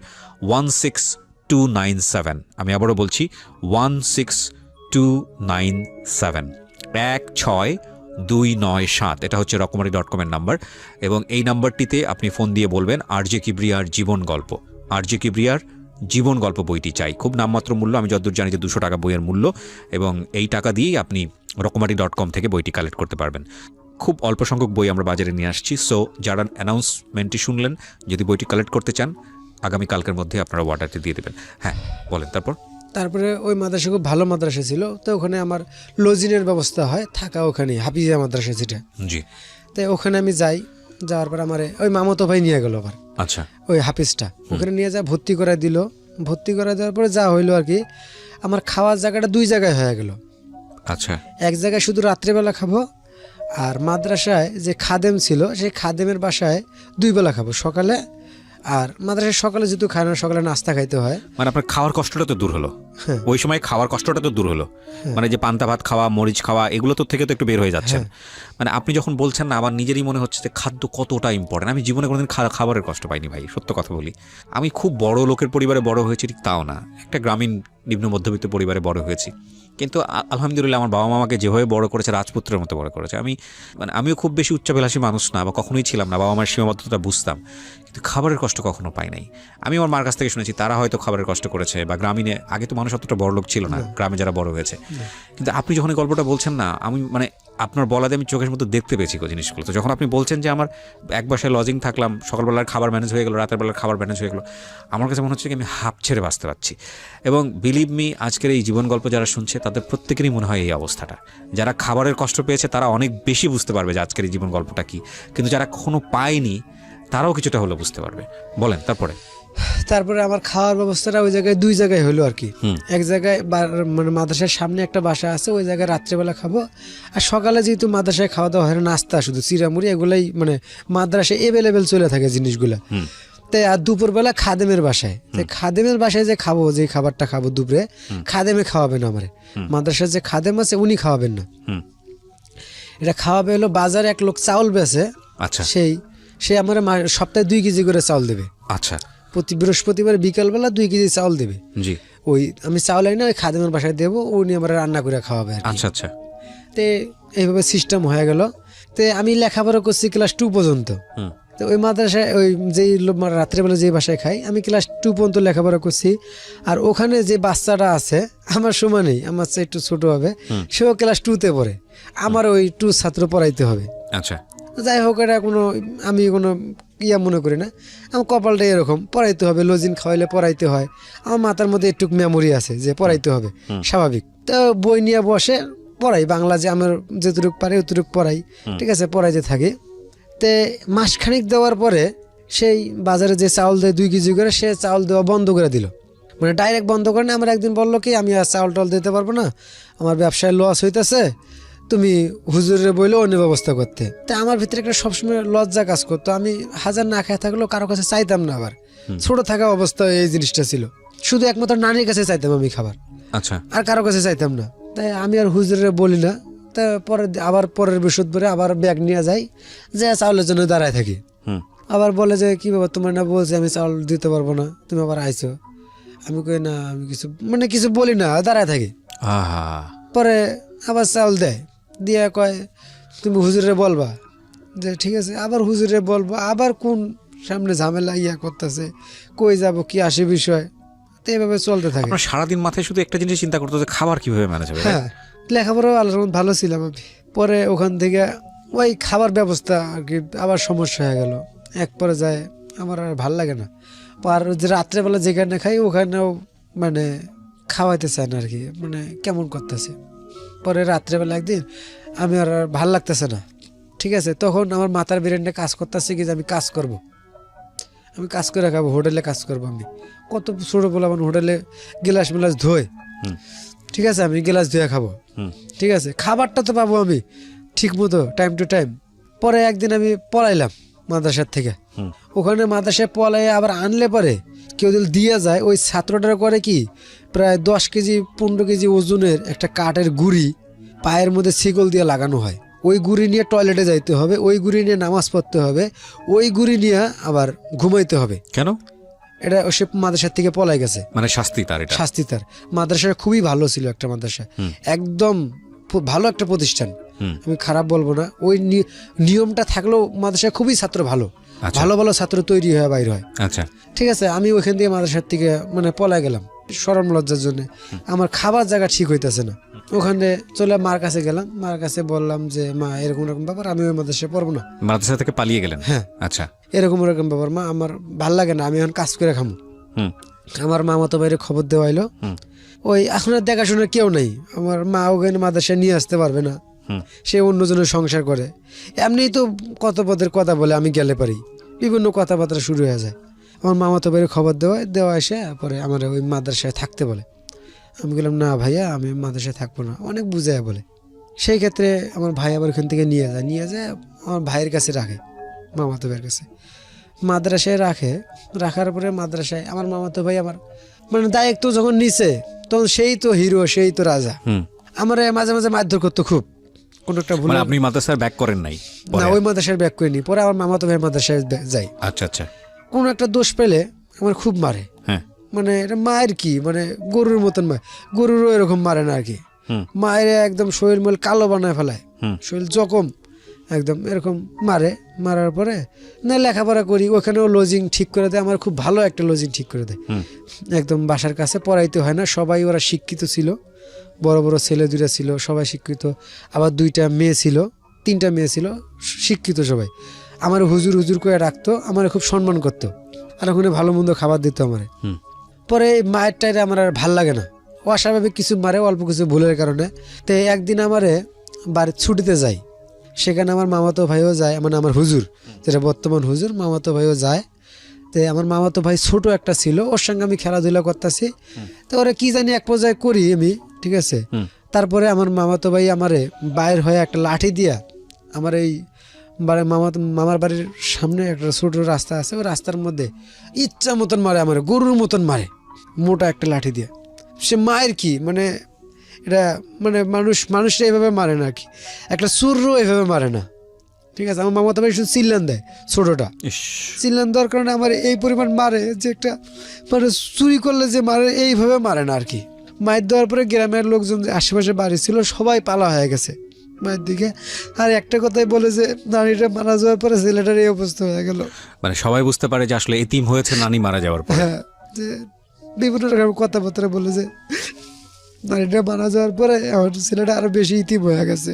16297। আমি আবারও বলছি 16297, 16297। এটা হচ্ছে রকমারি.com এর নাম্বার, এবং এই নাম্বারটিতে আপনি ফোন দিয়ে বলবেন RJ কিবরিয়ার জীবন গল্প, RJ কিবরিয়ার জীবন গল্প বইটি চাই। খুব নামমাত্র মূল্য, আমি যতদূর জানি যে 200 টাকা বইয়ের মূল্য, এবং এই টাকা দিয়েই আপনি রকমারি.com থেকে বইটি কালেক্ট করতে পারবেন। খুব অল্প সংখ্যক বই আমরা বাজারে নিয়ে আসছি। সো যারা অ্যানাউন্সমেন্টটি শুনলেন, যদি বইটি কালেক্ট করতে চান আগামীকালকের মধ্যে আপনারা অর্ডারটি দিয়ে দেবেন। হ্যাঁ বলেন। তারপরে ওই মাদ্রাসা খুব ভালো মাদ্রাসা ছিল, তো ওখানে আমার লজিনের ব্যবস্থা হয়, থাকা ওখানে হাফিজিয়া মাদ্রাসা যেটা, জি। তাই ওখানে আমি যাওয়ার পর আমার ওই মামাতো ভাই নিয়ে গেল আবার, আচ্ছা, ওই হাফিজটা ওখানে নিয়ে যা ভর্তি করে দিল। ভর্তি করে দেওয়ার পরে যা হইলো আর কি, আমার খাওয়ার জায়গাটা 2 জায়গায় হয়ে গেল। আচ্ছা, এক জায়গায় শুধু রাত্রেবেলা খাবো, আর মাদ্রাসায় যে খাদেম ছিল সেই খাদেমের বাসায় 2 বেলা খাবো, সকালে আর মাদ্রাসায় সকালে যেহেতু খায় না, সকালে নাস্তা খাইতে হয়। মানে আপনার খাওয়ার কষ্টটা তো দূর হলো, ওই সময় খাওয়ার কষ্টটা তো দূর হলো, মানে যে পান্তা ভাত খাওয়া, মরিচ খাওয়া, এগুলো তো থেকে তো একটু বের হয়ে যাচ্ছেন। মানে আপনি যখন বলছেন না, আমার নিজেরই মনে হচ্ছে যে খাদ্য কতটা ইম্পর্টেন্ট। আমি জীবনে কোনোদিন খাবারের কষ্ট পাইনি ভাই, সত্য কথা বলি। আমি খুব বড় লোকের পরিবারে বড় হয়েছি ঠিক তাও না, একটা গ্রামীণ নিম্ন মধ্যবিত্ত পরিবারে বড় হয়েছি, কিন্তু আলহামদুলিল্লাহ আমার বাবা মামাকে যেভাবে বড় করেছে রাজপুত্রের মতো বড় করেছে। আমিও খুব বেশি উচ্চাভিলাষী মানুষ না, বা কখনোই ছিলাম না, বাবা মার সীমাবদ্ধতা বুঝতাম, কিন্তু খাবারের কষ্ট কখনো পাই নাই। আমি আমার মার কাছ থেকে শুনেছি তারা হয়তো খাবারের কষ্ট করেছে, বা গ্রামীণে আগে তো মানুষ অতটা বড় লোক ছিল না, গ্রামে যারা বড় হয়েছে। কিন্তু আপনি যখন এই গল্পটা বলছেন না, আমি মানে আপনার বলাতে আমি চোখের মতো দেখতে পেয়েছি জিনিসগুলো। তো যখন আপনি বলছেন যে আমার এক বাসায় লজিং থাকলাম, সকালবেলার খাবার ম্যানেজ হয়ে গেলো, রাতের বেলার খাবার ম্যানেজ হয়ে গেলো, আমার কাছে মনে হচ্ছে কি আমি হাঁপ ছেড়ে বাঁচতে পারছি। এবং বিলিভ মি, আজকের এই জীবন গল্প যারা শুনছে তাদের প্রত্যেকেরই মনে হয় এই অবস্থাটা। যারা খাবারের কষ্ট পেয়েছে তারা অনেক বেশি বুঝতে পারবে যে আজকের এই জীবন গল্পটা কি, কিন্তু যারা কখনো পায়নি তারাও কিছুটা হলেও বুঝতে পারবে। বলেন। তারপরে আমার খাওয়ার ব্যবস্থাটা ওই জায়গায় 2 জায়গায় হলো আর কি। এক জায়গায় মানে মাদ্রাসার সামনে একটা বাসা আছে, ওই জায়গায় রাত্রেবেলা খাবো, আর সকালে যেহেতু মাদ্রাসায় খাওয়া দাওয়া হয়, নাস্তা শুধু চিরামুড়ি এগুলাই মানে মাদ্রাসায় এভেলেবেল চলে থাকে জিনিসগুলা। তাই আর দুপুরবেলা খাদেমের বাসায়, খাদেমের বাসায় যে খাবো, যে খাবারটা খাবো দুপুরে, খাদেমে খাওয়াবেন আমারে, মাদ্রাসার যে খাদেম আছে উনি খাওয়াবেন না, এটা খাওয়াবে হলো বাজারে এক লোক চাউল বেচে। আচ্ছা, সে আমার সপ্তাহে 2 কেজি করে চাউল দেবে। আচ্ছা, প্রতি বৃহস্পতিবার বিকালবেলা 2 কেজি চাউল দেবে। জি। ওই আমি চাউল আনি না, ওই খাদেমের বাসায় দেবো, উনি আমার রান্না করে খাওয়াবে। আচ্ছা, আচ্ছা। তে এইভাবে সিস্টেম হয়ে গেল। তে আমি লেখাপড়া করছি ক্লাস 2 পর্যন্ত। তো ওই মাদ্রাসায় ওই যেই রাত্রেবেলা যে বাসায় খাই, আমি ক্লাস 2 পর্যন্ত লেখাপড়া করছি। আর ওখানে যে বাচ্চাটা আছে আমার সমানেই, আমার চেয়ে একটু ছোট হবে, সেও ক্লাস 2-তে পড়ে, আমার ওই 2 ছাত্র পড়াইতে হবে। আচ্ছা, যাই হোক, এটা আমি কোনো ইয়া মনে করি না, আমার কপালটা এরকম, পড়াইতে হবে, লজিন খাওয়াইলে পড়াইতে হয়, আমার মাথার মধ্যে একটু মেমোরি আছে যে পড়াইতে হবে, স্বাভাবিক। তো বই নিয়ে বসে পড়াই, বাংলা যে আমার যেটুকু পারে অতটুকু পড়াই, ঠিক আছে, পড়াইতে থাকি। তে মাসখানিক দেওয়ার পরে সেই বাজারে যে চাউল দেয় 2 কেজি করে, সে চাউল দেওয়া বন্ধ করে দিল, মানে ডাইরেক্ট বন্ধ করে না। আমার একদিন বললো কি, আমি আর চাউল টাউল দিতে পারবো না, আমার ব্যবসায় লস হইতেছে, তুমি হুজুরে বইলে অন্য ব্যবস্থা করতে। তা আমার ভিতরে একটা সবসময় লজ্জা কাজ করতো, আমি হাজার না খায় থাকলেও কারো কাছে চাইতাম না। আবার ছোট থাকা অবস্থায় এই জিনিসটা ছিল, শুধু একমাত্র নানির কাছে চাইতাম আমি খাবার, আচ্ছা, আর কারো কাছে চাইতাম না। তাই আমি আর হুজুরে বলি না। তা পরে আবার পরের বৃহস্পতিবারে আবার ব্যাগ নিয়ে যাই, যে চাউলের জন্য দাঁড়ায় থাকি। আবার বলে যে কি বাবা, তোমার না বলছে আমি চাউল দিতে পারবো না, তুমি আবার আইছো। আমি কই না, আমি কিছু বলি না, দাঁড়ায় থাকি। পরে আবার চাউল দেয়, দিয়ে কয় তুমি হুজুরে বলবা, যে ঠিক আছে। আবার হুজুরে বলবো, আবার কোন সামনে ঝামেলা ইয়া করতেছে, কই যাব, কি আসে বিষয়, তো এইভাবে চলতে থাকে। সারাদিন মাথায় শুধু একটা জিনিস চিন্তা করতো যে খাবার কিভাবে ম্যানেজ হবে। হ্যাঁ, লেখাপড়াও ভালো ছিলাম আমি। পরে ওখান থেকে ওই খাবার ব্যবস্থা আর কি আবার সমস্যা হয়ে গেল, এক পর্যায়ে আমার আর ভাল লাগে না। আর যে রাত্রেবেলা যেখানে খাই ওখানেও মানে খাওয়াইতে চায় না আর কি, মানে কেমন করতেছে। পরে রাত্রেবেলা একদিন আমি আর ভাল লাগতেছে না, ঠিক আছে, তখন আমার মাথার ব্রেনটা কাজ করতেছে কি যে আমি কাজ করব, আমি কাজ করে খাবো, হোটেলে কাজ করবো। আমি কত ছোটো বলে আমার হোটেলে গ্লাস মিলাস ধোয়, ঠিক আছে, আমি গ্লাস ধুয়ে খাবো, ঠিক আছে, খাবারটা তো পাবো আমি ঠিক মতো টাইম টু টাইম। পরে একদিন আমি পড়াইলাম মাদ্রাসার থেকে, ওখানে মাদ্রাসায় পড়াই আবার আনলে পরে কেউ যদি দিয়ে যায়, ওই ছাত্রটার করে কি প্রায় 10 কেজি 15 কেজি ওজনের একটা কাঠের গুড়ি পায়ের মধ্যে শিকল দিয়ে লাগানো হয়। ওই গুড়ি নিয়ে টয়লেটে যাইতে হবে, ওই গুড়ি নিয়ে নামাজ পড়তে হবে, ওই গুড়ি নিয়ে আবার ঘুমাইতে হবে। কেন? এটা সে মাদ্রাসার থেকে পলাই গেছে, মানে শাস্তি তার, এটা শাস্তি তার। মাদ্রাসা খুবই ভালো ছিল একটা মাদ্রাসা, একদম ভালো একটা প্রতিষ্ঠান, আমি খারাপ বলবো না। ওই নিয়মটা থাকলেও মাদ্রাসা খুবই ছাত্র ভালো, ভালো ভালো ছাত্র তৈরি হয়, বাইর হয়। আচ্ছা, ঠিক আছে, আমি ওইখান থেকে মাদ্রাসার থেকে মানে পলাই গেলাম শরম লজ্জার জন্য। আমার খাবার জায়গা ঠিক হইতেছে না, ওখানে চলে মার কাছে গেলাম, মার কাছে বললাম যে মা এরকম এরকম ব্যাপার, আমি ওই মাদ্রাসায় পড়বো না। মাদ্রাসা থেকে পালিয়ে গেলেন? হ্যাঁ। আচ্ছা, এরকম এরকম ব্যাপার মা, আমার ভাল লাগে না, আমি এখন কাজ করে খামো। আমার মামাতো ভাইয়ের খবর দেওয়া হইলো, ওই এখন আর দেখাশোনার কেউ নেই, আমার মা ওখানে মাদ্রাসায় নিয়ে আসতে পারবে না, সে অন্যজনের সংসার করে। এমনিই তো কত পদের কথা বলে, আমি গেলে পারি, বিভিন্ন কথাবার্তা শুরু হয়ে যায়। আমার মামাতো ভাইয়ের খবর দেওয়া এসে পরে আমার ওই মাদ্রাসায় থাকতে বলে। আমি বললাম না ভাইয়া, আমি মাদ্রাসায় থাকবো না, অনেক বুঝায় বলে। সেই ক্ষেত্রে আমার ভাই আবার ওখান থেকে নিয়ে যায় আমার ভাইয়ের কাছে রাখে, মামাতো ভাইয়ের কাছে মাদ্রাসায় রাখার পরে মাদ্রাসায় আমার মামাতো ভাই আমার মানে দায়িত্ব যখন নিছে, তখন সেই তো হিরো, সেই তো রাজা। আমার মাঝে মাঝে মারধর করতো খুব, কোন একটা ভুল। আপনি মাদ্রাসায় ব্যাক করেন নাই? না, ওই মাদ্রাসায় ব্যাক করিনি। পরে আমার মামাতো ভাই মাদ্রাসায় যাই। আচ্ছা আচ্ছা। কোন একটা দোষ পেলে আমার খুব মারে, মানে এটা মায়ের কি মানে গরুর মতন মায়, গরুরও এরকম মারে না আর কি। মায়ের একদম শরীর মল কালো বানায় ফেলায়, শরীর জখম একদম এরকম মারার পরে না লেখাপড়া করি, ওখানেও লজিং ঠিক করে দেয়, আমার খুব ভালো একটা লজিং ঠিক করে দেয়, একদম বাসার কাছে, পড়াইতে হয় না। সবাই ওরা শিক্ষিত ছিল, বড় বড় ছেলে 2টা ছিল, সবাই শিক্ষিত, আবার 2টা মেয়ে ছিল, 3টা মেয়ে ছিল, শিক্ষিত সবাই। আমার হুজুর হুজুর করে রাখতো, আমার খুব সম্মান করতো, আর ওখানে ভালো মন্দ খাবার দিত আমার। পরে মায়ের টাইরে আমার আর ভাল লাগে না, অস্বাভাবিক কিছু মারে, অল্প কিছু ভুলের কারণে। তো একদিন আমারে বাড়ির ছুটিতে যাই, সেখানে আমার মামাতো ভাইও যায়, মানে আমার হুজুর যেটা বর্তমান হুজুর, মামাতো ভাইও যায়। তো আমার মামাতো ভাই ছোট একটা ছিল, ওর সঙ্গে আমি খেলাধুলা করতেছি, তো ওরা কি জানি এক পর্যায়ে করি আমি, ঠিক আছে। তারপরে আমার মামাতো ভাই আমারে বাইর হয়ে একটা লাঠি দিয়া আমার এই মামার বাড়ির সামনে একটা ছোট রাস্তা আছে, ওই রাস্তার মধ্যে ইচ্ছা মতন মারে, আমার গরুর মতন মারে, মোটা একটা লাঠি দিয়ে। সে মায়ের কি মানে এটা মানে মানুষরা এইভাবে মারে না আর কি, একটা চুরও এইভাবে মারে না, ঠিক আছে। আমার মামাতো ভাই শুধু চিল্লান দেয়, ছোটটা চিল্লান দেওয়ার কারণে আমার এই পরিমাণ মারে যে একটা মানে চুরি করলে যে মারে এইভাবে মারে না আর কি। মায়ের দেওয়ার পরে গ্রামের লোকজন যে আশেপাশে বাড়ি ছিল সবাই পালা হয়ে গেছে মায়ের দিকে। আর একটা কথাই বলে যে নানিটা মারা যাওয়ার পরে ছেলেটার এই অবস্থা হয়ে গেল, মানে সবাই বুঝতে পারে যে আসলে এতিম হয়েছে নানি মারা যাওয়ার পর। হ্যাঁ, যে বিভিন্ন রকম কথাবার্তা বলে যে নানিটা মারা যাওয়ার পরে আমার ছেলেটা আরো বেশি ইতিম হয়ে গেছে।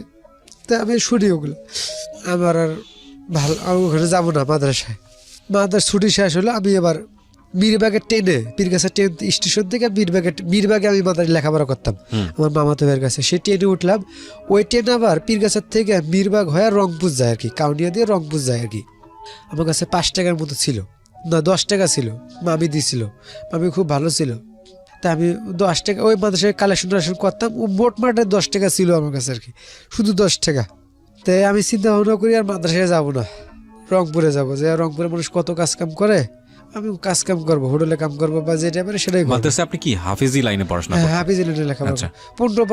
তাই আমি শুনি ওগুলো, আমার আর ভালো, আমি ওখানে যাবো না মাদ্রাসায়, মাদার ছুটি শেষ হলো, আমি এবার বীরবাগের ট্রেনে পীরগাছা ট্রেন স্টেশন থেকে বীরবাগে আমি মাদার লেখাপড়া করতাম আমার মামাতো ভাইয়ের কাছে। সেই ট্রেনে উঠলাম, ওই ট্রেন আবার পীরগাছার থেকে বীরবাগ হয়ে রংপুর যায় আর কি, কাউনিয়া দিয়ে রংপুর যায় আর কি। আমার কাছে 5 টাকার মতো ছিল, না 10 টাকা ছিল, মামি দিছিল, মামি খুব ভালো ছিল। তা আমি 10 টাকা ওই মাদ্রাসায় কালেকশন করতাম, ও মোট মাঠে 10 টাকা ছিল আমার কাছে আর কি, শুধু 10 টাকা। তাই আমি চিন্তা ভাবনা করি আর মাদ্রাসায় যাবো না, রংপুরে যাবো, যে রংপুরে মানুষ কত কাজ কাম করে, আমি কাজ কাম করবো, হোটেলে কাম করবো বা যেটা পারে সেটাই করবো। মাদ্রাসায় আপনি কি হাফিজি লাইনে পড়াশোনা হ্যাঁ, করতেন? হাফিজ ইলানে লেখাপড়া। আচ্ছা। 15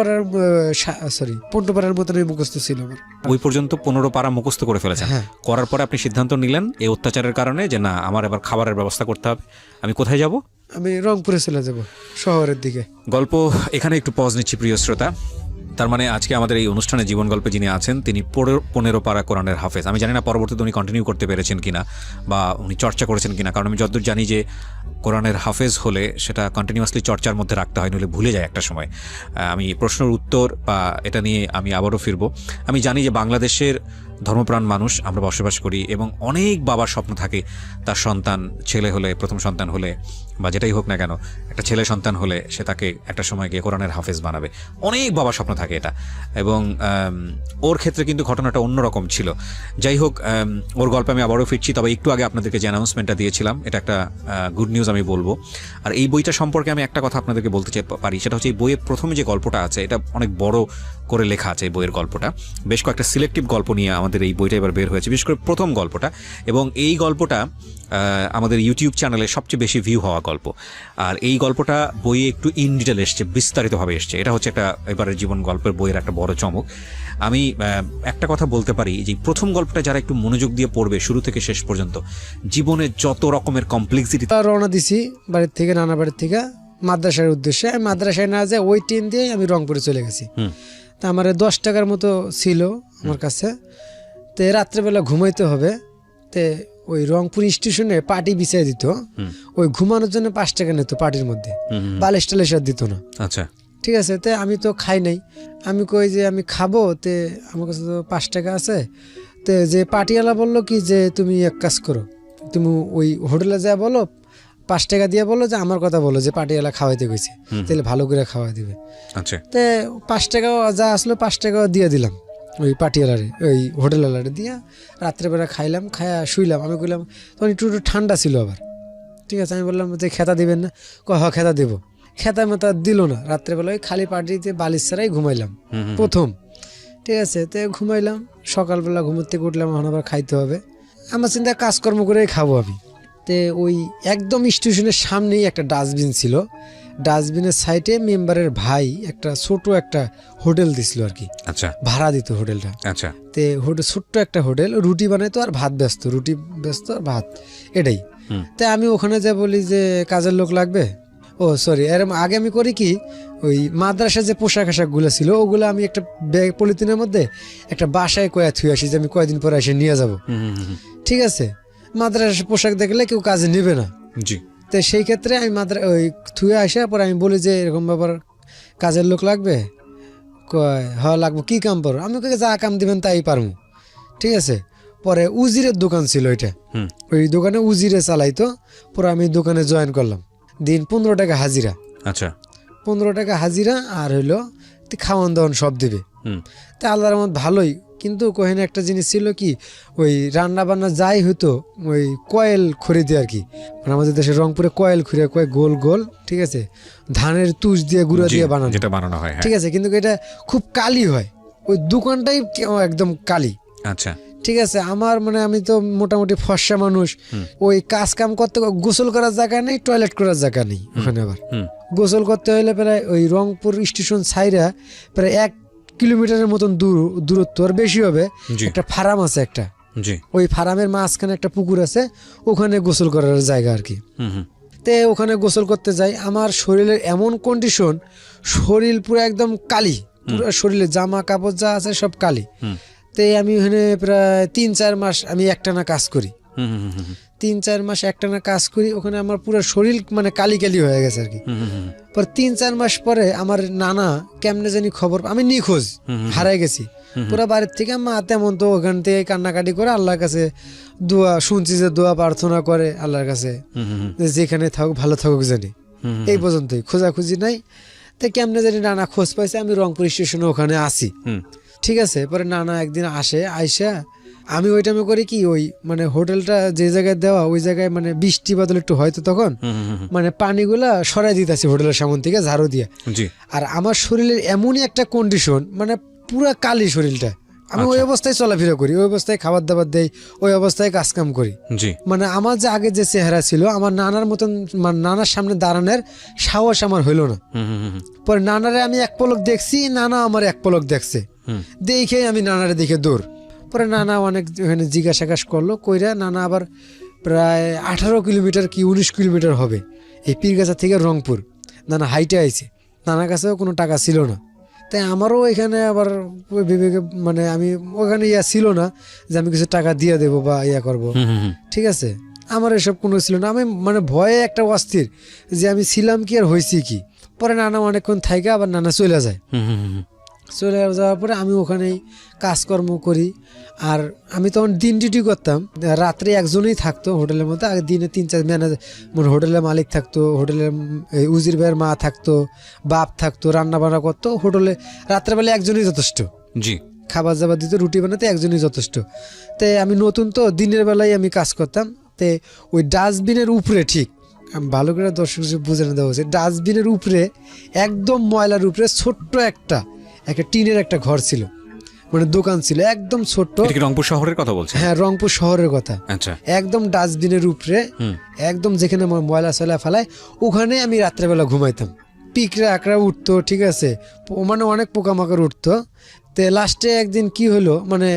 পাড়ার মতন মুখস্থ ছিল আমার। ওই পর্যন্ত 15 পারা মুখস্থ করে ফেলেছেন। হ্যাঁ। করার পরে আপনি সিদ্ধান্ত নিলেন এই অত্যাচারের কারণে যে না, আমার এবার খাবারের ব্যবস্থা করতে হবে, আমি কোথায় যাব? আমি রংপুরে চলে যাব, শহরের দিকে। গল্প এখানে একটু পজ নিচ্ছি প্রিয় শ্রোতা। তার মানে আজকে আমাদের এই অনুষ্ঠানে জীবন গল্পে যিনি আছেন তিনি 15 পারা কোরআনের হাফেজ। আমি জানি না পরবর্তীতে উনি কন্টিনিউ করতে পেরেছেন কিনা বা উনি চর্চা করেছেন কিনা, কারণ আমি যতদূর জানি যে কোরআনের হাফেজ হলে সেটা কন্টিনিউয়াসলি চর্চার মধ্যে রাখতে হয়, নইলে ভুলে যায় একটা সময়। আমি প্রশ্নের উত্তর বা এটা নিয়ে আমি আবারও ফিরব। আমি জানি যে বাংলাদেশের ধর্মপ্রাণ মানুষ আমরা বসবাস করি এবং অনেক বাবার স্বপ্ন থাকে তার সন্তান ছেলে হলে, প্রথম সন্তান হলে বা যেটাই হোক না কেন, একটা ছেলে সন্তান হলে সে তাকে একটা সময় গিয়ে কোরআনের হাফেজ বানাবে। অনেক বাবার স্বপ্ন থাকে এটা, এবং ওর ক্ষেত্রে কিন্তু ঘটনাটা অন্যরকম ছিল। যাই হোক, ওর গল্পে আমি আবারও ফিরছি। তবে একটু আগে আপনাদেরকে যে অ্যানাউন্সমেন্টটা দিয়েছিলাম, এটা একটা গুড নিউজ আমি বলবো। আর এই বইটা সম্পর্কে আমি একটা কথা আপনাদেরকে বলতে পারি, সেটা হচ্ছে এই বইয়ের প্রথমে যে গল্পটা আছে এটা অনেক বড় করে লেখা আছে। এই বইয়ের গল্পটা বেশ কয়েকটা সিলেক্টিভ গল্প নিয়ে আমাদের এই বইটা এবার বের হয়েছে, বিশেষ করে প্রথম গল্পটা। এবং এই গল্পটা আমাদের ইউটিউব চ্যানেলে সবচেয়ে বেশি ভিউ হওয়া গল্প। আর এই গল্পটা বইয়ে একটু ইন ডিটেল এসছে, বিস্তারিতভাবে এসছে। এটা হচ্ছে একটা এবারের জীবন গল্পের বইয়ের একটা বড় চমক। আমি একটা কথা বলতে পারি যে প্রথম গল্পটা যারা একটু মনোযোগ দিয়ে পড়বে শুরু থেকে শেষ পর্যন্ত, জীবনের যত রকমের কমপ্লেক্সিটি। রওনা দিছি বাড়ির থেকে, নানা বাড়ির থেকে মাদ্রাসার উদ্দেশ্যে। আমি মাদ্রাসায় না যায় ওই ট্রেন দিয়ে আমি রংপুরে চলে গেছি। তা আমার 10 টাকার মতো ছিল আমার কাছে। তো রাত্রেবেলা ঘুমাইতে হবে, তে ওই রংপুর স্টেশনে পার্টি বিছিয়ে দিত, ওই ঘুমানোর জন্য 5 টাকা নিত পার্টির মধ্যে, বালিশ টালিশ আর দিত না। আচ্ছা, ঠিক আছে। তে আমি তো খাই নাই, আমি কই যে আমি খাবো, তে আমার কাছে তো 5 টাকা আছে। তে যে পার্টিওয়ালা বললো কি যে তুমি এক কাজ করো, তুমি ওই হোটেলে যা বলো, 5 টাকা দিয়ে বলো যে আমার কথা বলো যে পার্টিওয়ালা খাওয়াইতে গেছে, তাহলে ভালো করে খাওয়াই দিবে। আচ্ছা। তে 5 টাকা যা আসলো 5 টাকা দিয়ে দিলাম ওই পার্টিওয়ালারে, ওই হোটেলওয়ালারে দিয়া রাত্রেবেলা খাইলাম, খায়া শুইলাম। আমি কইলাম তখন একটু ঠান্ডা ছিল আবার। ঠিক আছে, আমি বললাম যে খেতা দিবেন না? খেতা দেবো। খেতা মেতা দিল না। রাত্রেবেলা ওই খালি পার্টিতে বালিশ ছাড়াই ঘুমাইলাম প্রথম। ঠিক আছে, তো ঘুমাইলাম। সকালবেলা ঘুমোর থেকে উঠলাম, এখন আবার খাইতে হবে। আমার চিন্তা কাজকর্ম করেই খাবো আমি। তে ওই একদম স্টেশনের সামনেই একটা ডাস্টবিন ছিল, ডাস্টবিনের সাইডে মেম্বারের ভাই একটা ছোট একটা হোটেল দিছিল আর কি। আচ্ছা, ভাড়া দিত হোটেলটা। আচ্ছা। তে ছোট্ট একটা হোটেল, রুটি বানাইতো আর ভাত ব্যস্ত, রুটি ব্যস্ত আর ভাত, এটাই। তে আমি ওখানে যা বলি যে কাজের লোক লাগবে। ও সরি, এর আগে আমি করি কি, ওই মাদ্রাসার যে পোশাক আশাকগুলো ছিল ওগুলো আমি একটা ব্যাগ পলিথিনের মধ্যে একটা বাসায় কয়া থুয়ে আসি যে আমি কয়দিন পরে এসে নিয়ে যাব। ঠিক আছে, মাদ্রাসার পোশাক দেখলে কেউ কাজে নেবে না। জি। তো সেই ক্ষেত্রে আমি ওই থুয়ে আসা পরে আমি বলি যে এরকম ব্যাপার, কাজের লোক লাগবে। কয় হ্যাঁ লাগবো, কি কাম পারো? আমি কই যা কাম দিবেন তাই পারবো। ঠিক আছে। পরে উজিরের দোকান ছিল ওইটা, ওই দোকানে উজিরে চালাইতো। পরে আমি দোকানে জয়েন করলাম। দিন 15 টাকা হাজিরা। আচ্ছা, 15 টাকা হাজিরা, আর হইলো খাওয়ান দাওয়ান সব দিবে। তা আল্লাহর রহমত ভালোই। কিন্তু কোহেনে একটা জিনিস ছিল কি, ওই রান্না বান্না যাই হতো ওই কয়েল খড়িতে আর কি, মানে আমাদের দেশে রংপুরে কয়েল খুঁড়ে কয় গোল গোল। ঠিক আছে, ধানের তুষ দিয়ে গুঁড়া দিয়ে বানানো, যেটা বানানো হয়। ঠিক আছে, কিন্তু এটা খুব কালি হয়। ওই দোকানটাই একদম কালি। আচ্ছা। ঠিক আছে, আমার মানে আমি তো মোটামুটি ফর্সা মানুষ, ওই কাজ কাম করতে গোসল করার জায়গা নেই, টয়লেট করার জায়গা নেই ওখানে। আবার গোসল করতে হলে প্রায় ওই রংপুর স্টেশন ছাইরা প্রায় 1 কিলোমিটারের মতন দূরত্ব, আর বেশি হবে। একটা ফার্ম আছে একটা, ওই ফার্মের মাঝখানে একটা পুকুর আছে, ওখানে গোসল করার জায়গা আর কি। তে ওখানে গোসল করতে যাই। আমার শরীরের এমন কন্ডিশন, শরীর পুরো একদম কালি, পুরো শরীরে জামা কাপড় যা আছে সব কালি। তে আমি ওখানে প্রায় 3-4 মাস আমি একটানা কাজ করি, হুম, হুম, হুম, 3-4 মাস একটানা কাজ করি, ওখানে আমার পুরো শরীর মানে কালি কালি হয়ে গেছে আর কি। হুম, হুম, হুম, পর 3-4 মাস পরে আমার নানা কেমনে জানি খবর, আমি নিখোঁজ, হারাই গেছি পুরো বাড়ির থেকে। মা তেমন তো ওখান থেকে কান্নাকাটি করে আল্লাহর কাছে দোয়া, শুনছি যে দোয়া প্রার্থনা করে আল্লাহর কাছে হুম, হুম, যে যেখানে থাকুক ভালো থাকুক জানি, হুম, এই পর্যন্তই, খোঁজাখুঁজি নাই। তো কেমনে জানি নানা খোঁজ পাইছে আমি রংপুর স্টেশনে ওখানে আসি, হুম, ঠিক আছে। পরে নানা একদিন আসে, আইসা আমি ওই টাইমে করি কি, ওই মানে হোটেলটা যে জায়গায় দেওয়া ওই জায়গায় মানে বৃষ্টি বাদল একটু হয়তো তখন হুম, হুম, হুম, মানে পানিগুলা সরাই দিতেছি হোটেলের সামনে থেকে ঝাড়ু দিয়ে। জি, আর আমার শরীরের এমনই একটা কন্ডিশন, মানে পুরা কালি শরীরটা, আমি ওই অবস্থায় চলাফেরা করি, ওই অবস্থায় খাবার দাবার দেই, ওই অবস্থায় কাজকাম করি। জি, মানে আমার যে আগে যে চেহারা ছিল, আমার নানার মতন মানে নানার সামনে দাঁড়ানোর সাহস আমার হইলো না। হুম, হুম, হুম, পরে নানারে আমি এক পলক দেখছি, নানা আমার এক পলক দেখছে, হুম, দেখে আমি নানারে দেখে দৌড়। পরে নানা অনেক ওখানে জিজ্ঞাসাকাশ করলো, কইরা নানা আবার প্রায় 18 কিলোমিটার কি 19 কিলোমিটার হবে এই পীরগাছা থেকে রংপুর, নানা হাইটে আইছে, নানার কাছেও কোনো টাকা ছিল না। তাই আমারও এখানে আবার ওই বিবেকে মানে আমি ওখানে ইয়া ছিল না যে আমি কিছু টাকা দিয়ে দেবো বা ইয়া করবো, হুম, হুম, হুম, ঠিক আছে। আমার এসব কোনো ছিল না, আমি মানে ভয়ে একটা অস্থির যে আমি ছিলাম কি আর হয়েছি কি। পরে নানা অনেকক্ষণ থাইকা আবার নানা চলে যায়। হুম, হুম, হুম, চলে যাওয়ার পরে আমি ওখানেই কাজকর্ম করি। আর আমি তখন দিন ডিউটি করতাম, রাত্রে একজনই থাকতো হোটেলের মধ্যে, আগে দিনে 3-4 ম্যানেজার মানে হোটেলের মালিক থাকতো, হোটেলের এই উজির ভাইয়ের মা থাকতো, বাপ থাকতো, রান্না বান্না করতো হোটেলে। রাত্রেবেলা একজনই যথেষ্ট, জি, খাবার দাবার দিতে, রুটি বানাতে একজনই যথেষ্ট। তাই আমি নতুন তো, দিনের বেলায় আমি কাজ করতাম। তে ওই ডাস্টবিনের উপরে, ঠিক আমি ভালো করে দর্শক বুঝে না দেওয়া উচিত, ডাস্টবিনের উপরে একদম ময়লার উপরে ছোট্ট একটা একটা টিনের একটা ঘর ছিল, মানে দোকান ছিল একদম ছোট্ট। এটা কি রংপুর শহরের কথা বলছেন? হ্যাঁ, রংপুর শহরের কথা। আচ্ছা, একদম ডাস্টবিনের উপরে, হুম, একদম যেখানে ময়লা সয়লা ফেলায়, ওখানে আমি রাত্রেবেলা ঘুমাইতাম। পিঁকড়া আকড়া উঠতো, ঠিক আছে, মানে অনেক পোকামাকড় উঠতো। তো লাস্টে একদিন কি হলো, মানে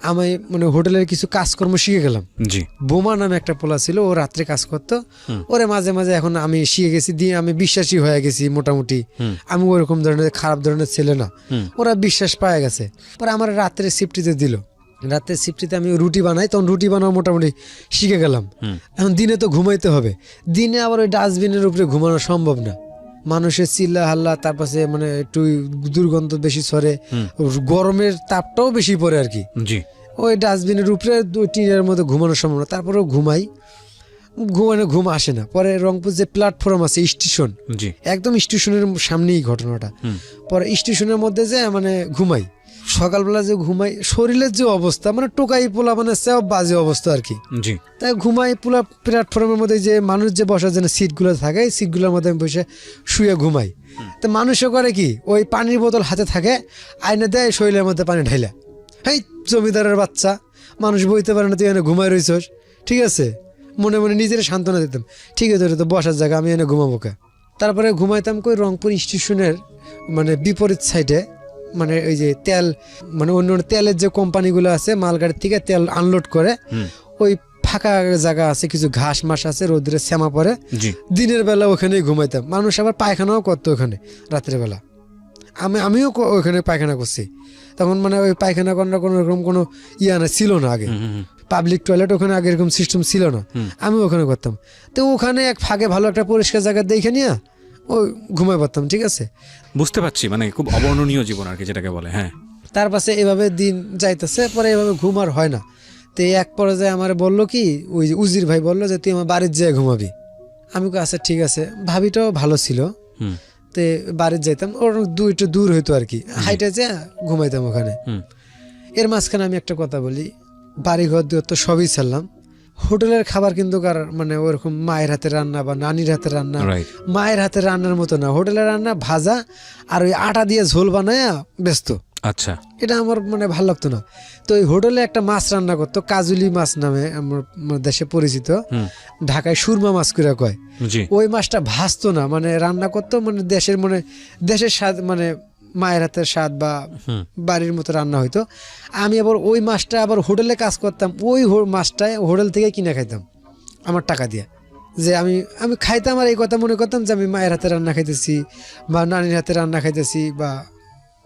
আমি মানে হোটেলের কিছু কাজকর্ম শিখে গেলাম। জি, বোমা নামে একটা পোলা ছিল, ও রাত্রে কাজ করতো, ওরে মাঝে মাঝে এখন আমি শিখে গেছি, দিয়ে আমি বিশ্বাসী হয়ে গেছি মোটামুটি। আমি ওরকম ধরনের খারাপ ধরনের ছেলে না, ওরা বিশ্বাস পায় গেছে। পরে আমার রাত্রে শিফটিতে দিল, রাতের শিফটিতে আমি রুটি বানাই, তখন রুটি বানাও মোটামুটি শিখে গেলাম। এখন দিনে তো ঘুমাইতে হবে, দিনে আবার ওই ডাস্টবিনের উপরে ঘুমানো সম্ভব না, মানুষের চিল্লা হাল্লা, তারপরে মানে একটু দুর্গন্ধ বেশি ছড়ে, গরমের তাপটাও বেশি পড়ে আর কি। জি, ওই ডাস্টবিনের উপরে টিনের মধ্যে ঘুমানোর সম্ভব না, তারপরেও ঘুমাই, ঘুম আসে না। পরে রংপুর যে প্ল্যাটফর্ম আছে স্টেশন, জি, একদম স্টেশনের সামনেই ঘটনাটা। পরে স্টেশনের মধ্যে যে মানে ঘুমাই, সকালবেলা যে ঘুমাই, শরীরের যে অবস্থা মানে টোকাই পোলা মানে সব বাজে অবস্থা আর কি। জি, তাই ঘুমাই পুরো প্ল্যাটফর্মের মধ্যে, যে মানুষ যে বসার জন্য সিটগুলো থাকে, এই সিটগুলোর মধ্যে আমি বসে শুয়ে ঘুমাই। তো মানুষও করে কি, ওই পানির বোতল হাতে থাকে, আয়না দেয় শরীরের মধ্যে পানি ঢাইলা, হেই জমিদারের বাচ্চা, মানুষ বইতে পারে না, তুই এনে ঘুমাই রইছস, ঠিক আছে, মনে মনে নিজের সান্ত্বনা দিতাম, ঠিক আছে তো বসার জায়গা, আমি এনে ঘুমাবো কে। তারপরে ঘুমাইতাম কই রংপুর স্টেশনের মানে বিপরীত সাইডে, মানে ওই যে তেল মানে অন্য অন্য তেলের যে কোম্পানিগুলো আছে, মালগাড়ির থেকে তেল আনলোড করে, ওই ফাঁকা জায়গা আছে, কিছু ঘাস মাস আছে, রোদ্রে শ্যামা পড়ে, জি, দিনের বেলা ওখানেই ঘুমাইতাম। মানুষ আবার পায়খানাও করতো ওখানে রাত্রের বেলা, আমিও ওখানে পায়খানা করছি তখন। মানে ওই পায়খানা করার কোনো এরকম কোনো না ছিল না আগে, পাবলিক টয়লেট ওখানে আগে এরকম সিস্টেম ছিল না, আমি ওখানে করতাম। তো ওখানে এক ফাঁকে ভালো একটা পরিষ্কার জায়গা দেখে নিয়ে ওই ঘুমাই পড়তাম, ঠিক আছে। বুঝতে পারছি, মানে খুব অবর্ণনীয় জীবন আর কি যেটাকে বলে। হ্যাঁ, তার পাশে এভাবে দিন যাইতেছে, পরে এভাবে ঘুম আর হয় না। তো এক পর্যায়ে আমার বললো কি, ওই যে উজির ভাই বললো যে তুই আমার বাড়ির যেয়ে ঘুমাবি। আমি আচ্ছা ঠিক আছে, ভাবিটাও ভালো ছিল। তো বাড়ির যাইতাম, ওর একটু দূর হইতো আর কি, হাইটে যে ঘুমাইতাম ওখানে। এর মাঝখানে আমি একটা কথা বলি, বাড়ি ঘর দুয়ার তো সবই ছাড়লাম, হোটেলের খাবার কিন্তু কার মানে ওরকম মায়ের হাতে রান্না বা নানির হাতে রান্না, রাইট, মায়ের হাতে রান্নার মতো না। হোটেলের রান্না ভাজা আর ওই আটা দিয়ে ঝোল বানায় ব্যস্ত, আচ্ছা, এটা আমার মানে ভালো লাগতো না। তো ওই হোটেলে একটা মাছ রান্না করতো, কাজুলি মাছ নামে আমার দেশে পরিচিত, ঢাকায় সুরমা মাছ করে কয়। জি, ওই মাছটা ভাজতো না, মানে রান্না করতো মানে দেশের মানে দেশের স্বাদ, মানে মায়ের হাতের স্বাদ বা বাড়ির মতো রান্না হইতো। আমি আবার ওই মাছটা আবার হোটেলে কাজ করতাম, ওই মাছটাই হোটেল থেকে কিনে খাইতাম আমার টাকা দিয়ে, যে আমি খাইতাম আর এই কথা মনে করতাম যে আমি মায়ের হাতে রান্না খাইতেছি বা নানির হাতে রান্না খাইতেছি বা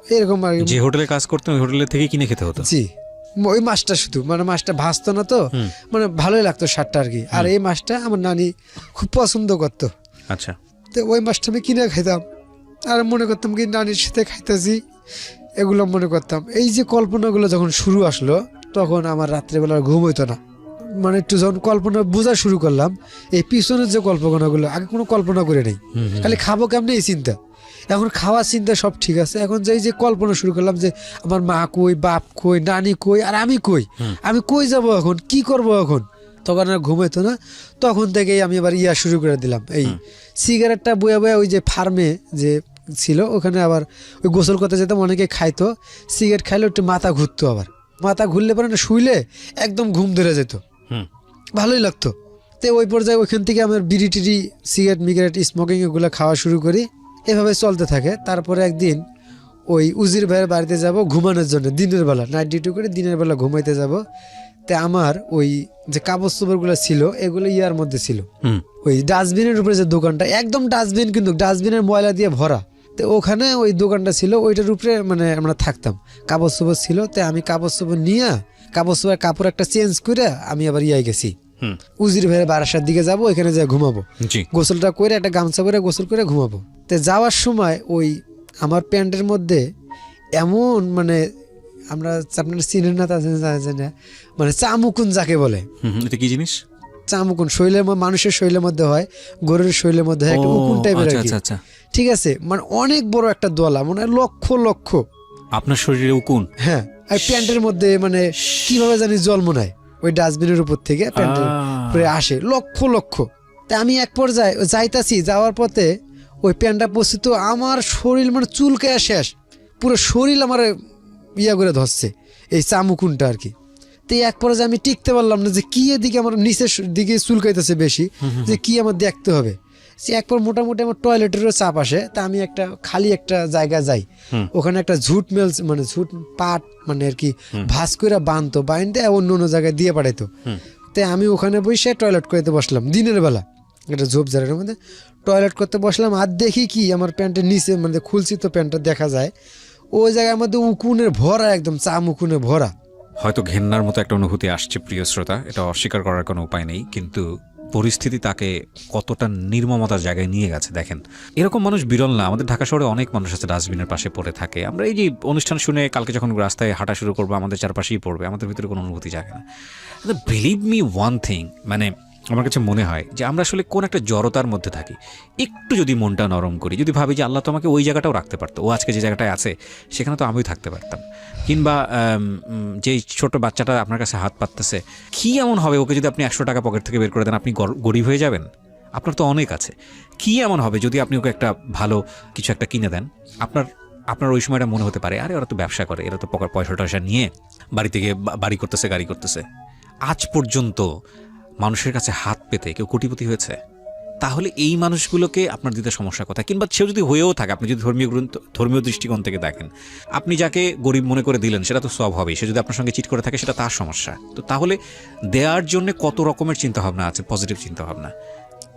এরকম আর কি। যে হোটেলে কাজ করতেন ওই হোটেলের থেকে কিনে খেতে হতো। জি, ওই মাছটা শুধু, মানে মাছটা ভাজতো না তো, মানে ভালোই লাগতো স্বাদটা আর কি। আর এই মাছটা আমার নানি খুব পছন্দ করতো। আচ্ছা, তো ওই মাছটা আমি কিনে খাইতাম আর মনে করতাম কি নানির সাথে খাইতেছি, এগুলো মনে করতাম। এই যে কল্পনাগুলো যখন শুরু আসলো তখন আমার রাত্রেবেলা আর ঘুম হইতো না। মানে একটু যখন কল্পনা বোঝা শুরু করলাম, এই পিছনের যে কল্পনাগুলো আগে কোনো কল্পনা করে নেই, খালি খাবো কেমনি এই চিন্তা। এখন খাওয়ার চিন্তা সব ঠিক আছে, এখন যে এই যে কল্পনা শুরু করলাম যে আমার মা কই, বাপ কই, নানি কই, আর আমি কই যাব এখন, কি করব এখন, তখন আর ঘুম হইতো না। তখন থেকেই আমি আবার শুরু করে দিলাম, এই সিগারেটটা বয়ে বয়ে ওই যে ফার্মে যে ছিল ওখানে আবার ওই গোসল করতে যেতাম, অনেকে খাইতো, সিগারেট খাইলে একটু মাথা ঘুরতো, আবার মাথা ঘুরলে পরে না শুইলে একদম ঘুম ধরে যেত, ভালোই লাগতো। তো ওই পর্যায়ে ওইখান থেকে আমার বিড়ি টিড়ি, সিগারেট মিগারেট, স্মোকিং এগুলো খাওয়া শুরু করি, এভাবে চলতে থাকে। তারপরে একদিন ওই উজির ভাইয়ের বাড়িতে যাব ঘুমানোর জন্য, দিনের বেলা নাইট ডিউটি করে দিনের বেলা ঘুমাইতে যাব। তে আমার ওই যে কাগজ চোপড়গুলো ছিল এগুলো ইয়ার মধ্যে ছিল, ওই ডাস্টবিনের উপরে যে দোকানটা, একদম ডাস্টবিন কিন্তু ডাস্টবিনের ময়লা দিয়ে ভরা, তো ওখানে ওই দোকানটা ছিল, ওইটার উপরে মানে আমরা থাকতাম, কাগজ চোপড় ছিল। তো আমি কাগজ চোপড় নিয়ে কাগজ চোপড়ের কাপড় একটা চেঞ্জ করে আমি আবার গেছি উজির ভাইয়ের বারাসার দিকে যাব, ওইখানে যা ঘুমাবো, গোসলটা করে একটা গামছা করে গোসল করে ঘুমাবো। তো যাওয়ার সময় ওই আমার প্যান্টের মধ্যে এমন মানে আমরা আপনার চিনেন না তা জানি, মানে চামুকুন যাকে বলে, এটা কি জিনিস? চামুকুন শৈলের মানুষের শৈলের মধ্যে হয়, গরুর শৈলের মধ্যে হয়, একটা উকুন টাইপের আর কি। ঠিক আছে, মানে অনেক বড় একটা দলা, মানে লক্ষ লক্ষ। আপনার শরীরে উকুন? হ্যাঁ, আর প্যান্টের মধ্যে মানে কিভাবে জানি জল মনে হয় ওই ডাস্টবিনের উপর থেকে প্যান্টের উপরে আসে লক্ষ লক্ষ। তা আমি এক পর্যায়ে যাইতাছি, যাওয়ার পথে ওই প্যান্টটা পড়ছি, তো আমার শরীর মানে চুলকায়া শেষ, পুরো শরীর আমার ইয়া করে ধরছে এই চামুকুনটা আর কি। তো এক পর্যায়ে আমি টিকতে পারলাম না যে কি এদিকে আমার নিচের দিকে চুলকাইতেছে বেশি, যে কি আমার দেখতে হবে। সে একবার মোটামুটি আমার টয়লেটেরও চাপ আসে, তা আমি একটা খালি একটা জায়গা যাই, ওখানে একটা ঝুট মেল মানে ঝুট পাট মানে আর কি ভাস করে বাঁধতো, বাইন্দে অন্য অন্য জায়গায় দিয়ে পাঠাইতো। তাই আমি ওখানে বসে টয়লেট করতে বসলাম দিনের বেলা, একটা ঝোপঝাড়ের মধ্যে টয়লেট করতে বসলাম। আর দেখি কি আমার প্যান্টের নিচে মানে খুলছি তো প্যান্টটা দেখা যায় ওই জায়গার মধ্যে উকুনের ভরা, একদম চামুকুনে ভরা। হয়তো ঘেন্নার মতো একটা অনুভূতি আসছে প্রিয় শ্রোতা, এটা অস্বীকার করার কোনো উপায় নেই, কিন্তু পরিস্থিতি তাকে কতটা নির্মমতার জায়গায় নিয়ে গেছে দেখেন। এরকম মানুষ বিরল না, আমাদের ঢাকা শহরে অনেক মানুষ আছে ডাস্টবিনের পাশে পড়ে থাকে। আমরা এই যে অনুষ্ঠান শুনে কালকে যখন রাস্তায় হাঁটা শুরু করবো আমাদের চারপাশেই পড়বে, আমাদের ভিতরে কোনো অনুভূতি জাগে না। বিলিভ মি ওয়ান থিং, মানে আমার কাছে মনে হয় যে আমরা আসলে কোন একটা জড়তার মধ্যে থাকি। একটু যদি মনটা নরম করি, যদি ভাবি যে আল্লাহ তোমাকে ওই জায়গাটাও রাখতে পারতো, ও আজকে যে জায়গাটায় আছে সেখানে তো আমিও থাকতে পারতাম। কিংবা যে ছোট বাচ্চাটা আপনার কাছে হাত পাততেছে, কি এমন হবে ওকে যদি আপনি 100 টাকা পকেট থেকে বের করে দেন, আপনি গরিব হয়ে যাবেন? আপনার তো অনেক আছে। কি এমন হবে যদি আপনি ওকে একটা ভালো কিছু একটা কিনে দেন? আপনার ওই সময়টা মনে হতে পারে আরে ওরা তো ব্যবসা করে, এরা তো পয়সা টয়সা নিয়ে বাড়ি থেকে বাড়ি করতেছে, গাড়ি করতেছে। আজ পর্যন্ত মানুষের কাছে হাত পেতে কেউ কোটিপতি হয়েছে? তাহলে এই মানুষগুলোকে আপনার দিতে সমস্যা কোথায়? কিংবা সেও যদি হয়েও থাকে, আপনি যদি ধর্মীয় দৃষ্টিকোণ থেকে দেখেন, আপনি যাকে গরিব মনে করে দিলেন সেটা তো সব হবেই, সে যদি আপনার সঙ্গে চিট করে থাকে সেটা তার সমস্যা। তো তাহলে দেওয়ার জন্য কত রকমের চিন্তাভাবনা আছে, পজিটিভ চিন্তাভাবনা।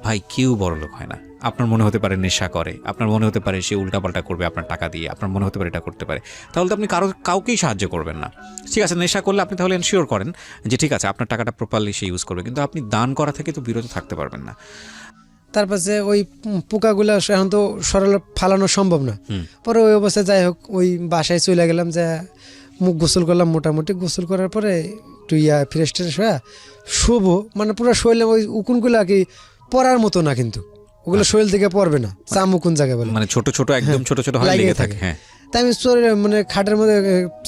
ভাই, কেউ বড় লোক হয় না। আপনার মনে হতে পারে নেশা করে, আপনার মনে হতে পারে সে উল্টাপাল্টা করবে আপনার টাকা দিয়ে, আপনার মনে হতে পারে এটা করতে পারে, তাহলে তো আপনি কাউকেই সাহায্য করবেন না। ঠিক আছে, নেশা করলে আপনি তাহলে এনশিওর করেন যে ঠিক আছে আপনার টাকাটা প্রপারলি সে ইউজ করবে, কিন্তু আপনি দান করা থেকে তো বিরত থাকতে পারবেন না। তারপরে ওই পোকাগুলো এখন তো সরল ফালানো সম্ভব না। পরে ওই অবস্থায় যাই হোক ওই বাসায় চলে গেলাম, যে মুখ গোসল করলাম, মোটামুটি গোসল করার পরে একটু ফ্রেশ ট্রেশ হয়ে শোবো, মানে পুরো শরীরে ওই উকুনগুলো আর কি পরার মতো না, কিন্তু ওগুলো শরীর থেকে পড়বে না, চামুকুন জায়গা বলে, মানে ছোট ছোট একদম ছোট ছোট লেগে থাকে। হ্যাঁ, তাই আমি মানে খাটের মধ্যে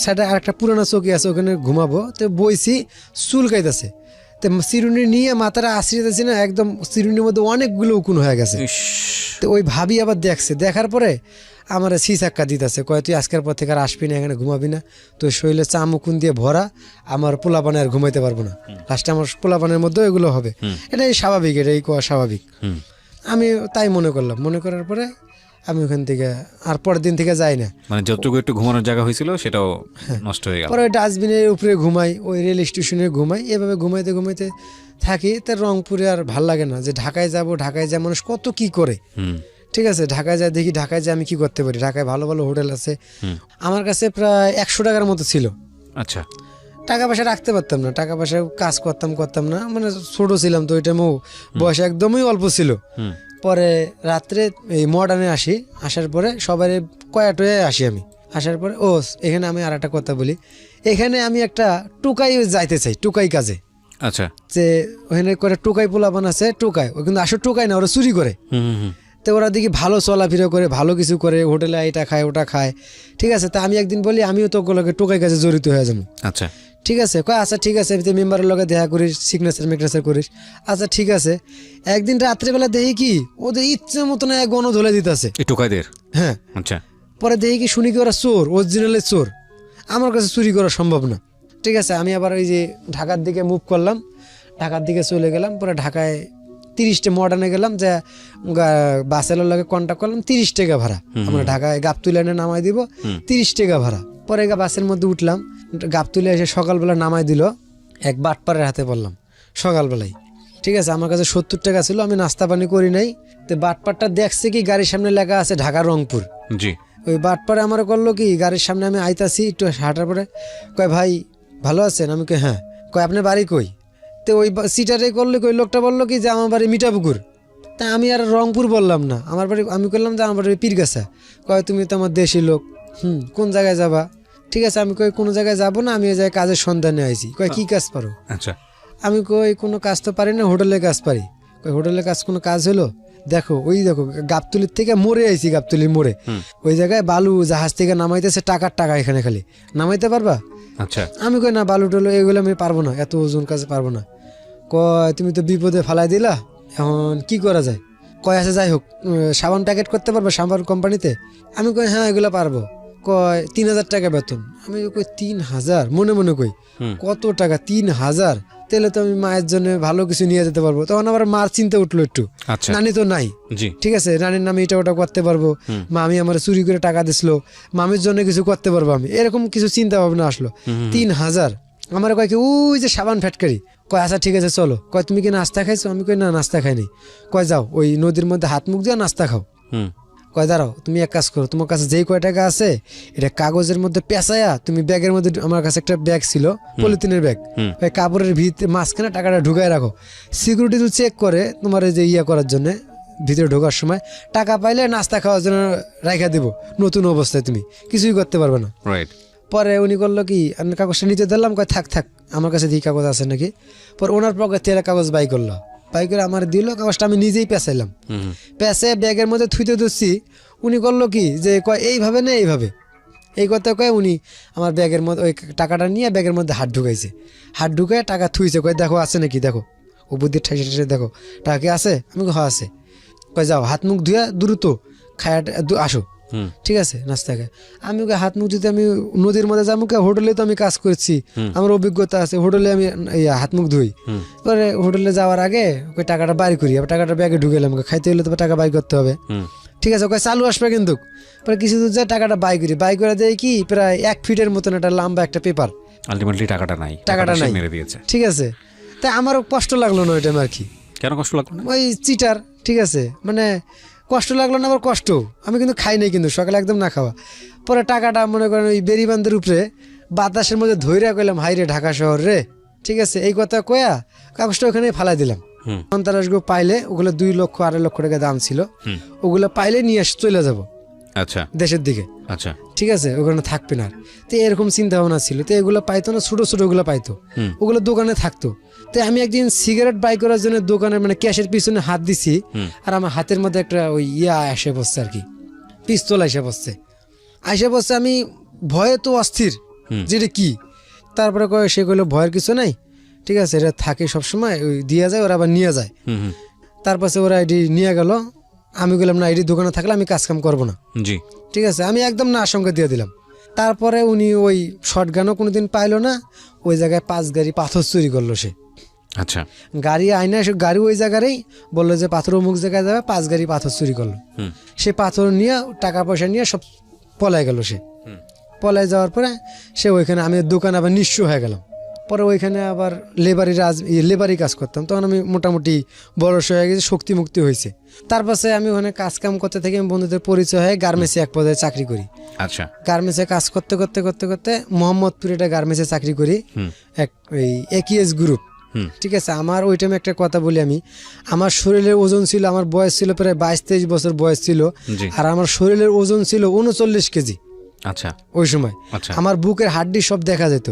সাইডে আর একটা পুরানো চৌকি আছে, ওখানে ঘুমাবো। তো বইছি, চুল কাইতেছে, তো চিরুনি নিয়ে মাথাটা আশ্রিতেছি না, একদম চিরুনির মধ্যে অনেকগুলো উকুন হয়ে গেছে। তো ওই ভাবি আবার দেখছে, দেখার পরে আমার সিচাক্কা দিতেছে, কয় তুই আজকের পর থেকে আর আসবি না, এখানে ঘুমাবি না, তো শরীরে চামুকুন দিয়ে ভরা, আমার পোলাপানে আর ঘুমাইতে পারবো না, লাস্টে আমার পোলাপানের মধ্যেও এগুলো হবে। এটাই স্বাভাবিক, এটাই কোয়া স্বাভাবিক। আমি তাই মনে করলাম, মনে করার পরে আমি ওখান থেকে আর পরের দিন থেকে যাই না, মানে যতটুকু একটু ঘুমানোর জায়গা হয়েছিল সেটাও নষ্ট হয়ে গেল। পরে ডাস্টবিনের উপরে ঘুমাই, ওই রেল স্টেশনে ঘুমাই, এভাবে ঘুমাইতে ঘুমাইতে থাকি। তার রংপুরে আর ভাল লাগে না, যে ঢাকায় যাব, ঢাকায় যায় মানুষ কত কি করে। ঠিক আছে, ঢাকায় যায় দেখি, ঢাকায় যায় আমি কি করতে পারি, ঢাকায় ভালো ভালো হোটেল আছে, আমার কাছে প্রায় 100 টাকার মতো ছিল। আচ্ছা, টাকা পয়সা রাখতে পারতাম না, টাকা পয়সা কাজ করতাম না, মানে ছোট ছিলাম তো ওই টাইমেও, বয়স একদমই অল্প ছিল। পরে রাত্রে এই মডার্নে আসার পরে সবাই কয়াটয়ে আসি আমি, আসার পরে এখানে আমি আর একটা কথা বলি, এখানে আমি একটা টুকাই যাইতে চাই, টুকাই কাজে। আচ্ছা। যে ওখানে করে টুকাই পোলাপান আছে, টুকাই, ও কিন্তু আসলে টুকাই না, ওরা চুরি করে। তো ওরা দেখি ভালো চলাফেরা করে, ভালো কিছু করে, হোটেলে এটা খায় ওটা খায়, ঠিক আছে। তা আমি একদিন বলি আমিও তো ওগুলোকে টোকাই কাজে জড়িত হয়ে যাবো। আচ্ছা ঠিক আছে, কয় আচ্ছা ঠিক আছে, মেম্বারের লগে দেখা করিস, সিগনেচার করিস, আচ্ছা ঠিক আছে। একদিন রাত্রেবেলা দেখি কি ওদের ইচ্ছে মতন গণ ধলে দিতেছে টোকাইদের। হ্যাঁ। আচ্ছা। পরে দেখি কি শুনি কি ওরা চোর, অরিজিনালের চোর, আমার কাছে চুরি করা সম্ভব না। ঠিক আছে, আমি আবার ওই যে ঢাকার দিকে মুভ করলাম, ঢাকার দিকে চলে গেলাম। পরে ঢাকায় 30টে মডার্নে গেলাম, যে বাসের লগে কন্ট্যাক্ট করলাম, 30 টাকা ভাড়া, আমরা ঢাকায় গাবতুলানে নামাই দিব, 30 টাকা ভাড়া। পরে বাসের মধ্যে উঠলাম, গাবতুলে এসে সকালবেলা নামাই দিল, এক বাটপারের হাতে পড়লাম সকালবেলায়। ঠিক আছে, আমার কাছে 70 টাকা ছিল, আমি নাস্তা পানি করি নাই। তো বাটপারটা দেখছে কি গাড়ির সামনে লেখা আছে ঢাকা রংপুর। জি। ওই বাটপারে আমার করলো কি, গাড়ির সামনে আমি আইতাছি, একটু হাঁটার পরে কয় ভাই ভালো আছেন? আমি কই হ্যাঁ। কয় আপনার বাড়ি কই? তো ওই সিটারে করলে ওই লোকটা বললো কি যে আমার বাড়ি মিঠাপুকুর। তা আমি আর রংপুর বললাম না, আমার বাড়ি, আমি করলাম যে আমার বাড়ি পীরগাছা। কয় তুমি তো আমার দেশি লোক, কোন জায়গায় যাবা? ঠিক আছে, আমি কই কোনো জায়গায় যাবো না, আমি এই জায়গায় কাজের সন্ধানে আইছি। কয় কি কাজ পারো? আচ্ছা। আমি কই কোনো কাজ তো পারি না, হোটেলে কাজ পারি। কই হোটেলে কাজ কোনো কাজ হলো? দেখো গাবতলির থেকে মোড়ে আইছি, গাবতলির মোড়ে ওই জায়গায় বালু জাহাজ থেকে নামাইতেছে, টাকা এখানে খালি নামাইতে পারবা? আচ্ছা। আমি কই না, বালু টলু এগুলো আমি পারবো না, এত ওজন কাজে পারবো না। কয় তুমি তো বিপদে ফালাই দিলা, এখন কি করা যায়? কয় আছে যাই হোক, সাবান প্যাকেট করতে পারবো সাবান কোম্পানিতে? আমি কই হ্যাঁ এগুলো পারবো। কয় 3000 টাকা বেতন। আমি কই 3000? মনে মনে কই কত টাকা, 3000? তাহলে তো আমি মায়ের জন্য ভালো কিছু নিয়ে যেতে পারবো। তখন আবার মার চিন্তা উঠলো একটু, নানি তো নাই, ঠিক আছে, নানির নামে এটা ওটা করতে পারবো, মামি আমার চুরি করে টাকা দিছিল, মামির জন্য কিছু করতে পারবো আমি, এরকম কিছু চিন্তা ভাবনা আসলো। 3000 আমার কয় কি ওই যে সাবান ফ্যাক্টরি। কয় আচ্ছা ঠিক আছে চলো। কয় তুমি কি নাস্তা খাইছো? আমি কই না নাস্তা খাইনি। কয় যাও ওই নদীর মধ্যে হাত মুখ দিয়ে নাস্তা খাও। কয় দাঁড়াও, তুমি এক কাজ করো, তোমার কাছে যেই কয় টাকা আছে এটা কাগজের মধ্যে পেঁচায়া তুমি ব্যাগের মধ্যে, আমার কাছে একটা ব্যাগ ছিল পলিথিনের ব্যাগ, ওই কাপড়ের ভিতরে মাঝখানে টাকাটা ঢুকায় রাখো। সিকিউরিটি তো চেক করে তোমার যে করার জন্য, ভিতরে ঢোকার সময় টাকা পাইলে নাস্তা খাওয়ার জন্য রাখা দেবো, নতুন অবস্থায় তুমি কিছুই করতে পারবে না। পরে উনি করলো কি, আমি কাগজটা নিতে দিলাম, কয় থাক আমার কাছে দিয়ে কাগজ আছে নাকি। পরে ওনার পকেট থেকে কাগজ বাই করলো, বাই করে আমার দিল কাগজটা, আমি নিজেই পেঁচাইলাম, পেঁচে ব্যাগের মধ্যে থুইতে ধরছি। উনি করলো কি যে কয় এইভাবে না এইভাবে, এই কথা কয় উনি আমার ব্যাগের মধ্যে ওই টাকাটা নিয়ে ব্যাগের মধ্যে হাত ঢুকাইছে, হাত ঢুকায় টাকা থুইছে। কয় দেখো আছে নাকি, দেখো ও বুদ্ধির ঠাইসে দেখো টাকা কি আছে? আমি হ্যাঁ আছে। কয় যাও হাত মুখ ধুয়া দ্রুত খায়া আসো, ঠিক আছে, নাস্তা খায়। আমি ওকে হাত মুখ দিতে, আমি নদীর মধ্যে যাবো, হোটেলে তো আমি কাজ করছি, আমার অভিজ্ঞতা আছে, হোটেলে আমি হাত মুখ ধুই। পরে হোটেলে যাওয়ার আগে ওই টাকাটা বাইর করি, আবার টাকাটা ব্যাগে ঢুকেলাম, খাইতে হলে তো টাকা বাইর করতে হবে, ঠিক আছে। ওকে চালু আসবে কিন্তু। পরে কিছু দূর যায় টাকাটা বাই করে দেয় কি, প্রায় 1 ফিটের মতন একটা লম্বা একটা পেপার, আলটিমেটলি টাকাটা নাই, মেরে দিয়েছে, ঠিক আছে। তাই আমারও কষ্ট লাগলো না ওই টাইম আর কি। কেন কষ্ট লাগলো না? ওই চিটার, ঠিক আছে, মানে কষ্ট লাগলো না, আবার কষ্ট, আমি কিন্তু খাই নাই, কিন্তু সকালে একদম না খাওয়া। পরে টাকাটা মনে করেন ওই বেরিবান্ধের উপরে বাতাসের মধ্যে ধৈর্য কইলাম, হাই রে ঢাকা শহর রে, ঠিক আছে, এই কথা কয়া কাগজটা ওখানে ফালাই দিলাম। সন্ত্রাসগুলো পাইলে, ওগুলো 2 লক্ষ 2.5 লক্ষ টাকা দাম ছিল, ওগুলো পাইলে নিয়ে চলে যাবো আচ্ছা দেশের দিকে, আচ্ছা, ঠিক আছে, ওখানে থাকবে না। তো এরকম চিন্তা ভাবনা ছিল। তো এগুলো পাইতো না, ছোট ছোট ওগুলো পাইতো, ওগুলো দোকানে থাকতো। তো আমি একদিন সিগারেট বাই করার জন্য দোকানে মানে ক্যাশের পিছনে হাত দিছি, আর আমার হাতের মধ্যে একটা ওই এসে বসছে আর কি, পিস্তল এসে বসছে। আমি ভয়ে তো অস্থির, যেটা কি। তারপরে সে কইলো ভয়ের কিছু নাই, ঠিক আছে, এটা থাকে সবসময়, ওই দিয়ে যায়, ওরা আবার নিয়ে যায়। তারপরে ওরা এটি নিয়ে গেল। আমি বললাম না, এটি দোকানে থাকলে আমি কাজ কাম করবো না, জি, ঠিক আছে, আমি একদম না আশঙ্কা দিয়ে দিলাম। তারপরে উনি ওই শর্টগানও কোনোদিন পাইলো না, ওই জায়গায় 5 গাড়ি পাথর চুরি করলো সে। আচ্ছা, গাড়ি আইনা গাড়ি ওই জায়গারই বললো যে পাথর অমুক জায়গায় যাবে, 5 গাড়ি পাথর চুরি করলো। সে পাথর নিয়ে টাকা পয়সা নিয়ে সব পলাই গেল। সে পলাই যাওয়ার পরে সে ওইখানে, আমি দোকান আবার নিঃস্ব হয়ে গেলাম, পরে ওইখানে আবার লেবারি কাজ করতাম, তখন আমি মোটামুটি বয়স হয়ে গেছে, শক্তি মুক্তি হয়েছে। তার পাশে আমি ওখানে কাজ কাম করতে থেকে আমি বন্ধুদের পরিচয় হয়ে গার্মেন্টসে এক পর্যায়ে চাকরি করি। আচ্ছা, গার্মেন্টসে কাজ করতে করতে করতে করতে মোহাম্মদপুরে একটা গার্মেন্টসে চাকরি করি, ওই একিএস গ্রুপ। ঠিক আছে, আমার ওই টাইমে একটা কথা বলি, আমার শরীরের ওজন ছিল, আমার বয়স ছিল প্রায় 22-23 বছর বয়স ছিল, আর আমার শরীরের ওজন ছিল 39 কেজি। আচ্ছা, ওই সময় আমার বুকের হাড্ডি সব দেখা যেত।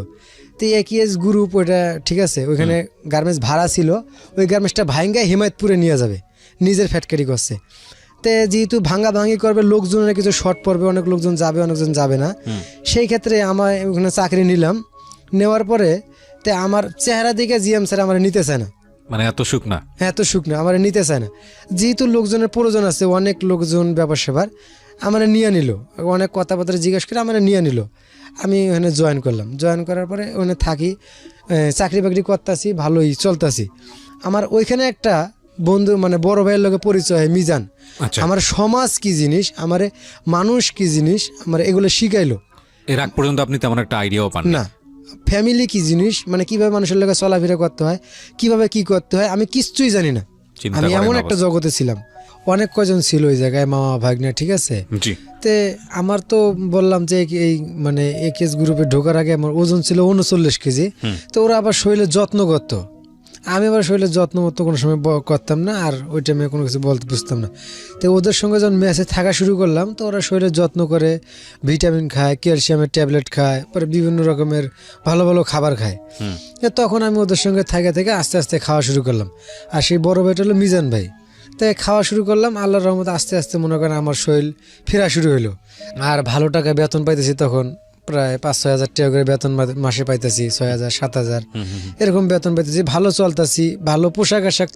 তো একিএস গ্রুপ ওইটা, ঠিক আছে, ওইখানে গার্মেন্টস ভাড়া ছিল, ওই গার্মেন্টসটা ভাঙ্গায় হিমায়তপুরে নিয়ে যাবে, নিজের ফ্যাক্টরি করছে। তো যেহেতু ভাঙ্গা ভাঙ্গি করবে, লোকজনের কিছু শর্ট পড়বে, অনেক লোকজন যাবে অনেকজন যাবে না, সেই ক্ষেত্রে আমার ওখানে চাকরি নিলাম। নেওয়ার পরে তে আমার চেহারা দিকে জিএম স্যার আমার নিতে চায় না, মানে এত শুকনা আমার নিতে চায় না। যেহেতু লোকজনের প্রয়োজন আছে, অনেক লোকজন ব্যাপার সেবার, আমার নিয়ে নিল, অনেক কথাবার্তা জিজ্ঞেস করে আমার নিয়ে নিল। আমি ওখানে জয়েন করলাম। জয়েন করার পরে ওখানে থাকি, চাকরি বাকরি করতেছি, ভালোই চলতেছি। আমার ওইখানে একটা বন্ধু, মানে বড় ভাইয়ের লোকের পরিচয় হয়, মিজান। আমার সমাজ কি জিনিস, আমার মানুষ কি জিনিস, আমার এগুলো শিখাইলো। এর আগ পর্যন্ত আপনি তেমন একটা আইডিয়াও পান না। ফ্যামিলি কি জিনিস, মানে কিভাবে মানুষের লোকে চলাফেরা করতে হয়, কিভাবে কি করতে হয়, আমি কিচ্ছুই জানি না। আমি এমন একটা জগতে ছিলাম, অনেক কজন ছিল ওই জায়গায়, মামা ভাগ্নে, ঠিক আছে। তে আমার তো বললাম যে এই মানে একেএস গ্রুপে ঢোকার আগে আমার ওজন ছিল 39 কেজি। তো ওরা আবার শরীরের যত্ন করতো, আমি আবার শরীরের যত্ন মতো কোনো সময় করতাম না, আর ওই টাইমে কোনো কিছু বলতে বুঝতাম না। তো ওদের সঙ্গে যখন মেসে থাকা শুরু করলাম, তো ওরা শরীরের যত্ন করে, ভিটামিন খায়, ক্যালসিয়ামের ট্যাবলেট খায়, পরে বিভিন্ন রকমের ভালো ভালো খাবার খায়। তখন আমি ওদের সঙ্গে থেকে আস্তে আস্তে খাওয়া শুরু করলাম। আর সেই বড় ভাইটা হলো মিজান ভাই। তাই খাওয়া শুরু করলাম, আল্লাহর রহমতে আস্তে আস্তে মনে করেন আমার শরীর ফেরা শুরু হলো। আর ভালো টাকা বেতন পাইতেছি, তখন প্রায় 5-6 হাজার টাকা করে বেতন মাসে পাইতেছি, 6,000-7,000 এরকম বেতন পাইতেছি, ভালো চলতেছি, ভালো পোশাক আশাক।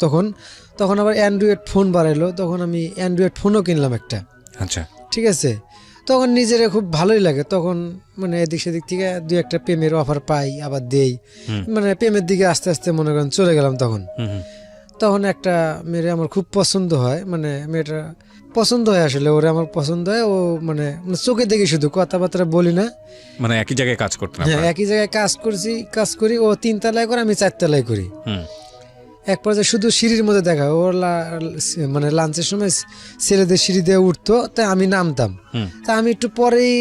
তখন আবার অ্যান্ড্রয়েড ফোন বাড়াইলো, তখন আমি অ্যান্ড্রয়েড ফোনও কিনলাম একটা। আচ্ছা, ঠিক আছে, তখন নিজের খুব ভালোই লাগে। তখন মানে এদিক সেদিক থেকে 2-1টা প্রেমের অফার পাই, আবার দেই, মানে প্রেমের দিকে আস্তে আস্তে মনে করেন চলে গেলাম। তখন একটা মেয়ে আমার খুব পছন্দ হয়, মানে মেয়েটা পছন্দ হয়, আসলে ওরা আমার পছন্দ হয়। ও মানে চোখে দেখি, শুধু কথাবার্তা বলি না, মানে একই জায়গায় কাজ করতেন? হ্যাঁ, একই জায়গায় কাজ করি। ও 3 তলায় করে, আমি 4 তলায় করি। এক পর্যায়ে শুধু সিঁড়ির মধ্যে দেখা, ওর মানে লাঞ্চের সময় ছেলেদের সিঁড়ি দিয়ে উঠতো, তাই আমি নামতাম। তা আমি একটু পরেই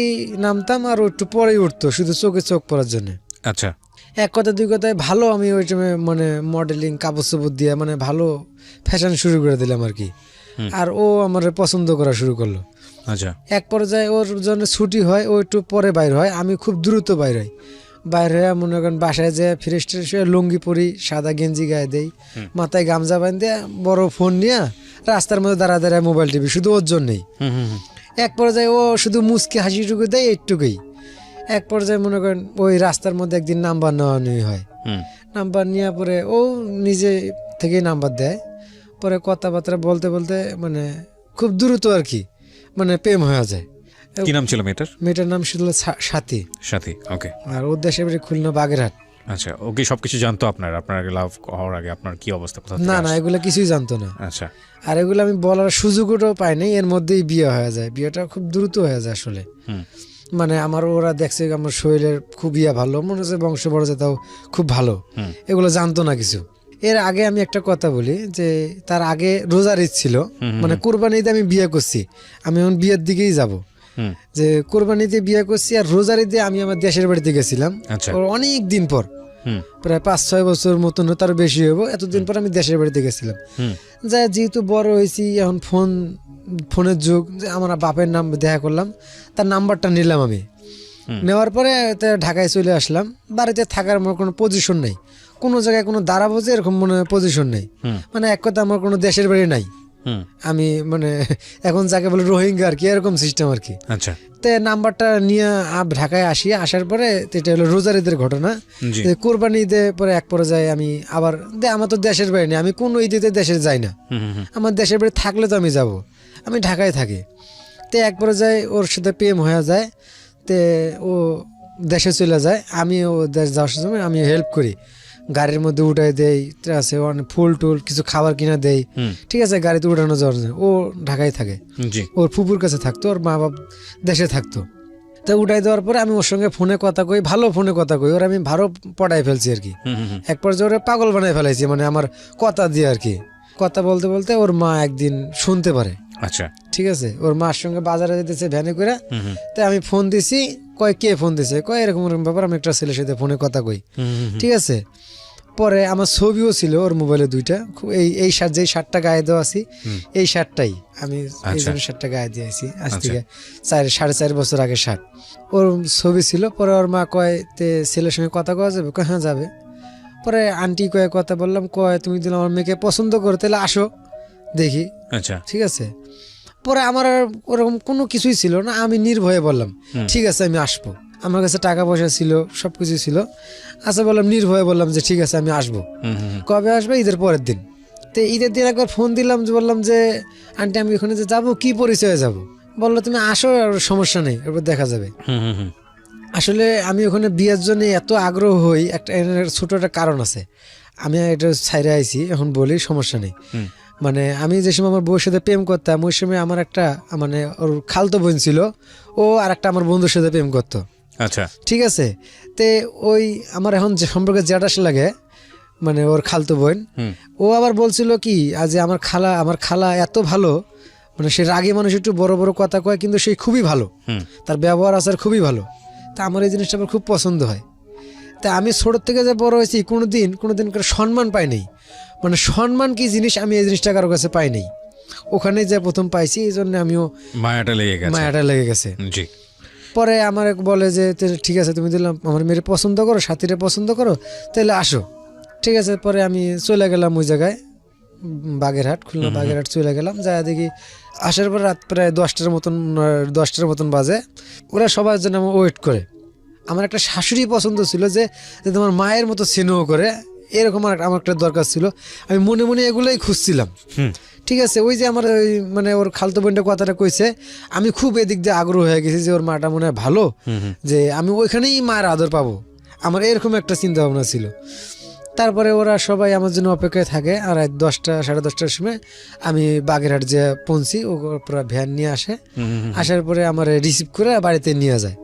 নামতাম, আর ও একটু পরেই উঠতো, শুধু চোখে চোখ পড়ার জন্য। আচ্ছা, এক কথা দুই কথায় ভালো আমি ওই টাইমে মানে মডেলিং, কাপড় চোপড় দিয়ে মানে ভালো ফ্যাশন শুরু করে দিলাম আর কি। আর ও আমার পছন্দ করা শুরু করলো। আচ্ছা, এক পর্যায়ে ওর জন্য ছুটি হয়, ও একটু পরে বাইর হয়, আমি খুব দ্রুত বাইর হই। বাইর হয়ে মনে করেন বাসায় যেয়ে ফ্রেশ ট্রেশ হয়ে লুঙ্গি পরি, সাদা গেঞ্জি গায়ে দেই, মাথায় গামছা বাঁধে, বড় ফোন নিয়ে রাস্তার মধ্যে দাঁড়ায় মোবাইল টিভি, শুধু ওর জন্যই। এক পর্যায়ে ও শুধু মুচকি হাসিটুকু দেয়, এইটুকুই। এক পর্যায়ে মনে করেন ওই রাস্তার মধ্যে একদিন নাম্বার নেওয়া হয়, নাম্বার নেওয়া পরে ও নিজে থেকেই নাম্বার দেয়। পরে কথাবার্তা বলতে বলতে মানে খুব দ্রুত আর কি মানে প্রেম হয়ে যায়। কি নাম ছিল মেয়েটার? মেয়েটার নাম ছিল সাথী। ওকে। আর ওর দেশের বাড়ি খুলনা, বাগেরহাট। আচ্ছা, ওকে সবকিছু জানতো আপনার লাভ হওয়ার আগে? আপনার কি অবস্থা, কোথা থেকে? না, এগুলো কিছুই জানতো না। আচ্ছা। আর এগুলো আমি বলার সুযোগটাও পাই নাই, এর মধ্যেই বিয়ে হয়ে যায়। বিয়েটা খুব দ্রুত হয়ে যায় আসলে। মানে ওরা দেখছে আমার শরীরের খুব ভালো, মনে হচ্ছে বংশ বড় যেটাও খুব ভালো, এগুলো জানতো না কিছু। এর আগে আমি একটা কথা বলি, যে তার আগে রোজার ঈদ ছিল, মানে কোরবানি ঈদে আমি বিয়ে করছি, আমি এখন বিয়ের দিকেই যাব। যে কোরবানিতে বিয়ে করছি, আর রোজার ঈদে আমি আমার দেশের বাড়িতে গেছিলাম অনেক দিন পর, প্রায় 5-6 বছর মতন, তার বেশি হইব। এতদিন পর আমি দেশের বাড়িতে গেছিলাম। যা যেহেতু বড় হয়েছি, এখন ফোনের যুগ, যে আমার বাপের নাম দেখা করলাম, তার নাম্বারটা নিলাম আমি। নেওয়ার পরে ঢাকায় চলে আসলাম। বাড়িতে থাকার আমার কোনো পজিশন নেই, কোনো জায়গায় কোনো দাঁড়াবো যে এরকম মনে পজিশন নেই, মানে এক কথা আমার কোনো দেশের বাড়ি নাই। আমি মানে এখন যাকে বলে রোহিঙ্গা আর কি, এরকম সিস্টেম আর কি। আচ্ছা। তো নাম্বারটা নিয়ে ঢাকায় আসার পরে এটা হলো রোজার ঈদের ঘটনা। কোরবানি ঈদে পরে এক পর্যায়ে আমি আবার আমার তো দেশের বাড়ি নেই, আমি কোন ঈদেতে দেশে যাই না, আমার দেশের বাড়ি থাকলে তো আমি যাব, আমি ঢাকায় থাকি। তো এক পর্যায়ে ওর সাথে প্রেম হয়ে যায়, তে ও দেশে চলে যায়। আমি ও দেশ যাওয়ার সময় আমি হেল্প করি, গাড়ির মধ্যে উঠাই দেই, আছে ফুল টুল কিছু খাবার কিনা দেই, ঠিক আছে, গাড়িতে উঠানো যাওয়ার জন্য। ও ঢাকায় থাকে, ওর ফুপুর কাছে থাকতো, ওর মা বাপ দেশে থাকতো। তো উঠাই দেওয়ার পরে আমি ওর সঙ্গে ফোনে কথা কই, ভালো ফোনে কথা কই, ওর আমি ভালো পটাই ফেলছি আর কি। এক পর্যায়ে ওরা পাগল বানাই ফেলাইছি, মানে আমার কথা দিয়ে আর কি। কথা বলতে বলতে ওর মা একদিন শুনতে পারে। আচ্ছা, ঠিক আছে, ওর মার সঙ্গে বাজারে যেতেছে ভ্যানে করে। তাই আমি ফোন দিছি, কয় কে ফোন দিছে, কয় এরকম এরকম ব্যাপার, আমি একটা ছেলের সাথে ফোনে কথা কই। ঠিক আছে, পরে আমার ছবিও ছিল ওর মোবাইলে 2টা, এই শার্ট, যেই শার্টটা গায়ে দেওয়া আছি এই শার্টটাই আমি এই জন্য শার্টটা গায়ে দিয়েছি আজ থেকে 4.5 বছর আগে শার্ট। ওর ছবি ছিল। পরে ওর মা কয় তে ছেলের সঙ্গে কথা কওয়া যাবে, কয় হ্যাঁ যাবে। পরে আন্টি কয়ে কথা বললাম, কয় তুমি দিলে আমার মেয়েকে পছন্দ করো, তাহলে আসো দেখি। আচ্ছা, ঠিক আছে। পরে আমার আর ওরকম কোনো কিছুই ছিল না, আমি নির্ভয়ে বললাম ঠিক আছে আমি আসবো। আমার কাছে টাকা পয়সা ছিল, সবকিছু ছিল। আচ্ছা বললাম, নির্ভয়ে বললাম যে ঠিক আছে আমি আসবো। কবে আসবে? ঈদের পরের দিন। তো ঈদের দিন একবার ফোন দিলাম, যে বললাম যে আন্টি আমি ওখানে যে যাবো, কি পরিচয়ে যাব? বললো তুমি আসো, আর সমস্যা নেই, এরপর দেখা যাবে। আসলে আমি ওখানে বিয়ের জন্য এত আগ্রহ হই, একটা ছোট একটা কারণ আছে। আমি এটা ছাইরে আইছি, এখন বলি সমস্যা নেই। মানে আমি যে সময় আমার বউর সাথে প্রেম করতাম, ওই সময় আমার একটা মানে ওর খালতো বোন ছিল, ও আর একটা আমার বন্ধুর সাথে প্রেম করতো। আচ্ছা, ঠিক আছে। তে ওই আমার এখন যে সম্পর্কে জেঠাস লাগে, মানে ওর খালতো বোন, ও আবার বলছিল কি আজ আমার খালা এত ভালো, মানে সে রাগী মানুষ, একটু বড় বড় কথা কয়, কিন্তু সে খুবই ভালো, তার ব্যবহার আচার খুবই ভালো। তা আমার এই জিনিসটা আমার খুব পছন্দ হয়। তা আমি ছোট থেকে যে বড় হয়েছি, কোনোদিন করে সম্মান পাই নাই। মানে সম্মান কি জিনিস আমি এই জিনিসটা কারো কাছে পাই নাই, ওখানে যে প্রথম পাইছি, এই জন্য আমিও মায়াটা লেগে গেছে। জি। পরে আমার বলে যে ঠিক আছে তুমি দিলাম আমার মেয়ের পছন্দ করো, সাথীরে পছন্দ করো, তাহলে আসো। ঠিক আছে। পরে আমি চলে গেলাম ওই জায়গায়, বাগেরহাট, খুলনা বাগেরহাট চলে গেলাম। যা দেখি আসার পর রাত প্রায় 10টার মতন বাজে। ওরা সবার জন্য আমার ওয়েট করে। আমার একটা শাশুড়ি পছন্দ ছিল, যে তোমার মায়ের মতো স্নেহ করে, এরকম আমার একটা দরকার ছিল। আমি মনে মনে এগুলোই খুঁজছিলাম। ঠিক আছে। ওই যে আমার ওই মানে ওর খালতো বোনটা কথাটা কইছে, আমি খুব এদিক দিয়ে আগ্রহ হয়ে গেছি যে ওর মাটা মনে হয় ভালো, যে আমি ওইখানেই মায়ের আদর পাবো, আমার এরকম একটা চিন্তা ভাবনা ছিল। তারপরে ওরা সবাই আমার জন্য অপেক্ষায় থাকে। আর 10টা 10:30টার সময় আমি বাগেরহাট যে পৌঁছি, ও পুরো ভ্যান নিয়ে আসে। আসার পরে আমার রিসিভ করে বাড়িতে নিয়ে যায়।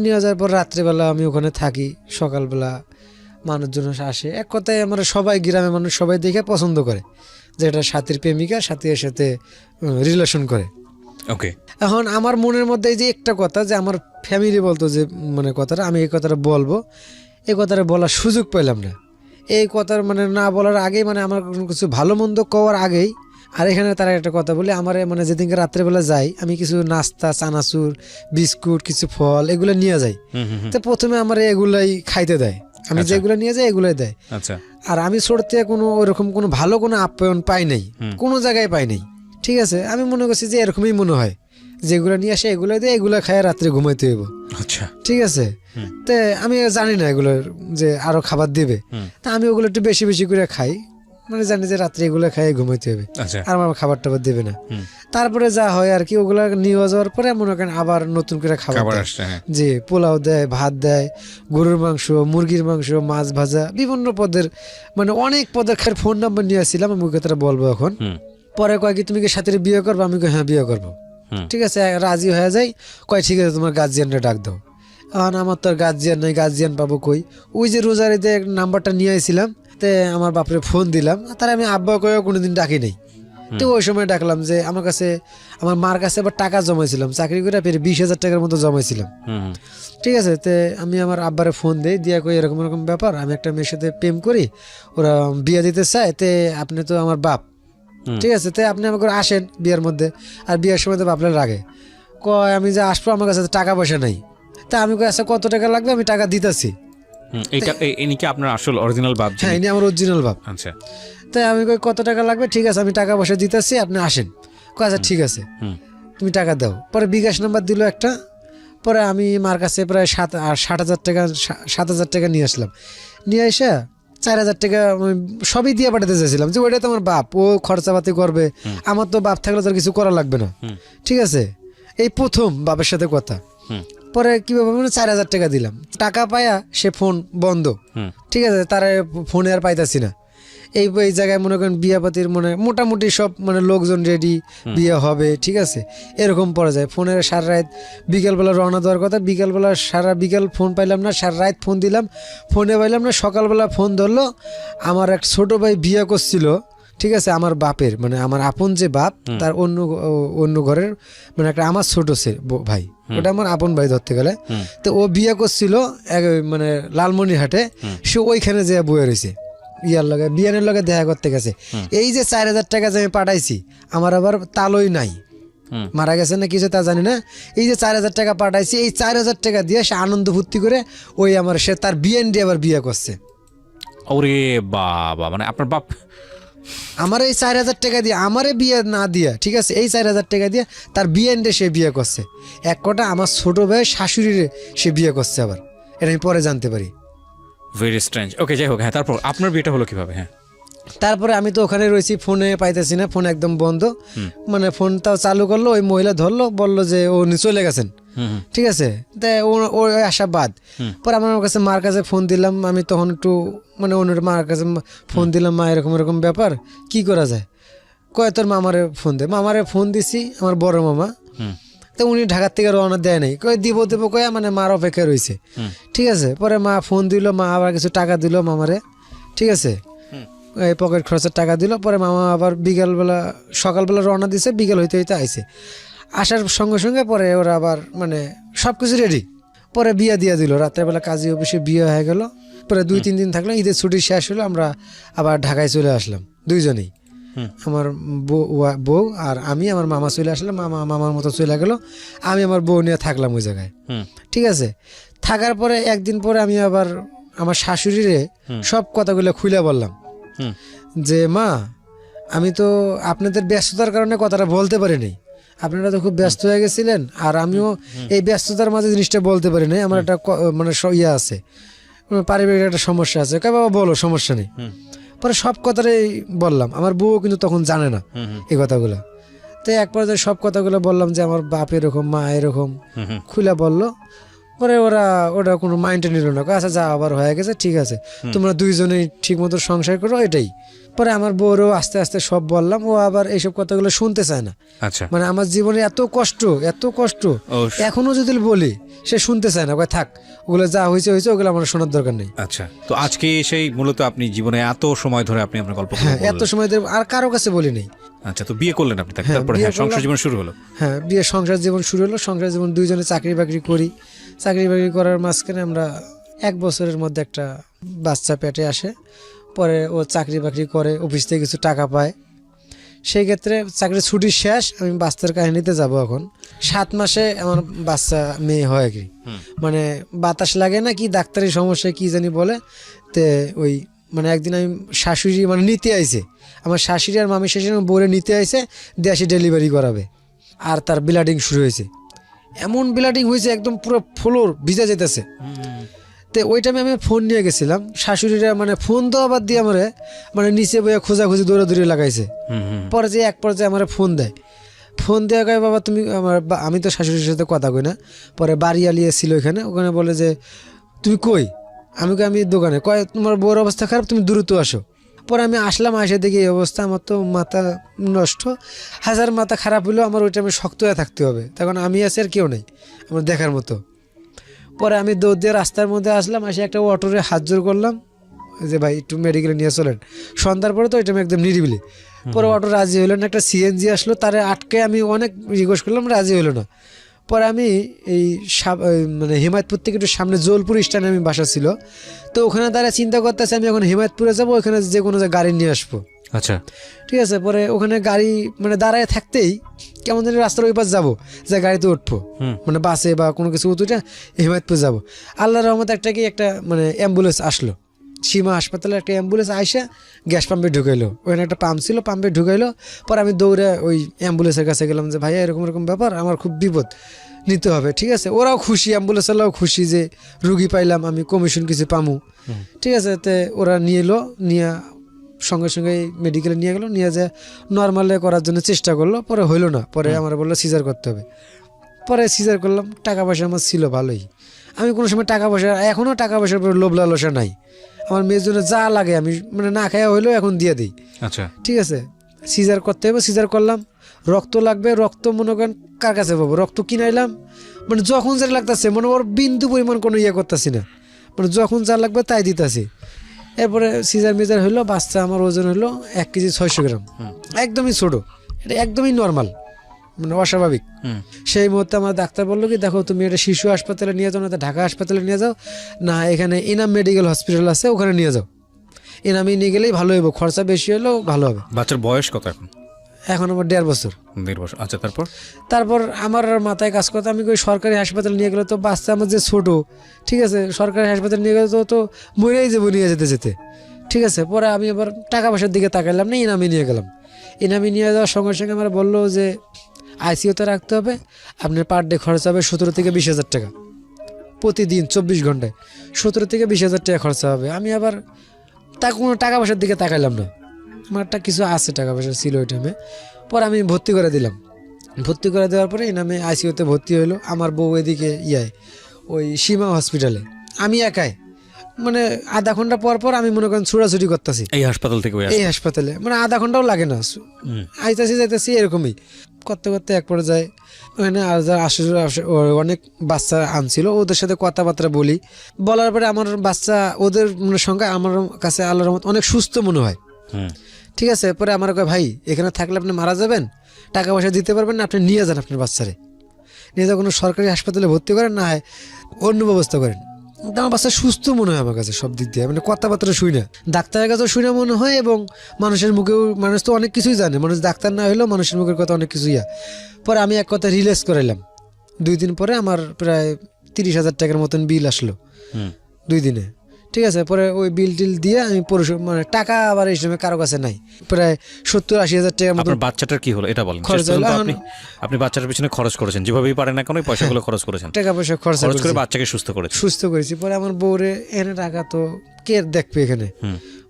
নিয়ে যাওয়ার পর রাত্রেবেলা আমি ওখানে থাকি, সকালবেলা মানুষজন আসে। এক কথায় আমার সবাই, গ্রামের মানুষ সবাই দেখে পছন্দ করে যে এটা সাথীর প্রেমিকা, সাথীর সাথে রিলেশন করে। ওকে। এখন আমার মনের মধ্যে এই যে একটা কথা, যে আমার ফ্যামিলি বলতো যে মানে কথাটা আমি এই কথাটা বলবো, এই কথাটা বলার সুযোগ পেলাম না। এই কথার মানে না বলার আগেই, মানে আমার কোনো কিছু ভালো মন্দ কওয়ার আগেই। আর এখানে তারা একটা কথা বলে, আমার মানে যেদিনকে রাত্রেবেলা যাই, আমি কিছু নাস্তা, চানাচুর, বিস্কুট, কিছু ফল এগুলো নিয়ে যাই। তো প্রথমে আমার এগুলাই খাইতে দেয়, আমি যেগুলো নিয়ে যাই এগুলোই দেয়। আচ্ছা। আর আমি ছোট থেকে কোনো ওরকম কোনো ভালো কোনো আপ্যায়ন পাই নাই, কোনো জায়গায় পাই নাই। ঠিক আছে। আমি মনে করছি যে এরকমই মনে হয়, যেগুলো নিয়ে আসে এগুলো দিয়ে, এগুলো খায় রাত্রে ঘুমাইতে হইব। আচ্ছা। ঠিক আছে। তো আমি জানি না এগুলো যে আরো খাবার দিবে, তা আমি ওগুলো একটু বেশি বেশি করে খাই, মানে জানি যে রাত্রে এগুলো খাই ঘুমাইতে হবে, আর আমার খাবার টাবার দেবে না। তারপরে যা হয় আর কি, ওগুলা নিয়ে যাওয়ার পরে মনে করেন আবার নতুন করে খাবার আসে, যে পোলাও দেয়, ভাত দেয়, গরুর মাংস, মুরগির মাংস, মাছ ভাজা, বিভিন্ন পদের, মানে অনেক পদের খাই। ফোন নাম্বার নিয়ে আসছিলাম, আমি ওই কথাটা বলবো এখন। পরে কয় কি তুমি কি সাথে বিয়ে করবো? আমি কই হ্যাঁ বিয়ে করবো। ঠিক আছে। রাজি হয়ে যাই। কয় ঠিক আছে তোমার গার্জিয়ানটা ডাক দাও। এখন আমার তো আর গার্জিয়ান নাই, গার্জিয়ান পাবো কই? ওই যে রোজারিতে নাম্বারটা নিয়ে আসছিলাম, তে আমার বাপরে ফোন দিলাম, তার আমি আব্বা কয়েও কোনোদিন ডাকি নাই। তো ওই সময় ডাকলাম, যে আমার কাছে, আমার মার কাছে আবার টাকা জমাইছিলাম, চাকরি করে ফের 20,000 টাকার মতো জমাইছিলাম। ঠিক আছে। তে আমি আমার আব্বারে ফোন দিই, দিয়া কই এরকম এরকম ব্যাপার, আমি একটা মেয়ের সাথে প্রেম করি, ওরা বিয়ে দিতে চায়, তে আপনি তো আমার বাপ, ঠিক আছে, তে আপনি আমাকে আসেন বিয়ের মধ্যে। আর বিয়ের সময় তো বাপলে রাগে। কয় আমি যে আসবো, আমার কাছে টাকা পয়সা নাই। তা আমি কই আচ্ছা কত টাকা লাগবে, আমি টাকা দিতেছি। এটা ইনি কি আপনার আসল অরিজিনাল বাপ? হ্যাঁ, ইনি আমার অরিজিনাল বাপ। আচ্ছা। তাই আমি কই কত টাকা লাগবে? ঠিক আছে আমি টাকা পয়সা দিতেছি, আপনি আসেন। কয় আচ্ছা ঠিক আছে, তুমি টাকা দাও। পরে বিকাশ নাম্বার দিল একটা। পরে আমি মার কাছে প্রায় 7,000 টাকা নিয়ে আসলাম। নিয়ে এসে 4,000 টাকা সবই দিয়ে পাঠাতে চাইছিলাম, যে ওইটা তো আমার বাপ, ও খরচাপাতি করবে, আমার তো বাপ থাকলে তোর কিছু করা লাগবে না। ঠিক আছে। এই প্রথম বাপের সাথে কথা। পরে কিভাবে 4,000 টাকা দিলাম, টাকা পায়া সে ফোন বন্ধ। ঠিক আছে। তারা ফোনে আর পাইতাছি না। এই জায়গায় মনে করেন বিয়াপাতির মানে মোটামুটি সব মানে লোকজন রেডি, বিয়ে হবে, ঠিক আছে, এরকম পড়া যায়। ফোনের সারা রাত, বিকেলবেলা রওনা দেওয়ার কথা, বিকেলবেলা সারা বিকেল ফোন পাইলাম না, সারা রাত ফোন দিলাম, ফোনে পাইলাম না। সকালবেলা ফোন ধরলো, আমার এক ছোট ভাই বিয়ে করছিল, ঠিক আছে, আমার বাপের মানে আমার আপন যে বাপ তার অন্য ঘরের মানে একটা আমার ছোট ভাই, ওটা আমার আপন ভাই ধরতে গেলে। তো ও বিয়ে করছিল মানে লালমনিরহাটে, সে ওইখানে যে বয়ে রয়েছে বিয়ানের লগে দেখা করতে গেছে। এই যে 4,000 টাকা যে আমি পাঠাইছি, আমার আবার তালই নাই, মারা গেছে না কিছু তা জানি না। এই যে 4,000 টাকা পাঠাইছি, এই 4,000 টাকা দিয়ে সে আনন্দ ফুর্তি করে ওই আমার সে তার বিয়ান দিয়ে আবার বিয়ে করছে। ওরে বাবা, মানে আপনার বাপ আমার এই 4,000 টাকা দিয়ে আমারে বিয়ে না দিয়া, ঠিক আছে, এই 4,000 টাকা দিয়ে তার বিয়েন্ডে সে বিয়ে করছে। এক কথা আমার ছোট ভাই শাশুড়িরে সে বিয়ে করছে আবার, এটা আমি পরে জানতে পারি। Very strange. ওকে, যাই হোক, হ্যাঁ, তারপর আপনার বিয়েটা হলো কিভাবে? হ্যাঁ, তারপরে আমি তো ওখানে রয়েছি, ফোনে পাইতেছি না, ফোন একদম বন্ধ। মানে ফোনটাও চালু করলো, ওই মহিলা ধরলো, বললো যে ও চলে গেছেন, ঠিক আছে, তাই ও আসা বাদ। পরে আমার কাছে মার কাছে ফোন দিলাম, আমি তখন একটু মানে অন্যের মার কাছে ফোন দিলাম, মা এরকম এরকম ব্যাপার, কি করা যায়? কয় তোর মামারে ফোন দে। মামারে ফোন দিছি, আমার বড় মামা, তো উনি ঢাকার থেকে রওনা দেয় নাই, কয় দিব কয়া মানে মার অপেক্ষা রয়েছে, ঠিক আছে। পরে মা ফোন দিল, মা আবার কিছু টাকা দিল মামারে, ঠিক আছে, এই পকেট খরচের টাকা দিল। পরে মামা আবার সকালবেলা রওনা দিছে, বিকেল হইতে হইতে আইছে। আসার সঙ্গে সঙ্গে পরে ওরা আবার মানে সব কিছু রেডি, পরে বিয়ে দিয়ে দিল। রাত্রেবেলা কাজী অফিসে বিয়ে হয়ে গেল। পরে 2-3 দিন থাকলাম, ঈদের ছুটি শেষ হলো, আমরা আবার ঢাকায় চলে আসলাম দুইজনেই, আমার বউ আর আমি। আমার মামা চলে আসলাম, মামার মতো চলে গেল, আমি আমার বউ নিয়ে থাকলাম ওই জায়গায়, ঠিক আছে। থাকার পরে একদিন পরে আমি আবার আমার শাশুড়িরে সব কথাগুলো খুলে বললাম যে মা, আমি তো আপনাদের ব্যস্ততার কারণে কথাটা বলতে পারিনি, আপনারা তো খুব ব্যস্ত হয়ে গেছিলেন, আর আমিও এই ব্যস্ততার মাঝে জিনিসটা বলতে পারি নাই, আমার একটা মানে ইয়ে আছে, পারিবারিক একটা সমস্যা আছে। কে বাবা বলো, সমস্যা নেই। পরে সব কথাটাই বললাম, আমার বউ কিন্তু তখন জানে না এই কথাগুলো। তো এক পর্যায়ে সব কথাগুলো বললাম যে আমার বাপ এরকম, মা এরকম, খুলে বললো। পরে ওটা কোনো মাইন্ডে নিল না, আচ্ছা যা আবার হয়ে গেছে, ঠিক আছে, তোমরা দুইজনেই ঠিক মতো সংসার করো, এটাই। পরে আমার বউরও আস্তে আস্তে সব বললাম, ও আবার এইসব কথাগুলো শুনতে চায় না। আচ্ছা, মানে আমার জীবনে এত কষ্ট এখনো যদি বলি সে শুনতে চায় না, থাক, ওগুলো যা হয়েছে ওগুলো আমার শোনার দরকার নেই। আচ্ছা, তো আজকে সেই মূলত আপনি জীবনে এত সময় ধরে আপনি আপনার গল্প এত সময় ধরে আর কারো কাছে বলি নেই। আচ্ছা, তো বিয়ে করলেন আপনি, তারপরে সংসার জীবন শুরু হলো। হ্যাঁ, সংসার জীবন শুরু হলো। সংসার জীবন দুইজনে চাকরি বাকরি করি। চাকরি বাকরি করার মাঝখানে আমরা 1 বছরের মধ্যে একটা বাচ্চা পেটে আসে। পরে ও চাকরি বাকরি করে, অফিস থেকে কিছু টাকা পায়। সেই ক্ষেত্রে চাকরির ছুটি শেষ, আমি বাচ্চার কাহিনীতে যাব এখন। 7 মাসে আমার বাচ্চা মেয়ে হয় কি, মানে বাতাস লাগে না কি ডাক্তারি সমস্যা কি জানি বলে। তে ওই মানে একদিন আমি শাশুড়ি মানে নিতে আইছে, আমার শাশুড়ি আর মামি শাশুড়ি বলে নিতে আইছে, দেশে ডেলিভারি করাবে। আর তার ব্লিডিং শুরু হয়েছে, এমন ব্লিডিং হয়েছে একদম পুরো ফ্লোর ভিজা যেতেছে। তো ওই টাইমে আমি ফোন নিয়ে গেছিলাম, শাশুড়িরা মানে ফোন তো আবার দিয়ে আমার মানে নিচে বইয়া খোঁজাখুঁজি দৌড়াদৌড়ি লাগাইছে। পরে যে এক পর্যায়ে আমার ফোন দেওয়া কয় বাবা তুমি আমি তো শাশুড়ির সাথে কথা কই না। পরে বাড়ি আলিয়ে ছিল ওখানে বলে যে তুমি কই, আমি দোকানে। কয় তোমার বউর অবস্থা খারাপ, তুমি দ্রুত আসো। পরে আমি আসলাম, আসে দেখি এই অবস্থা, আমার তো মাথা নষ্ট। হাজার মাথা খারাপ হলেও আমার ওই টাইমে শক্ত হয়ে থাকতে হবে, তখন আমি আছি আর কেউ নেই আমার দেখার মতো। পরে আমি দৌড় দিয়ে রাস্তার মধ্যে আসলাম, এসে একটা অটোরে হাত জোর করলাম যে ভাই একটু মেডিকেলে নিয়ে চলেন। সন্ধ্যার পরে তো ওই টাইমে একদম নিরিবিলি। পরে অটো রাজি হইল না, একটা সিএনজি আসলো, তারে আটকে আমি অনেক রিকোয়েস্ট করলাম, রাজি হইলো না। পরে আমি এই মানে হিমায়তপুর থেকে একটু সামনে জলপুর স্ট্যান্ডে আমি বাসা ছিল, তো ওখানে দাঁড়িয়ে চিন্তা করতেছি আমি এখন হিমায়তপুরে যাবো, ওখানে যে কোনো গাড়ি নিয়ে আসবো। আচ্ছা, ঠিক আছে। পরে ওখানে গাড়ি মানে দাঁড়ায় থাকতেই কেমন জানি রাস্তার ওই পাশ যাবো, যে গাড়িতে উঠবো, মানে বাসে বা কোনো কিছু উঠে হিমায়তপুর যাবো। আল্লাহর রহমত একটা মানে অ্যাম্বুলেন্স আসলো, সীমা হাসপাতালে একটা অ্যাম্বুলেন্স আইসা গ্যাস পাম্পে ঢুকাইলো। ওখানে একটা পাম্প ছিল, পাম্পে ঢুকাইলো। পরে আমি দৌড়ে ওই অ্যাম্বুলেন্সের কাছে গেলাম যে ভাইয়া এরকম ব্যাপার, আমার খুব বিপদ, নিতে হবে। ঠিক আছে, ওরাও খুশি, অ্যাম্বুলেন্সওয়ালাও খুশি যে রুগী পাইলাম, আমি কমিশন কিছু পামু। ঠিক আছে, তে ওরা নিয়ে সঙ্গে সঙ্গে মেডিকেলে নিয়ে গেলো, নিয়ে যায় নর্মালে করার জন্য চেষ্টা করলো। পরে হইলো না, পরে আমার বললো সিজার করতে হবে। পরে সিজার করলাম। টাকা পয়সা আমার ছিল ভালোই, আমি কোনো সময় টাকা পয়সা, এখনও টাকা পয়সার উপর লোভ লালসা নাই। আমার মেয়ের জন্য যা লাগে আমি মানে না খাওয়া হইলেও এখন দিয়ে দিই। আচ্ছা, ঠিক আছে, সিজার করতে হবে, সিজার করলাম, রক্ত লাগবে, রক্ত মনে করেন কার কাছে পাবো, রক্ত কিনাইলাম, মানে যখন যা লাগতেছে মনে ওর বিন্দু পরিমাণ কোনো ইয়ে করতেছি না, মানে যখন যা লাগবে তাই দিতেছি। এরপরে সিজার মিজার হইলো, বাচ্চা আমার ওজন হলো 1 কেজি 600 গ্রাম, একদমই ছোট, এটা একদমই নর্মাল, মানে অস্বাভাবিক। সেই মুহূর্তে আমার ডাক্তার বললো কি দেখো তুমি এটা শিশু হাসপাতালে নিয়ে যাও, না তো ঢাকা হাসপাতালে নিয়ে যাও, না এখানে ইনাম মেডিকেল হসপিটাল আছে ওখানে নিয়ে যাও, ইনামে নিয়ে গেলেই ভালো হবে, খরচা বেশি হলেও ভালো হবে। বাচ্চার বয়স কত এখন? এখন আমার 1.5 বছর। 1.5 বছর, আচ্ছা। তারপর আমার আর মাথায় কাজ করতে, আমি ওই সরকারি হাসপাতালে নিয়ে গেলে তো বাচ্চা আমার যে ছোট, ঠিক আছে, সরকারি হাসপাতালে নিয়ে গেলে তো মরেই যাবো নিয়ে যেতে যেতে, ঠিক আছে। পরে আমি আবার টাকা পয়সার দিকে তাকাইলাম না, ইনামি নিয়ে গেলাম। ইনামি নিয়ে যাওয়ার সঙ্গে সঙ্গে আমার বললো যে আইসিইউতে রাখতে হবে, আপনার পার ডে খরচ হবে 17 থেকে 20,000 টাকা প্রতিদিন 24 ঘন্টায়, 17 থেকে 20,000 টাকা খরচা হবে। আমি আবার কোনো টাকা পয়সার দিকে তাকাইলাম না, আমার একটা কিছু আছে টাকা পয়সা ছিল ওই টাইমে। পরে আমি ভর্তি করে দিলাম, ভর্তি করে দেওয়ার পরে ইনামে আইসিইউতে ভর্তি হইলো। আমার বউ এদিকে ওই সীমা হসপিটালে, আমি একাই, মানে আধা ঘন্টা পর পর আমি মনে করেন ছুটাছুটি করতেছি এই হাসপাতাল থেকে এই হাসপাতালে, মানে আধা ঘন্টাও লাগে না, আইতাছি যাইতেছি এরকমই করতে করতে এক পর্যায়ে ওখানে আর যারা অনেক বাচ্চা আনছিল ওদের সাথে কথাবার্তা বলার পরে আমার বাচ্চা ওদের সঙ্গে আমার কাছে আল্লাহর রহমত অনেক সুস্থ মনে হয়। ঠিক আছে, পরে আমার কয় ভাই এখানে থাকলে আপনি মারা যাবেন, টাকা পয়সা দিতে পারবেন না, আপনি নিয়ে যান আপনার বাচ্চারে, নিয়ে যান কোনো সরকারি হাসপাতালে ভর্তি করেন, না হয় অন্য ব্যবস্থা করেন। আমার বাচ্চা সুস্থ মনে হয় আমার কাছে সব দিক দিয়ে, মানে কথাবার্তা শুই না, ডাক্তারের কাছেও শুই না মনে হয়, এবং মানুষের মুখেও, মানুষ তো অনেক কিছুই জানে, মানুষ ডাক্তার না হলেও মানুষের মুখের কথা অনেক কিছুই। পরে আমি এক কথা রিলিজ করাইলাম, 2 দিন পরে আমার প্রায় 30,000 টাকার মতন বিল আসলো 2 দিনে। ঠিক আছে, পরে ওই বিল টিল দিয়ে আমি মানে টাকা আবার এই সময় কারো কাছে নাই, প্রায় 70-80,000 টাকার মতো। আপনার বাচ্চাটার কি হলো এটা বলেন। আপনি বাচ্চাটার পিছনে খরচ করেছেন যেভাবেই পারেন না কেন, পয়সাগুলো খরচ করেছেন, টাকা পয়সা খরচ করে বাচ্চাকে সুস্থ করেছি। পরে আমার বউরে এনে টাকা তো কে দেখবে এখানে,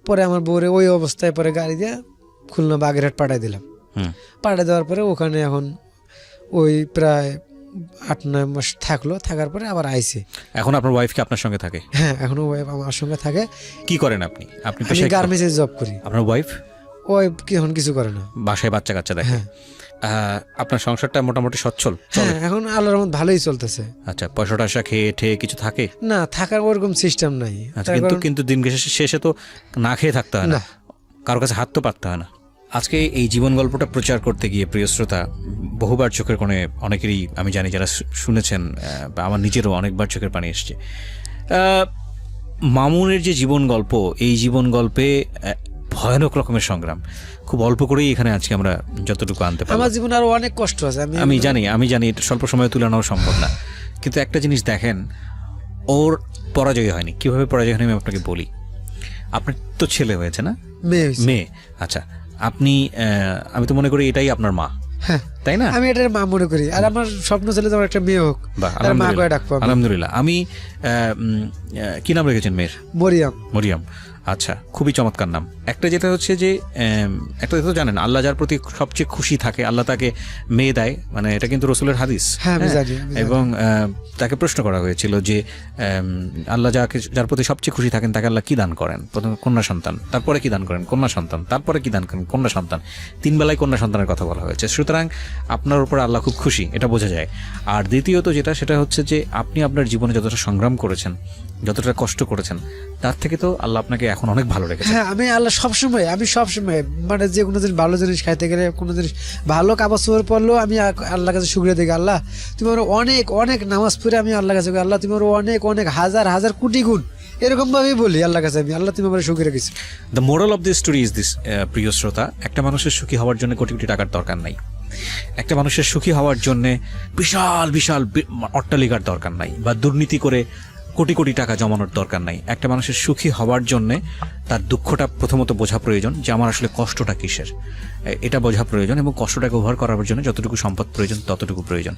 পরে আমার বউরে ওই অবস্থায় পরে গাড়ি দিয়ে খুলনা বাগেরহাট পাঠাই দিলাম। পাঠিয়ে দেওয়ার পরে ওখানে এখন ওই প্রায় 8-9 মাস থাকলো, থাকার পরে আবার আইছে। এখন আপনার ওয়াইফ কি আপনার সঙ্গে থাকে? হ্যাঁ, এখনো ওয়াইফ আমার সঙ্গে থাকে। কি করেন আপনি? আপনি গার্মেন্টসে জব করি। আপনার ওয়াইফ এখন কিছু করে না, বাসায় বাচ্চা কাচ্চা দেখে। আপনার সংসারটা মোটামুটি সচ্ছল? হ্যাঁ, এখন আল্লাহর রহমত ভালোই চলতেছে। আচ্ছা, পয়সা টয়সা খেয়ে ঠেয়ে কিছু থাকে না? থাকার ওরকম সিস্টেম নাই। কিন্তু দিন শেষে তো না খেয়ে থাকতে হয় না, কারো কাছে হাত তো পাততে হয় না। আজকে এই জীবন গল্পটা প্রচার করতে গিয়ে প্রিয় শ্রোতা, বহুবার চোখের কোণে অনেকেরই আমি জানি যারা শুনেছেন, বা আমার নিজেরও অনেকবার চোখের পানি এসছে। মামুনের যে জীবন গল্প, এই জীবন গল্পে ভয়ানক রকমের সংগ্রাম, খুব অল্প করেই এখানে আজকে আমরা যতটুকু আনতে পারি। আমার জীবনে আরো অনেক কষ্ট আছে, আমি জানি স্বল্প সময়ে তুলে নেওয়া সম্ভব না, কিন্তু একটা জিনিস দেখেন, ওর পরাজয় হয়নি। কিভাবে পরাজয় হয়নি আমি আপনাকে বলি। আপনার তো ছেলে হয়েছে না? মেয়ে। আচ্ছা, আমি তো মনে করি এটাই আপনার মা, তাই না? আমি এটার মা মনে করি, আর আমার স্বপ্ন ছিল তোমার একটা মেয়ে হোক। আলহামদুলিল্লাহ। আমি কি নাম রেখেছেন মেয়ের? মরিয়ম। আচ্ছা, খুবই চমৎকার নাম। একটা যেটা হচ্ছে যে একটা তো জানেন, আল্লাহ যার প্রতি সবচেয়ে খুশি থাকে আল্লাহ তাকে মেয়ে দেয়, মানে এটা কিন্তু রসুলের হাদিস। এবং তাকে প্রশ্ন করা হয়েছিল যে আল্লাহ যার প্রতি সবচেয়ে খুশি থাকেন তাকে আল্লাহ কি দান করেন? প্রথমে কন্যা সন্তান, তারপরে কি দান করেন? কন্যা সন্তান, তারপরে কি দান করেন? কন্যা সন্তান। 3 বেলায় কন্যা সন্তানের কথা বলা হয়েছে। সুতরাং আপনার উপর আল্লাহ খুব খুশি, এটা বোঝা যায়। আর দ্বিতীয়ত সেটা হচ্ছে যে আপনি আপনার জীবনে যতটা সংগ্রাম করেছেন, যতটা কষ্ট করেছেন, তার থেকে তো আল্লাহ আপনাকে এখন অনেক ভালো রেখেছে। হ্যাঁ, আমি সবসময় মানে যে কোনো জিনিস, ভালো জিনিস খাইতে গেলে, কোনো জিনিস ভালো কাপড় চোপড় পরলেও আমি আল্লাহর কাছে শুকরিয়া দিই, আল্লাহ তুমি আমার অনেক অনেক নামাজ পড়ে আমি আল্লাহর কাছে, আল্লাহ তুমি আমার অনেক অনেক হাজার হাজার কোটি গুণ, এরকম ভাবেই বলি আল্লাহর কাছে আমি, আল্লাহ তুমি আমার শুকরিয়া রেখেছি। The moral of this story is this, প্রিয় শ্রোতা, একটা মানুষের সুখী হওয়ার জন্য কোটি কোটি টাকার দরকার নাই। একটা মানুষের সুখী হওয়ার জন্য বিশাল বিশাল অট্টালিকার দরকার নাই, বা দুর্নীতি করে কোটি কোটি টাকা জমানোর দরকার নাই। একটা মানুষের সুখী হওয়ার জন্য তার দুঃখটা প্রথমত বোঝা প্রয়োজন, যে আমার আসলে কষ্টটা কিসের, এটা বোঝা প্রয়োজন, এবং কষ্টটাকে ওভার করার জন্য যতটুকু সম্পদ প্রয়োজন ততটুকু প্রয়োজন।